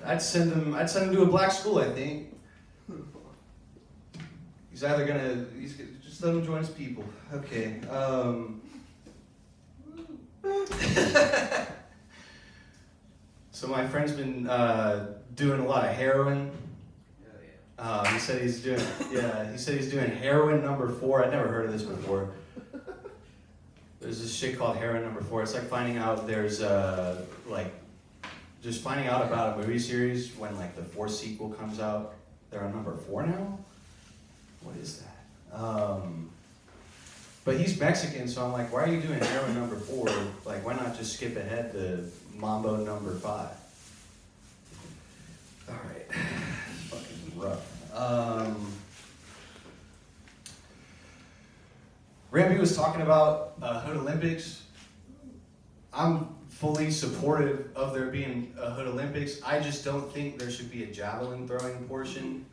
I'd send him to a black school, I think. He's just let him join his people. Okay. So my friend's been doing a lot of heroin. He said he's doing heroin number 4. I'd never heard of this before. There's this shit called heroin number 4. It's like finding out just finding out about a movie series when like the 4th sequel comes out. They're on number 4 now? What is that? But he's Mexican, so I'm like, why are you doing heroin number 4? Like, why not just skip ahead to Mambo number 5? All right, fucking rough. Remy was talking about Hood Olympics. I'm fully supportive of there being a Hood Olympics. I just don't think there should be a javelin throwing portion.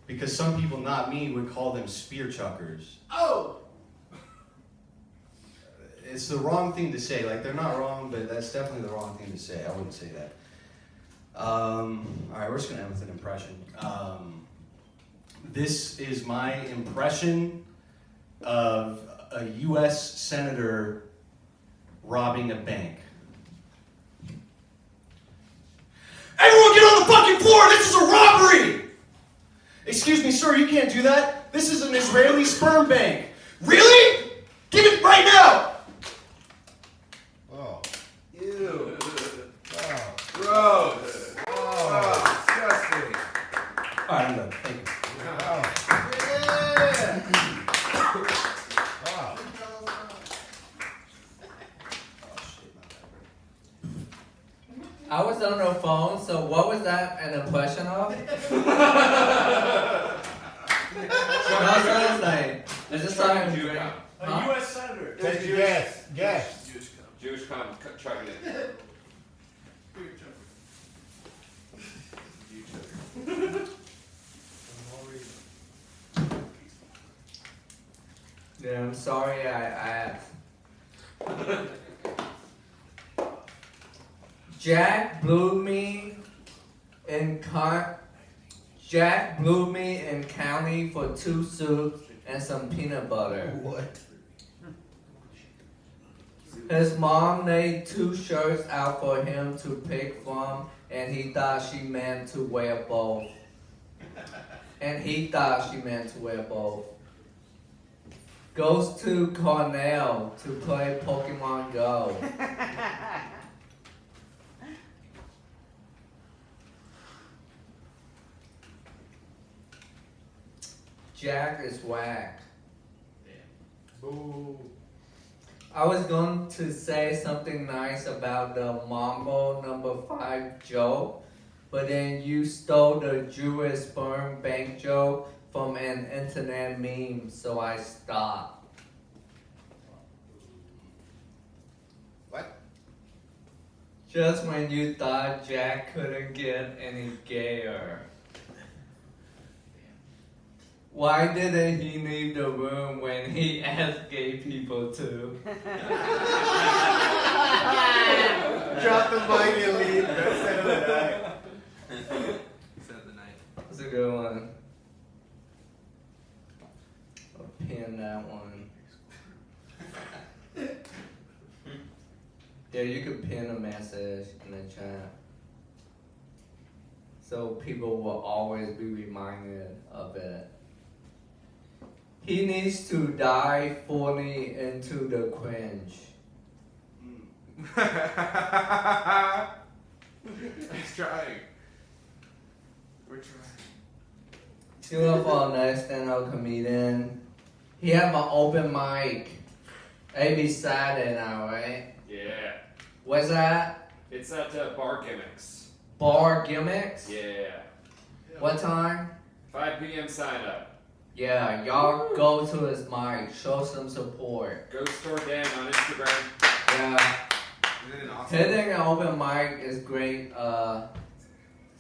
Because some people, not me, would call them spear chuckers. Oh! It's the wrong thing to say. Like, they're not wrong, but that's definitely the wrong thing to say. I wouldn't say that. All right, we're just going to end with an impression. This is my impression of a U.S. senator robbing a bank. Everyone get on the fucking floor! This is a robbery! Excuse me, sir, you can't do that. This is an Israeli sperm bank. Really? Give it right now! Oh. Ew. Oh. Gross. Oh. Disgusting. All right, I'm done. Thank you. Wow. Wow. I was on the phone, so what was that an impression of? No, seriously. Is this something you drink? A U.S. senator. Take your gas. Gas. Jewish con, chug it in. Yeah, I'm sorry I asked. Jack blew me in county for 2 soups and some peanut butter. What? His mom laid 2 shirts out for him to pick from, and he thought she meant to wear both. Goes to Cornell to play Pokemon Go. Jack is whack. Boo. I was going to say something nice about the Mambo number 5 joke, but then you stole the Jewish sperm bank joke from an internet meme, so I stopped. What? Just when you thought Jack couldn't get any gayer. Why didn't he leave the room when he asked gay people to? Drop the mic and leave. Best set of the night. That's a good one. I'll pin that one. Yeah, you could pin a message in the chat. So people will always be reminded of it. He needs to dive fully into the cringe. He's trying. We're trying. You know, for our next stand-up comedian, he have an open mic every Saturday now, right? Yeah. What's that? It's at Bar Gimmicks. Bar Gimmicks? Yeah. What time? 5 p.m. sign up. Yeah, y'all go to his mic, show some support. Go store Dan on Instagram. Yeah. Hitting an open mic is great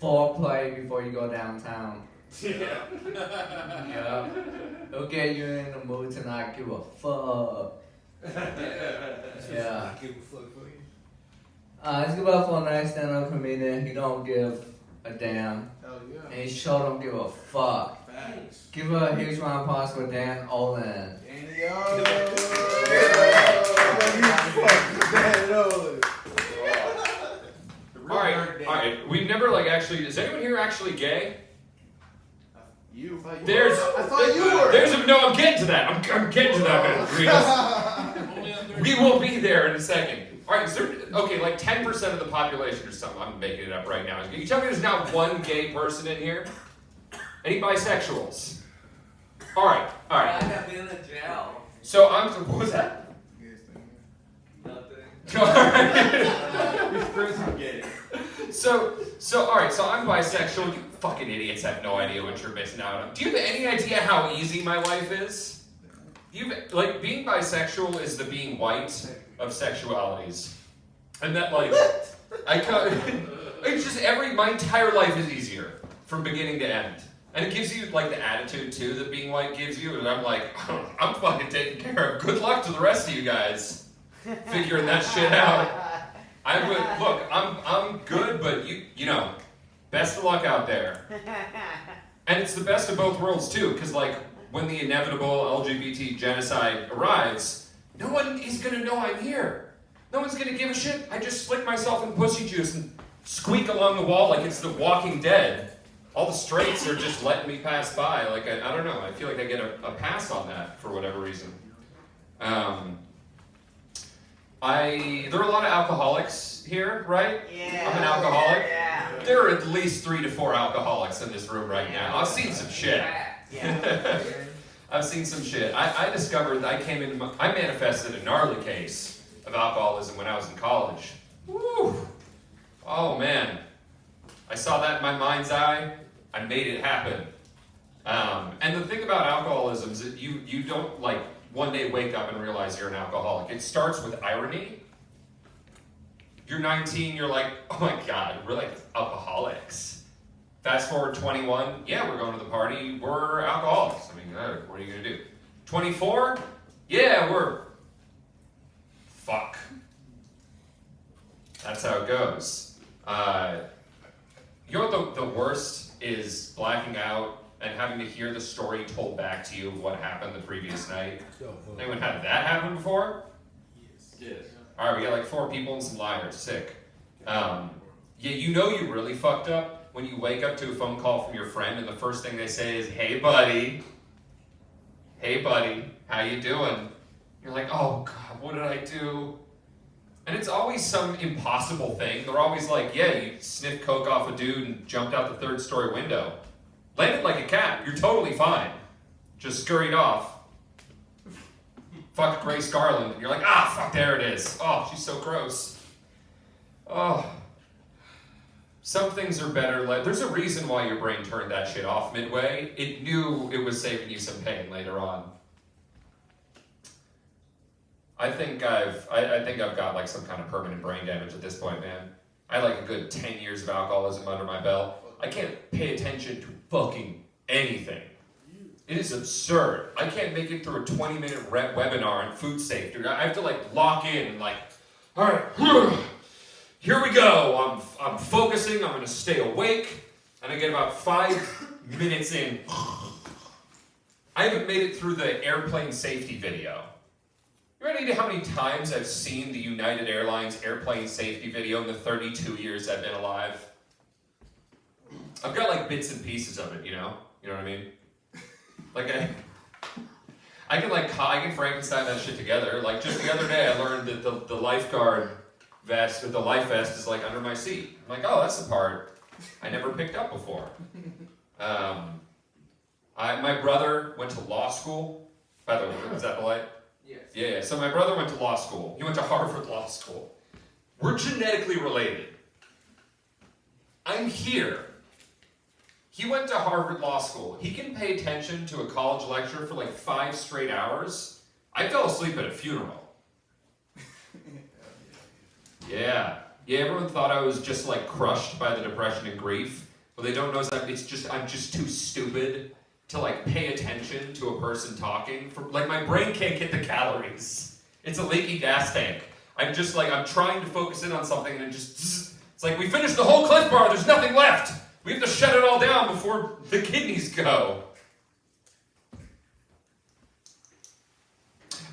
foreplay before you go downtown. Yeah. Yeah. It'll get you in the mood to not give a fuck. Yeah. Let's give up for the next stand-up comedian. He don't give a damn. Hell yeah. And he sure don't give a fuck. Thanks. Give a huge round of applause for Dan Olen. Alright. We've never actually. Is anyone here actually gay? You. I thought you were. No, I'm getting to that. I'm getting to that, man. We will be there in a second. Alright, is there, okay, like 10% of the population or something. I'm making it up right now. Can you tell me there's not one gay person in here? Any bisexuals? Alright. I have been in jail. So what was that? So alright, so I'm bisexual. You fucking idiots have no idea what you're missing out on. Do you have any idea how easy my life is? Being bisexual is the being white of sexualities. And that it's just my entire life is easier from beginning to end. And it gives you the attitude too that being white gives you, and I'm like, I'm fucking taken care of. Good luck to the rest of you guys figuring that shit out. I'm good, but you know, best of luck out there. And it's the best of both worlds too, because when the inevitable LGBT genocide arrives, no one is gonna know I'm here. No one's gonna give a shit. I just flick myself in pussy juice and squeak along the wall like it's The Walking Dead. All the straights are just letting me pass by. I don't know. I feel like I get a pass on that for whatever reason. There are a lot of alcoholics here, right? Yeah. I'm an alcoholic. Yeah. There are at least 3 to 4 alcoholics in this room right now. I've seen some shit. Yeah. I've seen some shit. I discovered that I manifested a gnarly case of alcoholism when I was in college. Woo! Oh man. I saw that in my mind's eye. I made it happen. And the thing about alcoholism is that you don't one day wake up and realize you're an alcoholic. It starts with irony. You're 19, you're like, oh my God, we're like alcoholics. Fast forward 21, yeah, we're going to the party, we're alcoholics. I mean, what are you gonna do? 24, yeah, we're fuck. That's how it goes. You know what the worst is? Blacking out and having to hear the story told back to you of what happened the previous night. Anyone had that happen before? Yes. Alright, we got 4 people and some liars. Sick. Yeah, you know you really fucked up when you wake up to a phone call from your friend and the first thing they say is, hey buddy, how you doing? You're like, oh God, what did I do? And it's always some impossible thing. They're always like, yeah, you sniffed coke off a dude and jumped out the 3rd story window. Landed like a cat. You're totally fine. Just scurried off. Fuck Grace Garland. And you're like, fuck, there it is. Oh, she's so gross. Oh. Some things are better. Like, there's a reason why your brain turned that shit off midway. It knew it was saving you some pain later on. I think I've got like some kind of permanent brain damage at this point, man. I had like a good 10 years of alcoholism under my belt. I can't pay attention to fucking anything. It is absurd. I can't make it through a 20-minute webinar on food safety. I have to like lock in and like, all right, here we go. I'm focusing. I'm gonna stay awake. And I get about 5 minutes in. I haven't made it through the airplane safety video. You ready to know how many times I've seen the United Airlines airplane safety video in the 32 years I've been alive? I've got like bits and pieces of it, you know? You know what I mean? Like I can Frankenstein that shit together. Like just the other day I learned that the lifeguard vest, or the life vest is like under my seat. I'm like, oh, that's the part I never picked up before. My brother went to law school. By the way, is that the light? Yes. Yeah, so my brother went to law school. He went to Harvard Law School. We're genetically related. I'm here. He went to Harvard Law School. He can pay attention to a college lecture for like 5 straight hours. I fell asleep at a funeral. Yeah, everyone thought I was just like crushed by the depression and grief. What they don't know is that I'm just too stupid to like pay attention to a person talking. Like my brain can't get the calories. It's a leaky gas tank. I'm trying to focus in on something and it's like we finished the whole Cliff Bar, there's nothing left. We have to shut it all down before the kidneys go.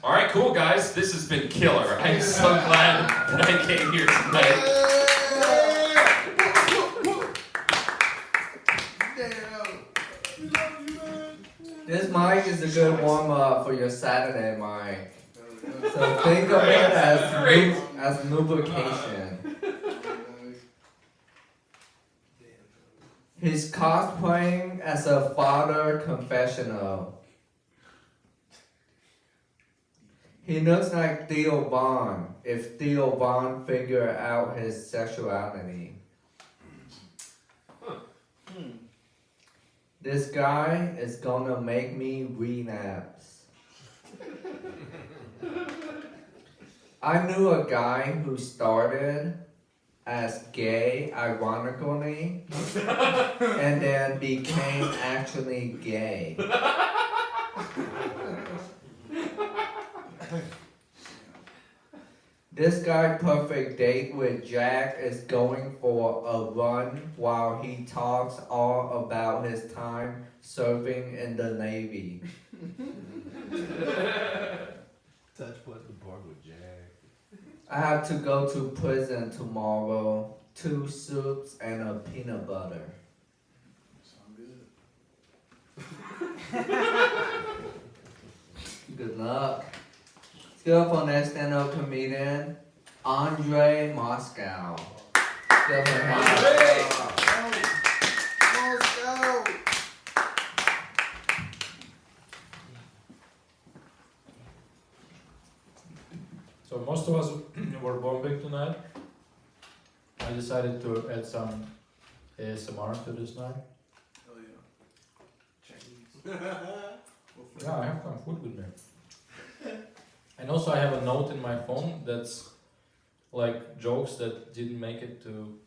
All right, cool guys, this has been killer. I'm so glad that I came here tonight. This mic is a good warm-up for your Saturday mic. So think of it as lubrication. He's cosplaying as a father confessional. He looks like Theo Vaughn if Theo Vaughn figured out his sexuality. This guy is gonna make me relapse. I knew a guy who started as gay, ironically, and then became actually gay. This guy perfect date with Jack is going for a run while he talks all about his time serving in the Navy. Touch what the park with Jack. I have to go to prison tomorrow. 2 soups and a peanut butter. Sound good. Good luck. Let's go for next stand-up comedian, Andre Moscow. Give him a hand. So most of us were bombing tonight. I decided to add some ASMR to this night. Oh yeah. Yeah, I have some food with me. And also I have a note in my phone that's like jokes that didn't make it to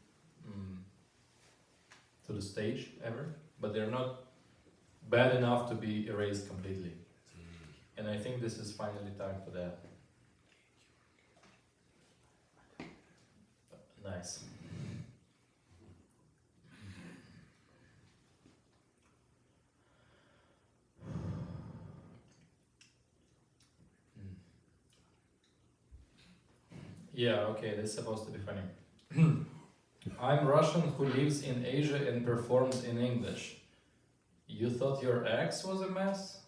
the stage ever, but they're not bad enough to be erased completely. And I think this is finally time for that. Nice. Yeah, okay, this is supposed to be funny. I'm Russian who lives in Asia and performs in English. You thought your ex was a mess?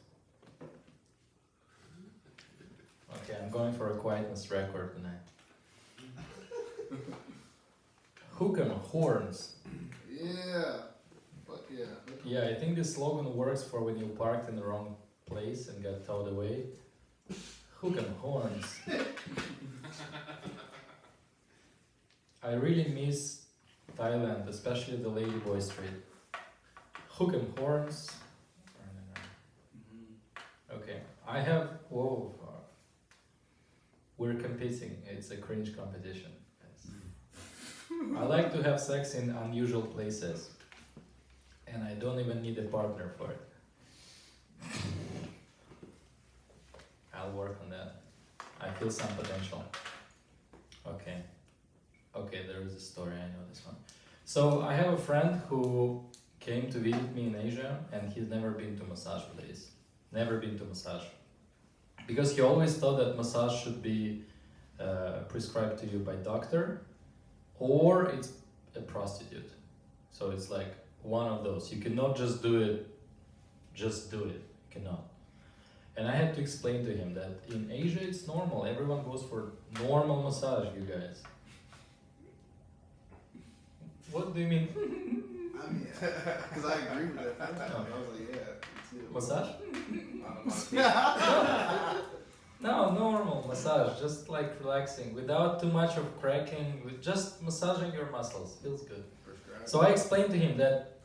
Okay, I'm going for a quietness record tonight. Hook 'em horns. Yeah. Fuck yeah. Yeah, I think this slogan works for when you parked in the wrong place and got towed away. Hook 'em horns. I really miss Thailand, especially the Ladyboy Street. Hook 'em horns. Okay, I have. Whoa. We're competing. It's a cringe competition. I like to have sex in unusual places, and I don't even need a partner for it. I'll work on that. I feel some potential. Okay, there is a story, I know this one. So I have a friend who came to visit me in Asia, and he's never been to massage place. Never been to massage. Because he always thought that massage should be prescribed to you by doctor, or it's a prostitute. So it's like one of those. You cannot just do it. You cannot. And I had to explain to him that in Asia it's normal. Everyone goes for normal massage, you guys. What do you mean? I mean, because I agree with that. I was like, yeah. Massage? No, normal massage, just like relaxing, without too much of cracking, with just massaging your muscles, feels good. So I explained to him that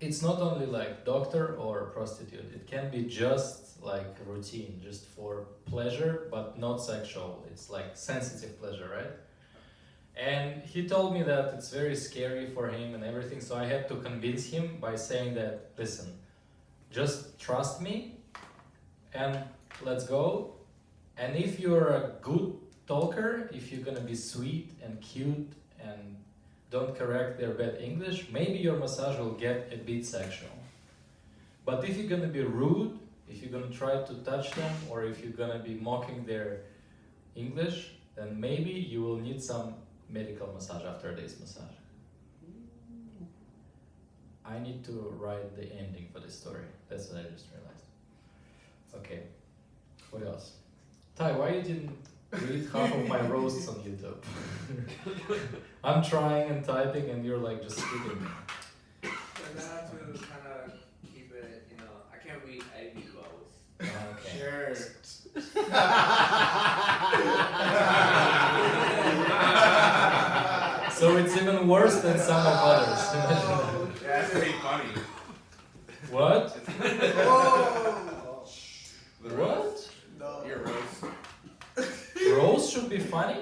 it's not only like doctor or prostitute, it can be just like routine, just for pleasure, but not sexual. It's like sensitive pleasure, right? And he told me that it's very scary for him and everything, so I had to convince him by saying that, listen, just trust me and let's go. And if you're a good talker, if you're gonna be sweet and cute and don't correct their bad English, maybe your massage will get a bit sexual. But if you're gonna be rude, if you're gonna try to touch them, or if you're gonna be mocking their English, then maybe you will need some medical massage after this massage. I need to write the ending for this story. That's what I just realized. Okay, what else? Ty, why you didn't read half of my roasts on YouTube? I'm trying and typing and you're like just speaking. I have to kind of keep it, I can't read any roasts. Okay. Sure. So it's even worse than some of others. Yeah, that's pretty funny. What? Whoa! What? No. Your roast. Rose should be funny?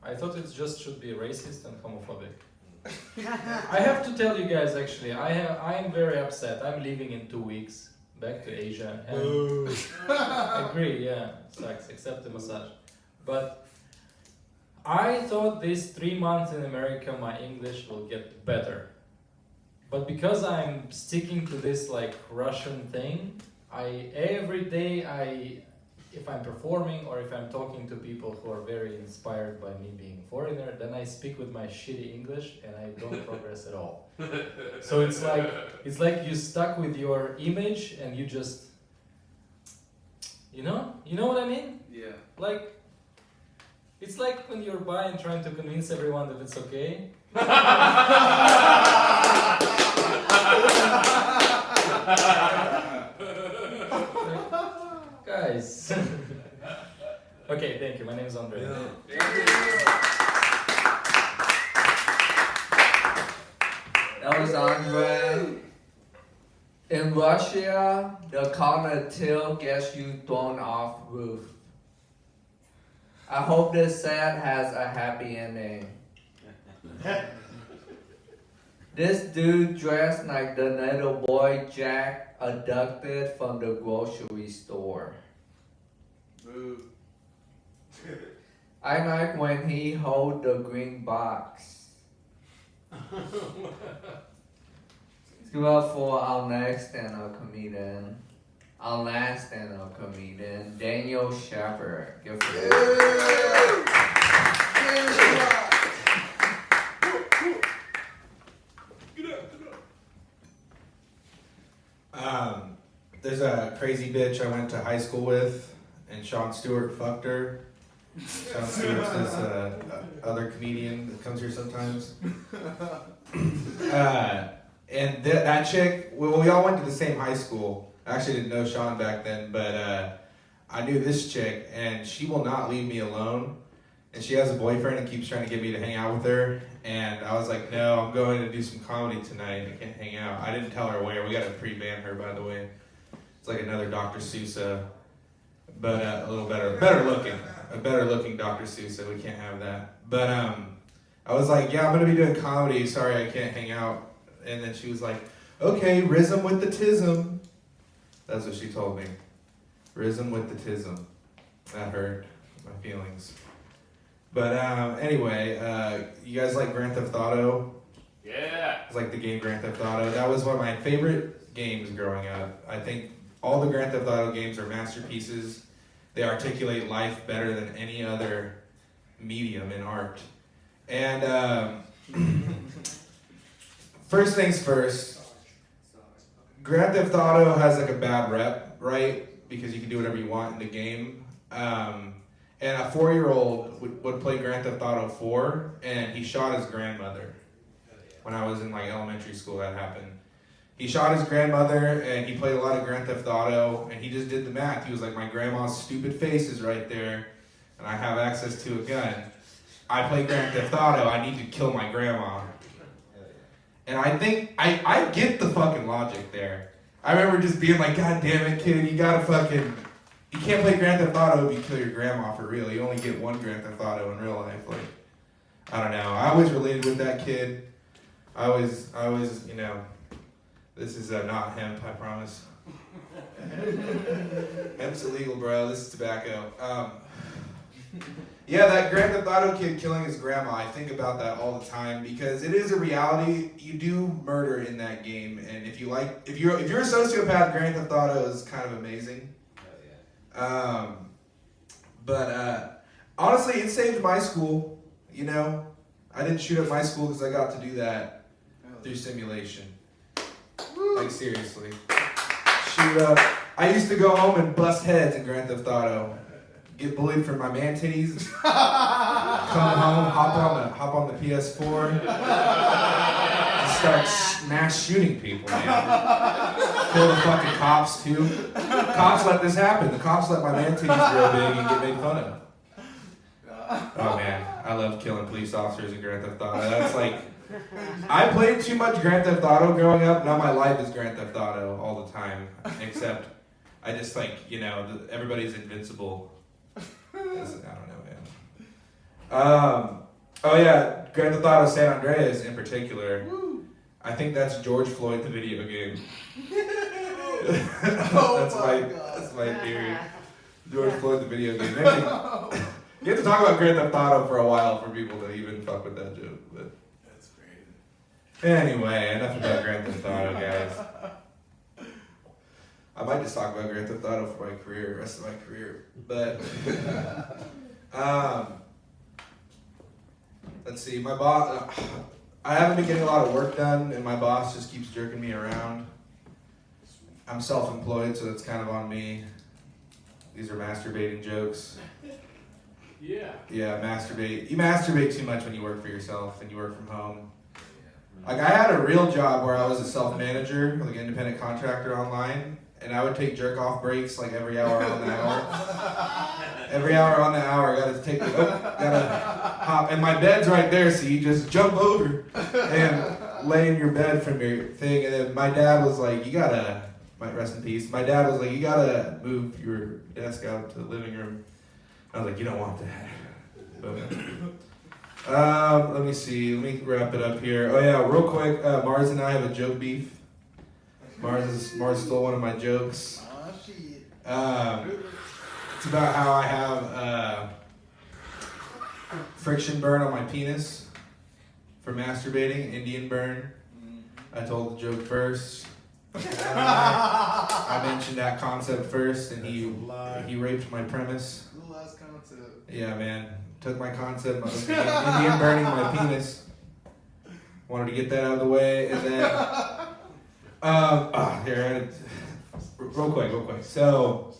I thought it just should be racist and homophobic. I have to tell you guys actually, I am very upset. I'm leaving in 2 weeks back to Asia. And I agree, yeah, sucks, except the massage. But I thought these 3 months in America my English will get better. But because I'm sticking to this like Russian thing, every day if I'm performing or if I'm talking to people who are very inspired by me being a foreigner, then I speak with my shitty English and I don't progress at all. So it's like you stuck with your image and you just, you know what I mean? Yeah. Like, it's like when you're bi and trying to convince everyone that it's okay. Guys. Okay, thank you. My name is Audrey. That was Andre. In Russia, the cocktail gets you thrown off roof. I hope this set has a happy ending. This dude dressed like the little boy Jack abducted from the grocery store. Boo. I like when he hold the green box. Give up for our next stand-up comedian. Our last stand-up comedian, Daniel Shepherd. Give it There's a crazy bitch I went to high school with, and Sean Stewart fucked her. Sean Stewart's this other comedian that comes here sometimes. And that chick, we all went to the same high school. I actually didn't know Sean back then, but I knew this chick, and she will not leave me alone. and she has a boyfriend and keeps trying to get me to hang out with her. And I was like, no, I'm going to do some comedy tonight. I can't hang out. I didn't tell her where. We got to pre-ban her, by the way. It's like another Dr. Seuss, but a little better looking Dr. Seuss. We can't have that. But I was like, yeah, I'm going to be doing comedy. Sorry, I can't hang out. And then she was like, okay, rism with the tism. That's what she told me. Rism with the tism. That hurt my feelings. But anyway, you guys like Grand Theft Auto? Yeah. It's like the game Grand Theft Auto. That was one of my favorite games growing up. I think all the Grand Theft Auto games are masterpieces. They articulate life better than any other medium in art. And first things first, Grand Theft Auto has like a bad rep, right? Because you can do whatever you want in the game. And a 4-year-old would play Grand Theft Auto 4, and he shot his grandmother. When I was in like elementary school, that happened. He shot his grandmother, and he played a lot of Grand Theft Auto, and he just did the math. He was like, my grandma's stupid face is right there, and I have access to a gun. I play Grand Theft Auto, I need to kill my grandma. And I think, I get the fucking logic there. I remember just being like, God damn it, kid, you gotta fucking... You can't play Grand Theft Auto if you kill your grandma for real. You only get one Grand Theft Auto in real life. Like, I don't know. I always related with that kid. I always, you know, this is not hemp, I promise. Hemp's illegal, bro. This is tobacco. Yeah, that Grand Theft Auto kid killing his grandma, I think about that all the time because it is a reality. You do murder in that game, and if you're a sociopath, Grand Theft Auto is kind of amazing. But honestly, it saved my school. You know, I didn't shoot up my school because I got to do that through simulation. Like seriously, shoot up. I used to go home and bust heads in Grand Theft Auto. Get bullied for my man titties. Come home, hop on the PS4. And start mass shooting people, man. Kill the fucking cops too. Cops let this happen. The cops let my man titties grow big and get made fun of. Oh man, I love killing police officers in Grand Theft Auto. That's like, I played too much Grand Theft Auto growing up. Now my life is Grand Theft Auto all the time. Except, I just like, you know, everybody's invincible. I don't know, man. Oh yeah, Grand Theft Auto San Andreas in particular. I think that's George Floyd, the video game. That's my theory. George Floyd, the video game. Maybe, you have to talk about Grand Theft Auto for a while for people to even fuck with that joke. But that's crazy. Anyway, enough about Grand Theft Auto, guys. I might just talk about Grand Theft Auto for my career, rest of my career. But let's see, my boss. I haven't been getting a lot of work done, and my boss just keeps jerking me around. I'm self-employed, so that's kind of on me. These are masturbating jokes. Yeah. Yeah, masturbate. You masturbate too much when you work for yourself and you work from home. Like, I had a real job where I was a self-manager, like an independent contractor online, and I would take jerk-off breaks like every hour on the hour. Every hour on the hour, gotta hop. And my bed's right there, so you just jump over and lay in your bed from your thing. And then my dad was like, you gotta, might rest in peace, my dad was like, you gotta move your desk out to the living room. I was like, you don't want that. But, let me see, let me wrap it up here. Oh yeah, real quick, Mars and I have a joke beef. Mars stole one of my jokes. Oh, shit. It's about how I have friction burn on my penis for masturbating, Indian burn. I told the joke first. I mentioned that concept first, and he raped my premise. The last concept. Yeah, man. Took my concept of Indian burning my penis. Wanted to get that out of the way, and then real quick. So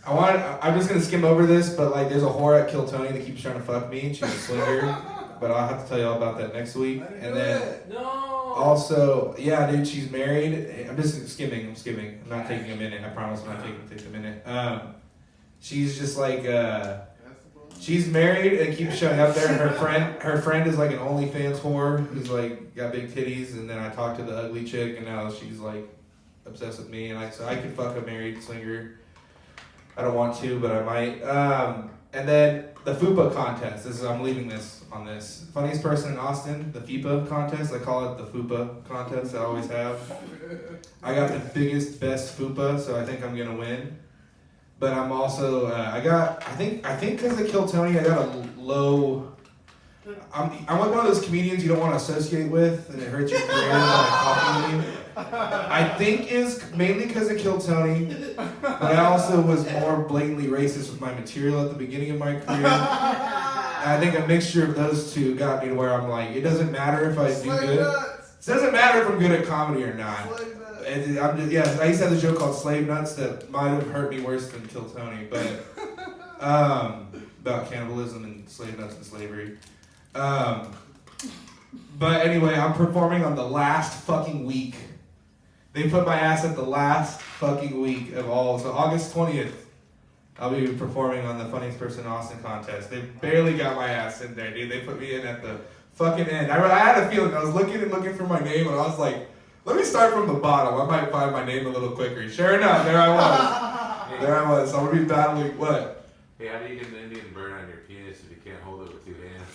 I'm just gonna skim over this, but like, there's a whore at Kill Tony that keeps trying to fuck me, and she's a swinger. But I'll have to tell you all about that next week. And then also, yeah, dude, she's married. I'm just skimming. I'm not taking a minute. I promise I'm not taking a minute. She's just like, She's married and keeps showing up there, and her friend is like an OnlyFans whore who's like got big titties, and then I talked to the ugly chick, and now she's like obsessed with me, and I could fuck a married swinger. I don't want to, but I might. And then the FUPA contest. I'm leaving this on this. Funniest person in Austin, the FIPA contest. I call it the FUPA contest. I always have. I got the biggest, best FUPA, so I think I'm gonna win. But I'm also, I think because of Kill Tony, I got a low. I'm like one of those comedians you don't want to associate with, and it hurts your career when I'm talking to you. I think is mainly because of Kill Tony, but I also was more blatantly racist with my material at the beginning of my career. And I think a mixture of those two got me to where I'm like, it doesn't matter if I do good. It doesn't matter if I'm good at comedy or not. And I used to have a joke called Slave Nuts that might have hurt me worse than Kill Tony, but about cannibalism and slave nuts and slavery. But anyway, I'm performing on the last fucking week. They put my ass at the last fucking week of all. So August 20th, I'll be performing on the Funniest Person in Austin contest. They barely got my ass in there, dude. They put me in at the fucking end. I had a feeling. I was looking for my name, and I was like, let me start from the bottom. I might find my name a little quicker. Sure enough, there I was. So I'm going to be battling, what? Hey, how do you get an Indian burn on your penis if you can't hold it with 2 hands?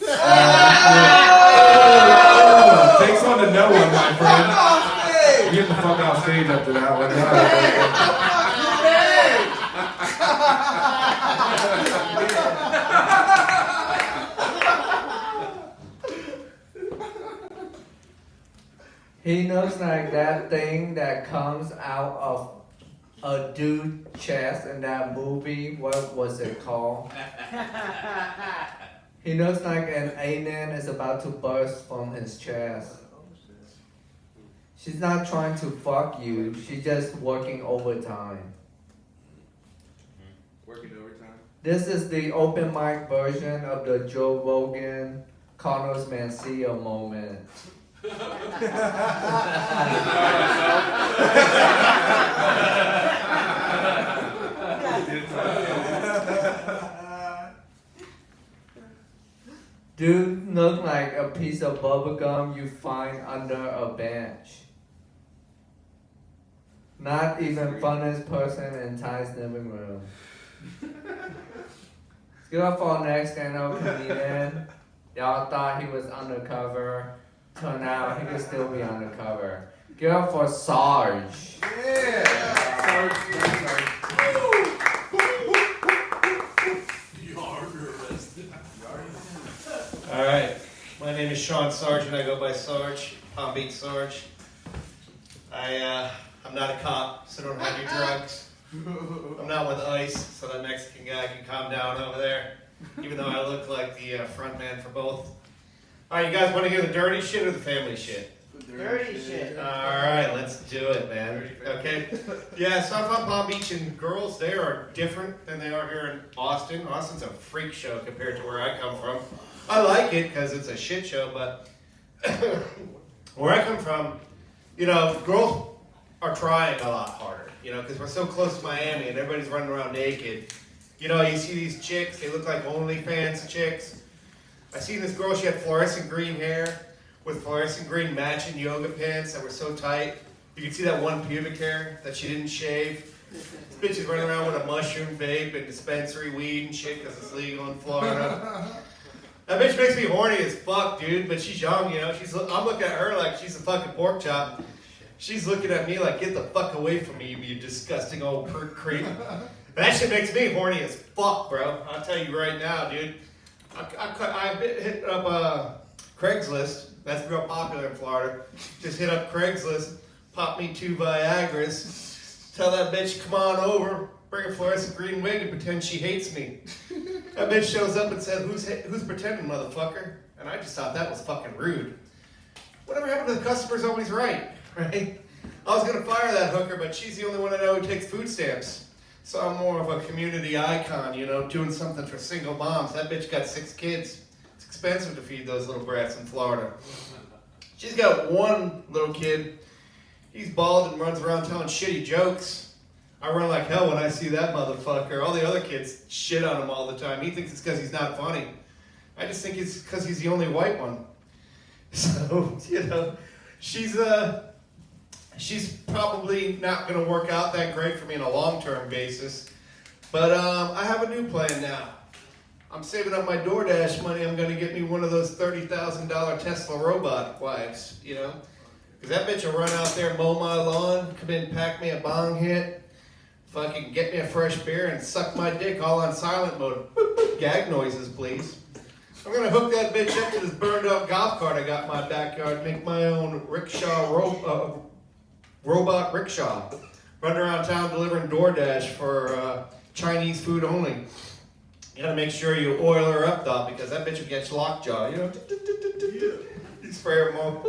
Takes one to know one, my friend. Get the fuck off stage after that one. He looks like that thing that comes out of a dude's chest in that movie. What was it called? He looks like an alien is about to burst from his chest. She's not trying to fuck you. She's just working overtime. Working overtime? This is the open mic version of the Joe Rogan, Carlos Mencia moment. Dude look like a piece of bubblegum you find under a bench. Not even funnest person in Ty's living room. Let's go for our next stand-up comedian. Y'all thought he was undercover. Turned out he could still be undercover. Give up for Sarge. Yeah! Sarge. Alright, my name is Sean Sarge and I go by Sarge, Palm Beach Sarge. I'm not a cop, so don't have your drugs. I'm not with ICE, so that Mexican guy can calm down over there, even though I look like the front man for both. Alright, you guys want to hear the dirty shit or the family shit? Dirty shit. Alright, let's do it, man. Okay? Yeah, so I'm from Palm Beach, and girls there are different than they are here in Austin. Austin's a freak show compared to where I come from. I like it because it's a shit show, but where I come from, girls are trying a lot harder, because we're so close to Miami and everybody's running around naked. You see these chicks, they look like OnlyFans chicks. I seen this girl, she had fluorescent green hair with fluorescent green matching yoga pants that were so tight. You could see that one pubic hair that she didn't shave. This bitch is running around with a mushroom vape and dispensary weed and shit because it's legal in Florida. That bitch makes me horny as fuck, dude, but she's young, I'm looking at her like she's a fucking pork chop. She's looking at me like, get the fuck away from me, you disgusting old creep. That shit makes me horny as fuck, bro. I'll tell you right now, dude. I hit up Craigslist. That's real popular in Florida. Just hit up Craigslist, pop me 2 Viagras, tell that bitch, come on over, bring a fluorescent green wig and pretend she hates me. That bitch shows up and says, who's pretending, motherfucker? And I just thought that was fucking rude. Whatever happened to the customer's always right? I was going to fire that hooker, but she's the only one I know who takes food stamps. So I'm more of a community icon, doing something for single moms. That bitch got 6 kids. It's expensive to feed those little brats in Florida. She's got one little kid. He's bald and runs around telling shitty jokes. I run like hell when I see that motherfucker. All the other kids shit on him all the time. He thinks it's because he's not funny. I just think it's because he's the only white one. So, you know, she's probably not going to work out that great for me on a long-term basis. But I have a new plan now. I'm saving up my DoorDash money. I'm going to get me one of those $30,000 Tesla robot wives, you know. Because that bitch will run out there, mow my lawn, come in, pack me a bong hit, fucking get me a fresh beer, and suck my dick all on silent mode. Boop, boop, gag noises, please. I'm going to hook that bitch up to this burned up golf cart I got in my backyard, make my own robot rickshaw. Run around town delivering DoorDash for Chinese food only. You gotta make sure you oil her up though, because that bitch will get lockjaw, you know? You spray her more.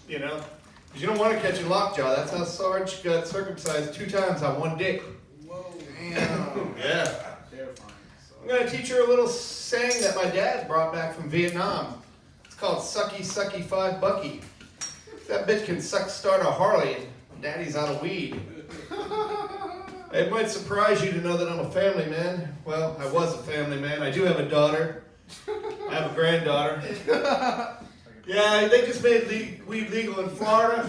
You know? Because you don't want to catch a lockjaw. That's how Sarge got circumcised 2 times on one dick. Whoa, damn. Yeah. I'm going to teach her a little saying that my dad brought back from Vietnam. It's called Sucky Sucky 5 Bucky. That bitch can start a Harley and daddy's out of weed. It might surprise you to know that I'm a family man. Well, I was a family man. I do have a daughter. I have a granddaughter. Yeah, they just made weed legal in Florida.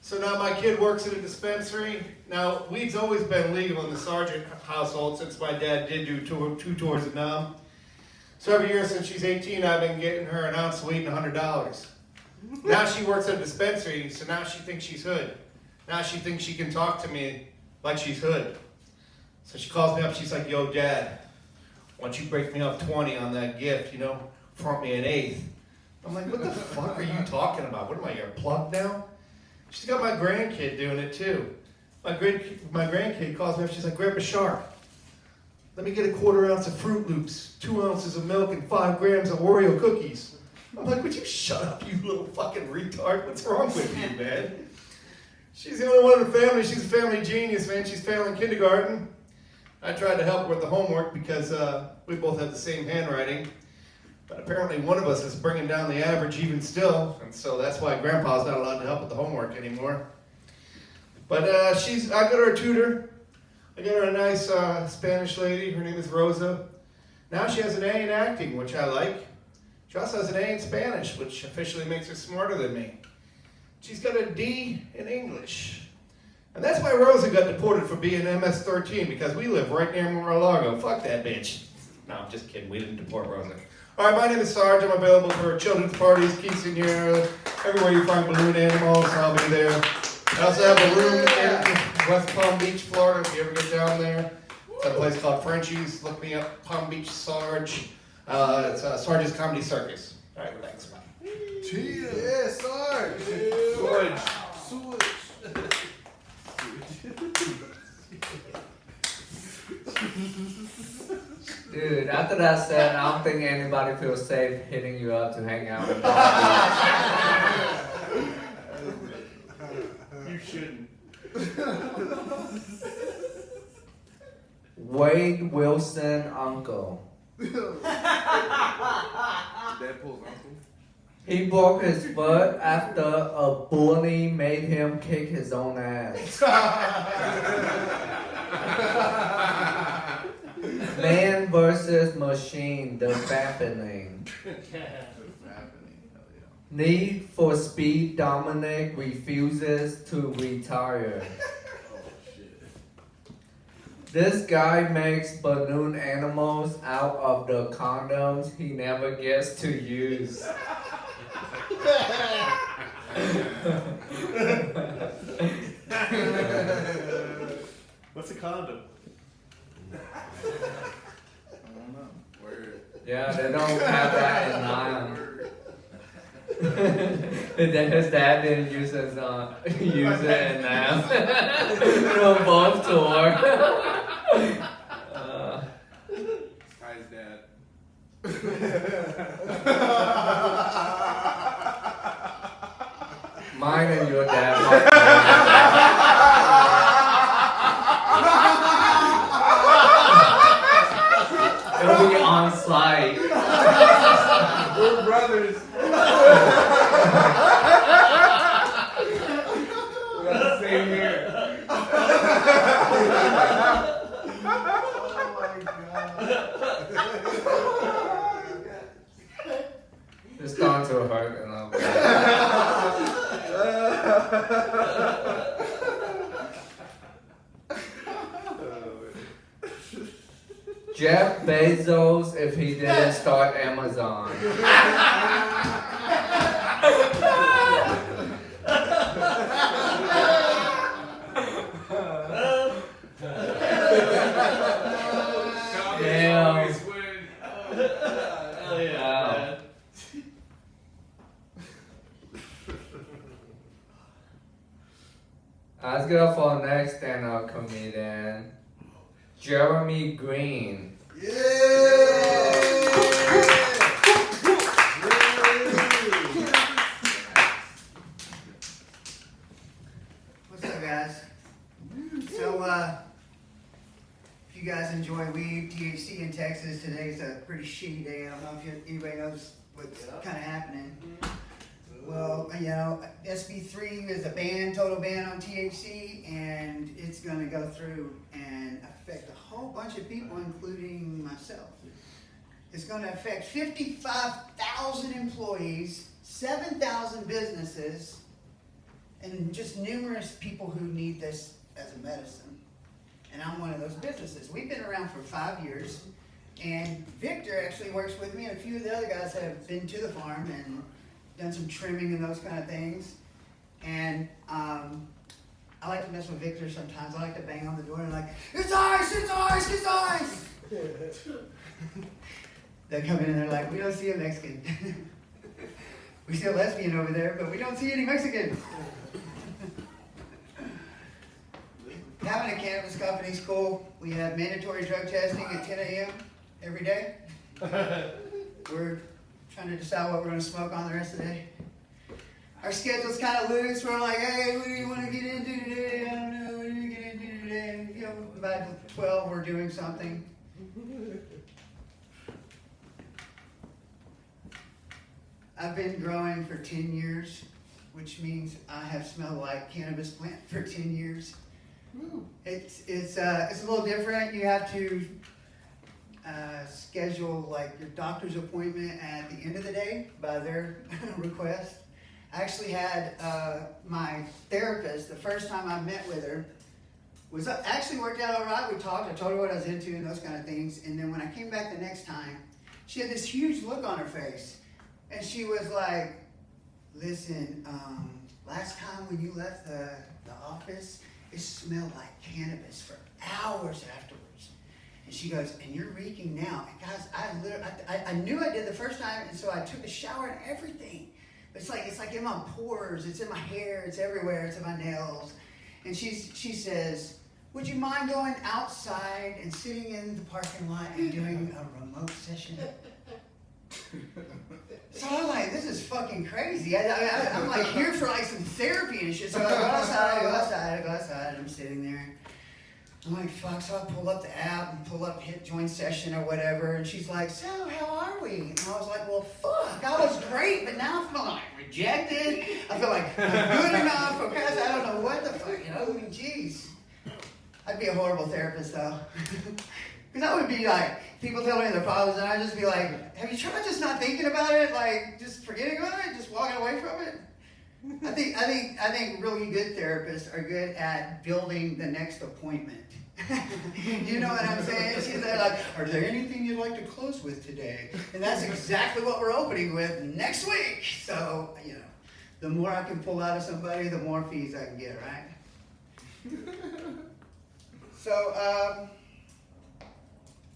So now my kid works at a dispensary. Now, weed's always been legal in the Sargent household since my dad did do 2 tours of Nam. So every year since she's 18, I've been getting her an ounce of weed and $100. Now she works at a dispensary, so now she thinks she's hood. Now she thinks she can talk to me like she's hood. So she calls me up, she's like, yo, Dad, why don't you break me up 20 on that gift, you know, front me an 1/8. I'm like, what the fuck are you talking about? What am I, your plug now? She's got my grandkid doing it too. My grandkid calls me up, she's like, Grandpa Shark, let me get a 1/4 ounce of Fruit Loops, 2 ounces of milk, and 5 grams of Oreo cookies. I'm like, would you shut up, you little fucking retard? What's wrong with you, man? She's the only one in the family. She's a family genius, man. She's failing kindergarten. I tried to help her with the homework because we both have the same handwriting. But apparently one of us is bringing down the average even still. And so that's why Grandpa's not allowed to help with the homework anymore. But I got her a tutor. I got her a nice Spanish lady. Her name is Rosa. Now she has an A in acting, which I like. She also has an A in Spanish, which officially makes her smarter than me. She's got a D in English. And that's why Rosa got deported for being MS-13, because we live right near Mar-a-Lago. Fuck that bitch. No, I'm just kidding. We didn't deport Rosa. All right, my name is Sarge. I'm available for children's parties, quinceañeras, everywhere you find balloon animals, I'll be there. I also have a room in West Palm Beach, Florida, if you ever get down there. It's a place called Frenchie's. Look me up, Palm Beach Sarge. It's Sarge's Comedy Circus. All right, thanks. Bye. Cheers. Yeah, Sarge. Sewage. Dude, after that set, I don't think anybody feels safe hitting you up to hang out with You shouldn't. Wade Wilson uncle. Deadpool's uncle. He broke his foot after a bully made him kick his own ass. Man versus machine, the happening. Need for Speed Dominic refuses to retire. This guy makes balloon animals out of the condoms he never gets to use. What's a condom? I don't know. Word. Yeah, they don't have that in Nam. His dad didn't use it in Nam. No, both tour. Sky's dad. Mine and your dad. It'll be on site. We're brothers. We got the same hair. This starting to hurt, and I'm Jeff Bezos if he didn't start Amazon. Damn. Hell yeah. Wow. Let's go for our next stand-up comedian, Jeremy Green. What's up, guys? So, if you guys enjoy weed, THC in Texas, today's a pretty shitty day. I don't know if anybody knows what's kind of happening. Well, you know, SB3 is a ban, total ban on THC, and it's going to go through and affect a whole bunch of people, including myself. It's going to affect 55,000 employees, 7,000 businesses, and just numerous people who need this as a medicine. And I'm one of those businesses. We've been around for 5 years, and Victor actually works with me, and a few of the other guys have been to the farm and done some trimming and those kind of things. And I like to mess with Victor sometimes. I like to bang on the door and like, it's ours, it's ours, it's ours. They come in and they're like, we don't see a Mexican. We see a lesbian over there, but we don't see any Mexicans. Having a cannabis company is cool. We have mandatory drug testing at 10 a.m. every day. We're trying to decide what we're going to smoke on the rest of the day. Our schedule's kind of loose. We're like, hey, what do you want to get into today? I don't know. What do you get into today? You know, by 12, we're doing something. I've been growing for 10 years, which means I have smelled like cannabis plant for 10 years. It's a little different. You have to schedule like your doctor's appointment at the end of the day by their request. I actually had my therapist, the first time I met with her, was actually worked out all right. We talked, I told her what I was into and those kind of things. And then when I came back the next time, she had this huge look on her face. And she was like, listen, last time when you left the office, it smelled like cannabis for hours afterwards. And she goes, and you're reeking now. And guys, I knew I did the first time, and so I took a shower and everything. But it's like in my pores, it's in my hair, it's everywhere, it's in my nails. And she says, would you mind going outside and sitting in the parking lot and doing a remote session? So I'm like, this is fucking crazy. I'm like here for like some therapy and shit. So I go outside, I'm sitting there. I'm like, fuck, so I pull up the app and pull up hit join session or whatever. And she's like, so how are we? And I was like, well, fuck, I was great, but now I feel like rejected. I feel like I'm good enough, okay? I don't know what the fuck, you know? I mean, jeez. I'd be a horrible therapist though. Because I would be like, people tell me their problems, and I'd just be like, have you tried just not thinking about it? Like, just forgetting about it? Just walking away from it? I think really good therapists are good at building the next appointment. You know what I'm saying? She's there like, are there anything you'd like to close with today? And that's exactly what we're opening with next week. So, you know, the more I can pull out of somebody, the more fees I can get, right? So,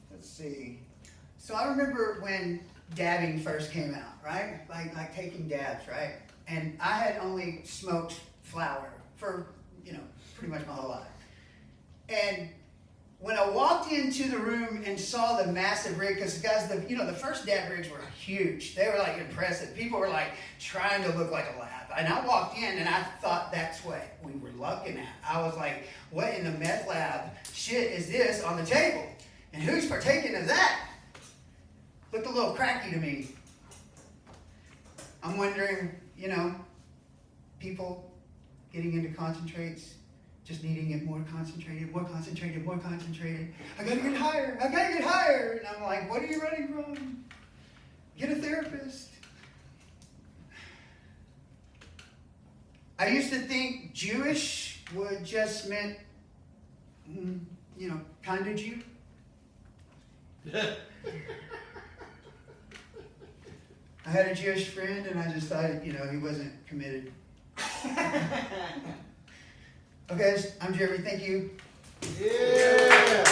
let's see. So I remember when dabbing first came out, right? Like taking dabs, right? And I had only smoked flower for, you know, pretty much my whole life. And when I walked into the room and saw the massive rig, because guys, the first dab rigs were huge. They were like impressive. People were like trying to look like a lab. And I walked in and I thought that's what we were looking at. I was like, what in the meth lab shit is this on the table? And who's partaking of that? Looked a little cracky to me. I'm wondering, you know, people getting into concentrates, just needing it more concentrated, more concentrated, more concentrated. I gotta get higher, I gotta get higher. And I'm like, what are you running from? Get a therapist. I used to think Jewish would just meant, kind of Jew. I had a Jewish friend, and I just thought, he wasn't committed. Okay, I'm Jeremy. Thank you. Yeah.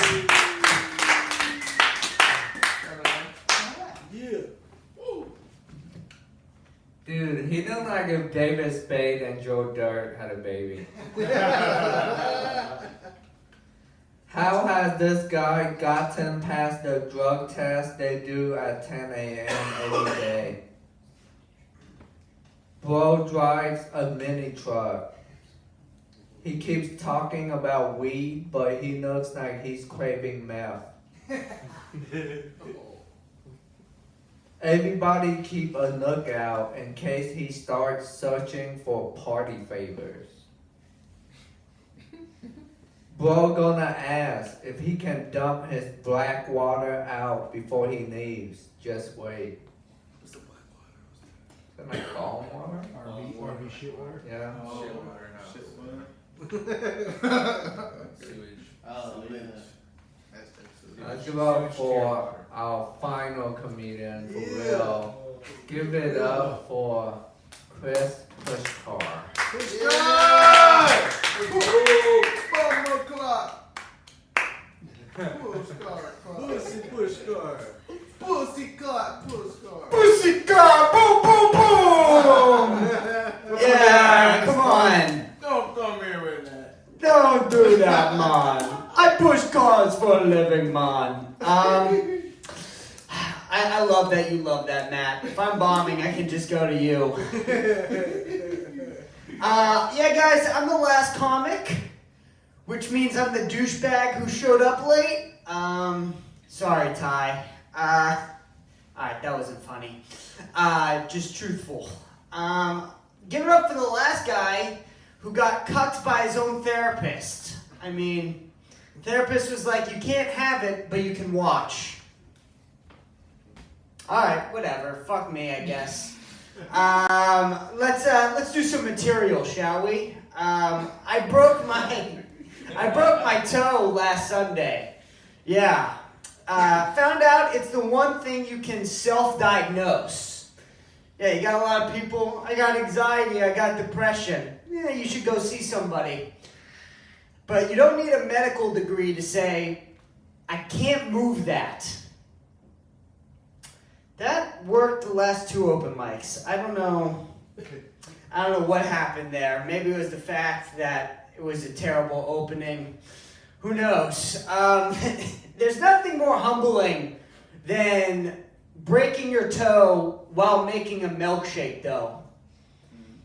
Dude, he looked like if David Spade and Joe Dirt had a baby. How has this guy gotten past the drug test they do at 10 a.m. every day? Bro drives a mini truck. He keeps talking about weed, but he looks like he's craving meth. Everybody keep a lookout in case he starts searching for party favors. Bro gonna ask if he can dump his black water out before he leaves. Just wait. What's the black water? Is that like calm water? RV shit water? Yeah. Shit water, no. Shit water. Sewage. Oh, yeah. Let's give up for our final comedian, for real. Give it up for Chris Pushcar. Pussy car, boom, boom, boom! Yeah, come on. Don't come here with that. Don't do that, man. I push cars for a living, man. I love that you love that, Matt. If I'm bombing, I can just go to you. Yeah, guys, I'm the last comic, which means I'm the douchebag who showed up late. Sorry, Ty. Alright, that wasn't funny. Just truthful. Give it up for the last guy who got cucked by his own therapist. I mean, the therapist was like, you can't have it, but you can watch. Alright, whatever. Fuck me, I guess. Let's do some material, shall we? I broke my toe last Sunday. Yeah. Found out it's the one thing you can self-diagnose. Yeah, you got a lot of people. I got anxiety, I got depression. Yeah, you should go see somebody. But you don't need a medical degree to say, I can't move that. That worked the last 2 open mics. I don't know what happened there. Maybe it was the fact that it was a terrible opening. Who knows? There's nothing more humbling than breaking your toe while making a milkshake, though.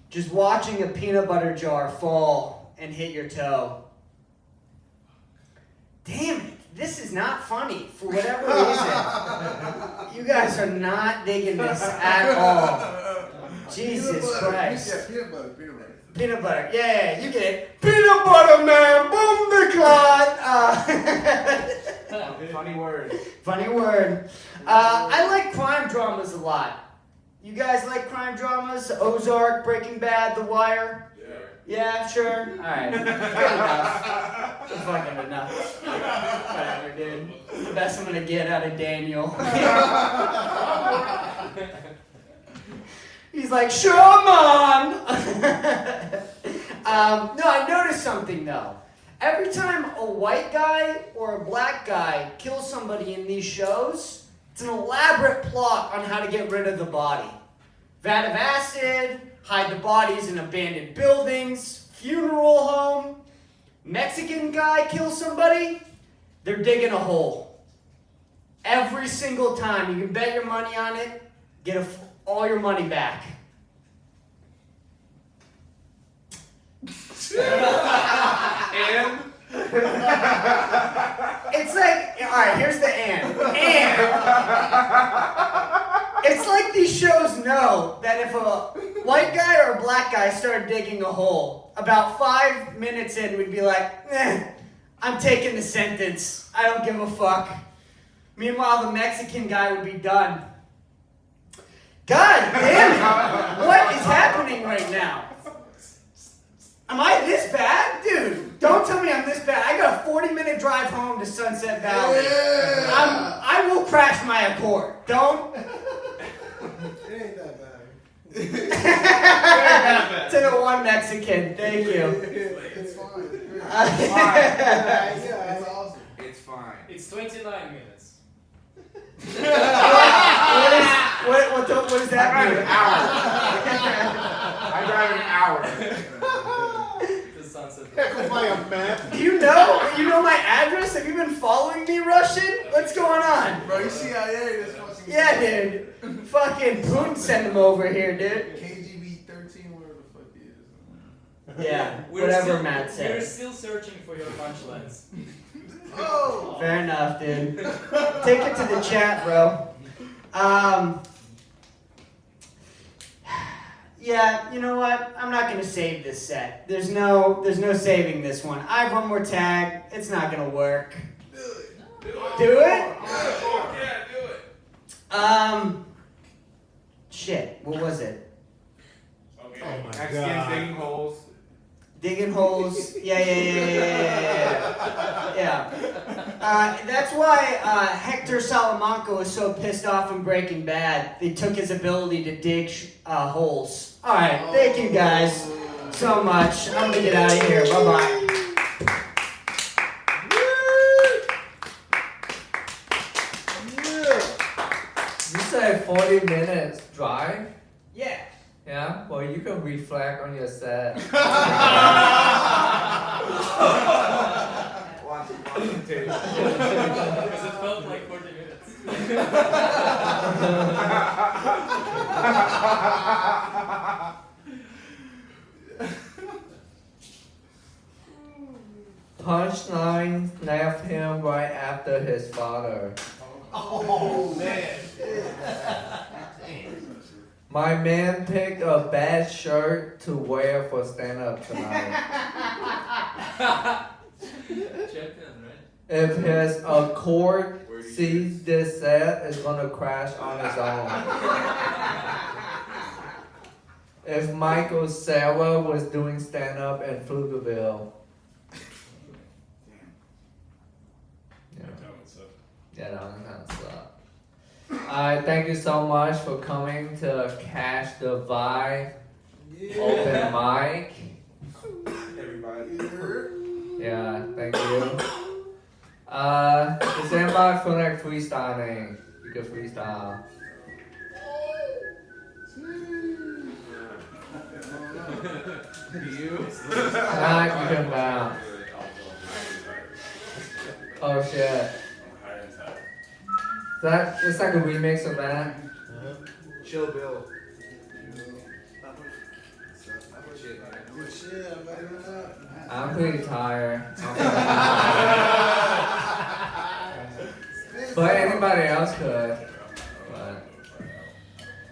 Just watching a peanut butter jar fall and hit your toe. Damn it. This is not funny for whatever reason. You guys are not digging this at all. Jesus Christ. Yeah, peanut butter. Peanut butter. Yeah, you get it. Peanut butter, man. Boom the clot. Funny word. Funny word. I like crime dramas a lot. You guys like crime dramas? Ozark, Breaking Bad, The Wire? Yeah, sure. Alright. Good enough. Fucking enough. Whatever, dude. The best I'm gonna get out of Daniel. He's like, sure, Mom! No, I noticed something, though. Every time a white guy or a black guy kills somebody in these shows, it's an elaborate plot on how to get rid of the body. Vat of acid, hide the bodies in abandoned buildings, funeral home. Mexican guy kills somebody, they're digging a hole. Every single time. You can bet your money on it, get all your money back. And? It's like, alright, here's the and. It's like these shows know that if a white guy or a black guy started digging a hole, about 5 minutes in, we'd be like, I'm taking the sentence. I don't give a fuck. Meanwhile, the Mexican guy would be done. God damn it! What is happening right now? drive home to Sunset Valley. Yeah. I will crash my Accord. Don't. It ain't that bad. To the one Mexican. Thank you. It's fine. Yeah. It's awesome. It's fine. It's 29 minutes. What does that mean? I drive an hour. The sunset. Heck, go buy a map. Do you know my address? Have you been following me, Russian? What's going on? Bro, you CIA, this fucking. Yeah, dude. Fucking Putin sent him over here, dude. KGB 13, whatever the fuck it is. Yeah, whatever Matt We're said. still searching for your punchlines. Oh! Fair enough, dude. Take it to the chat, bro. Yeah, you know what? I'm not gonna save this set. There's no saving this one. I have one more tag. It's not gonna work. Do it? Shit. What was it? Okay. Oh my Mexicans God. digging holes. Digging holes. Yeah. That's why Hector Salamanca was so pissed off in Breaking Bad. They took his ability to dig holes. All right, thank you guys so much. I'm gonna get out of here. Bye bye. You said 40 minutes drive? Yeah. Yeah? Well, you can reflect on your set. Watch the tape. Because it felt like 40 minutes. Punchline left him right after his father. Oh, man. My man picked a bad shirt to wear for stand-up tonight. Champion, right? If his Accord sees this set, it's gonna crash on its own. If Michael Sarah was doing stand-up in Pflugerville. Yeah, that one kind of sucked. Alright, thank you so much for coming to Cash the Vibe Open Mic. Everybody. Yeah, thank you. Does anybody feel like freestyling? You can freestyle. You? Alright, you can bounce. Oh shit. It's like a remix of that. Chill Bill. I'm pretty tired. But anybody else could. But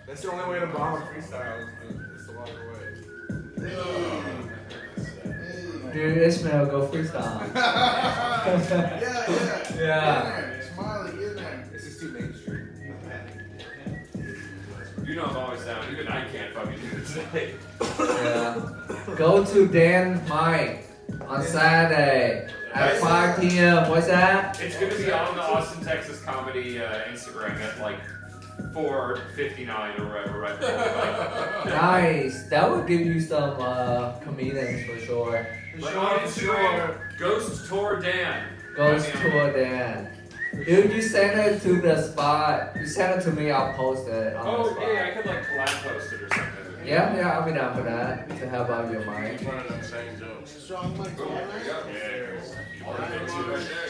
That's the only way to bomb a freestyle is to walk away. dude, Ishmael, go freestyle. Yeah. Smiley, get there. This is too mainstream. You know I'm always down. Even I can't fucking do it today. Yeah. Go to Dan Mike on Saturday at 5 p.m. What's that? It's going to be on the Austin, Texas comedy Instagram at like 4:59 or whatever, right before we go. Nice. That would give you some comedians for sure. But on Instagram, Ghost Tour Dan. Ghost Tour Dan. Dude, you send it to the spot. You send it to me, I'll post it on the Oh, spot. yeah, I could like collab post it or something. Yeah, I'll be down for that. To help out your mind. One of them same jokes. Strong mic. Boom, there you go. Yeah. All right, right there.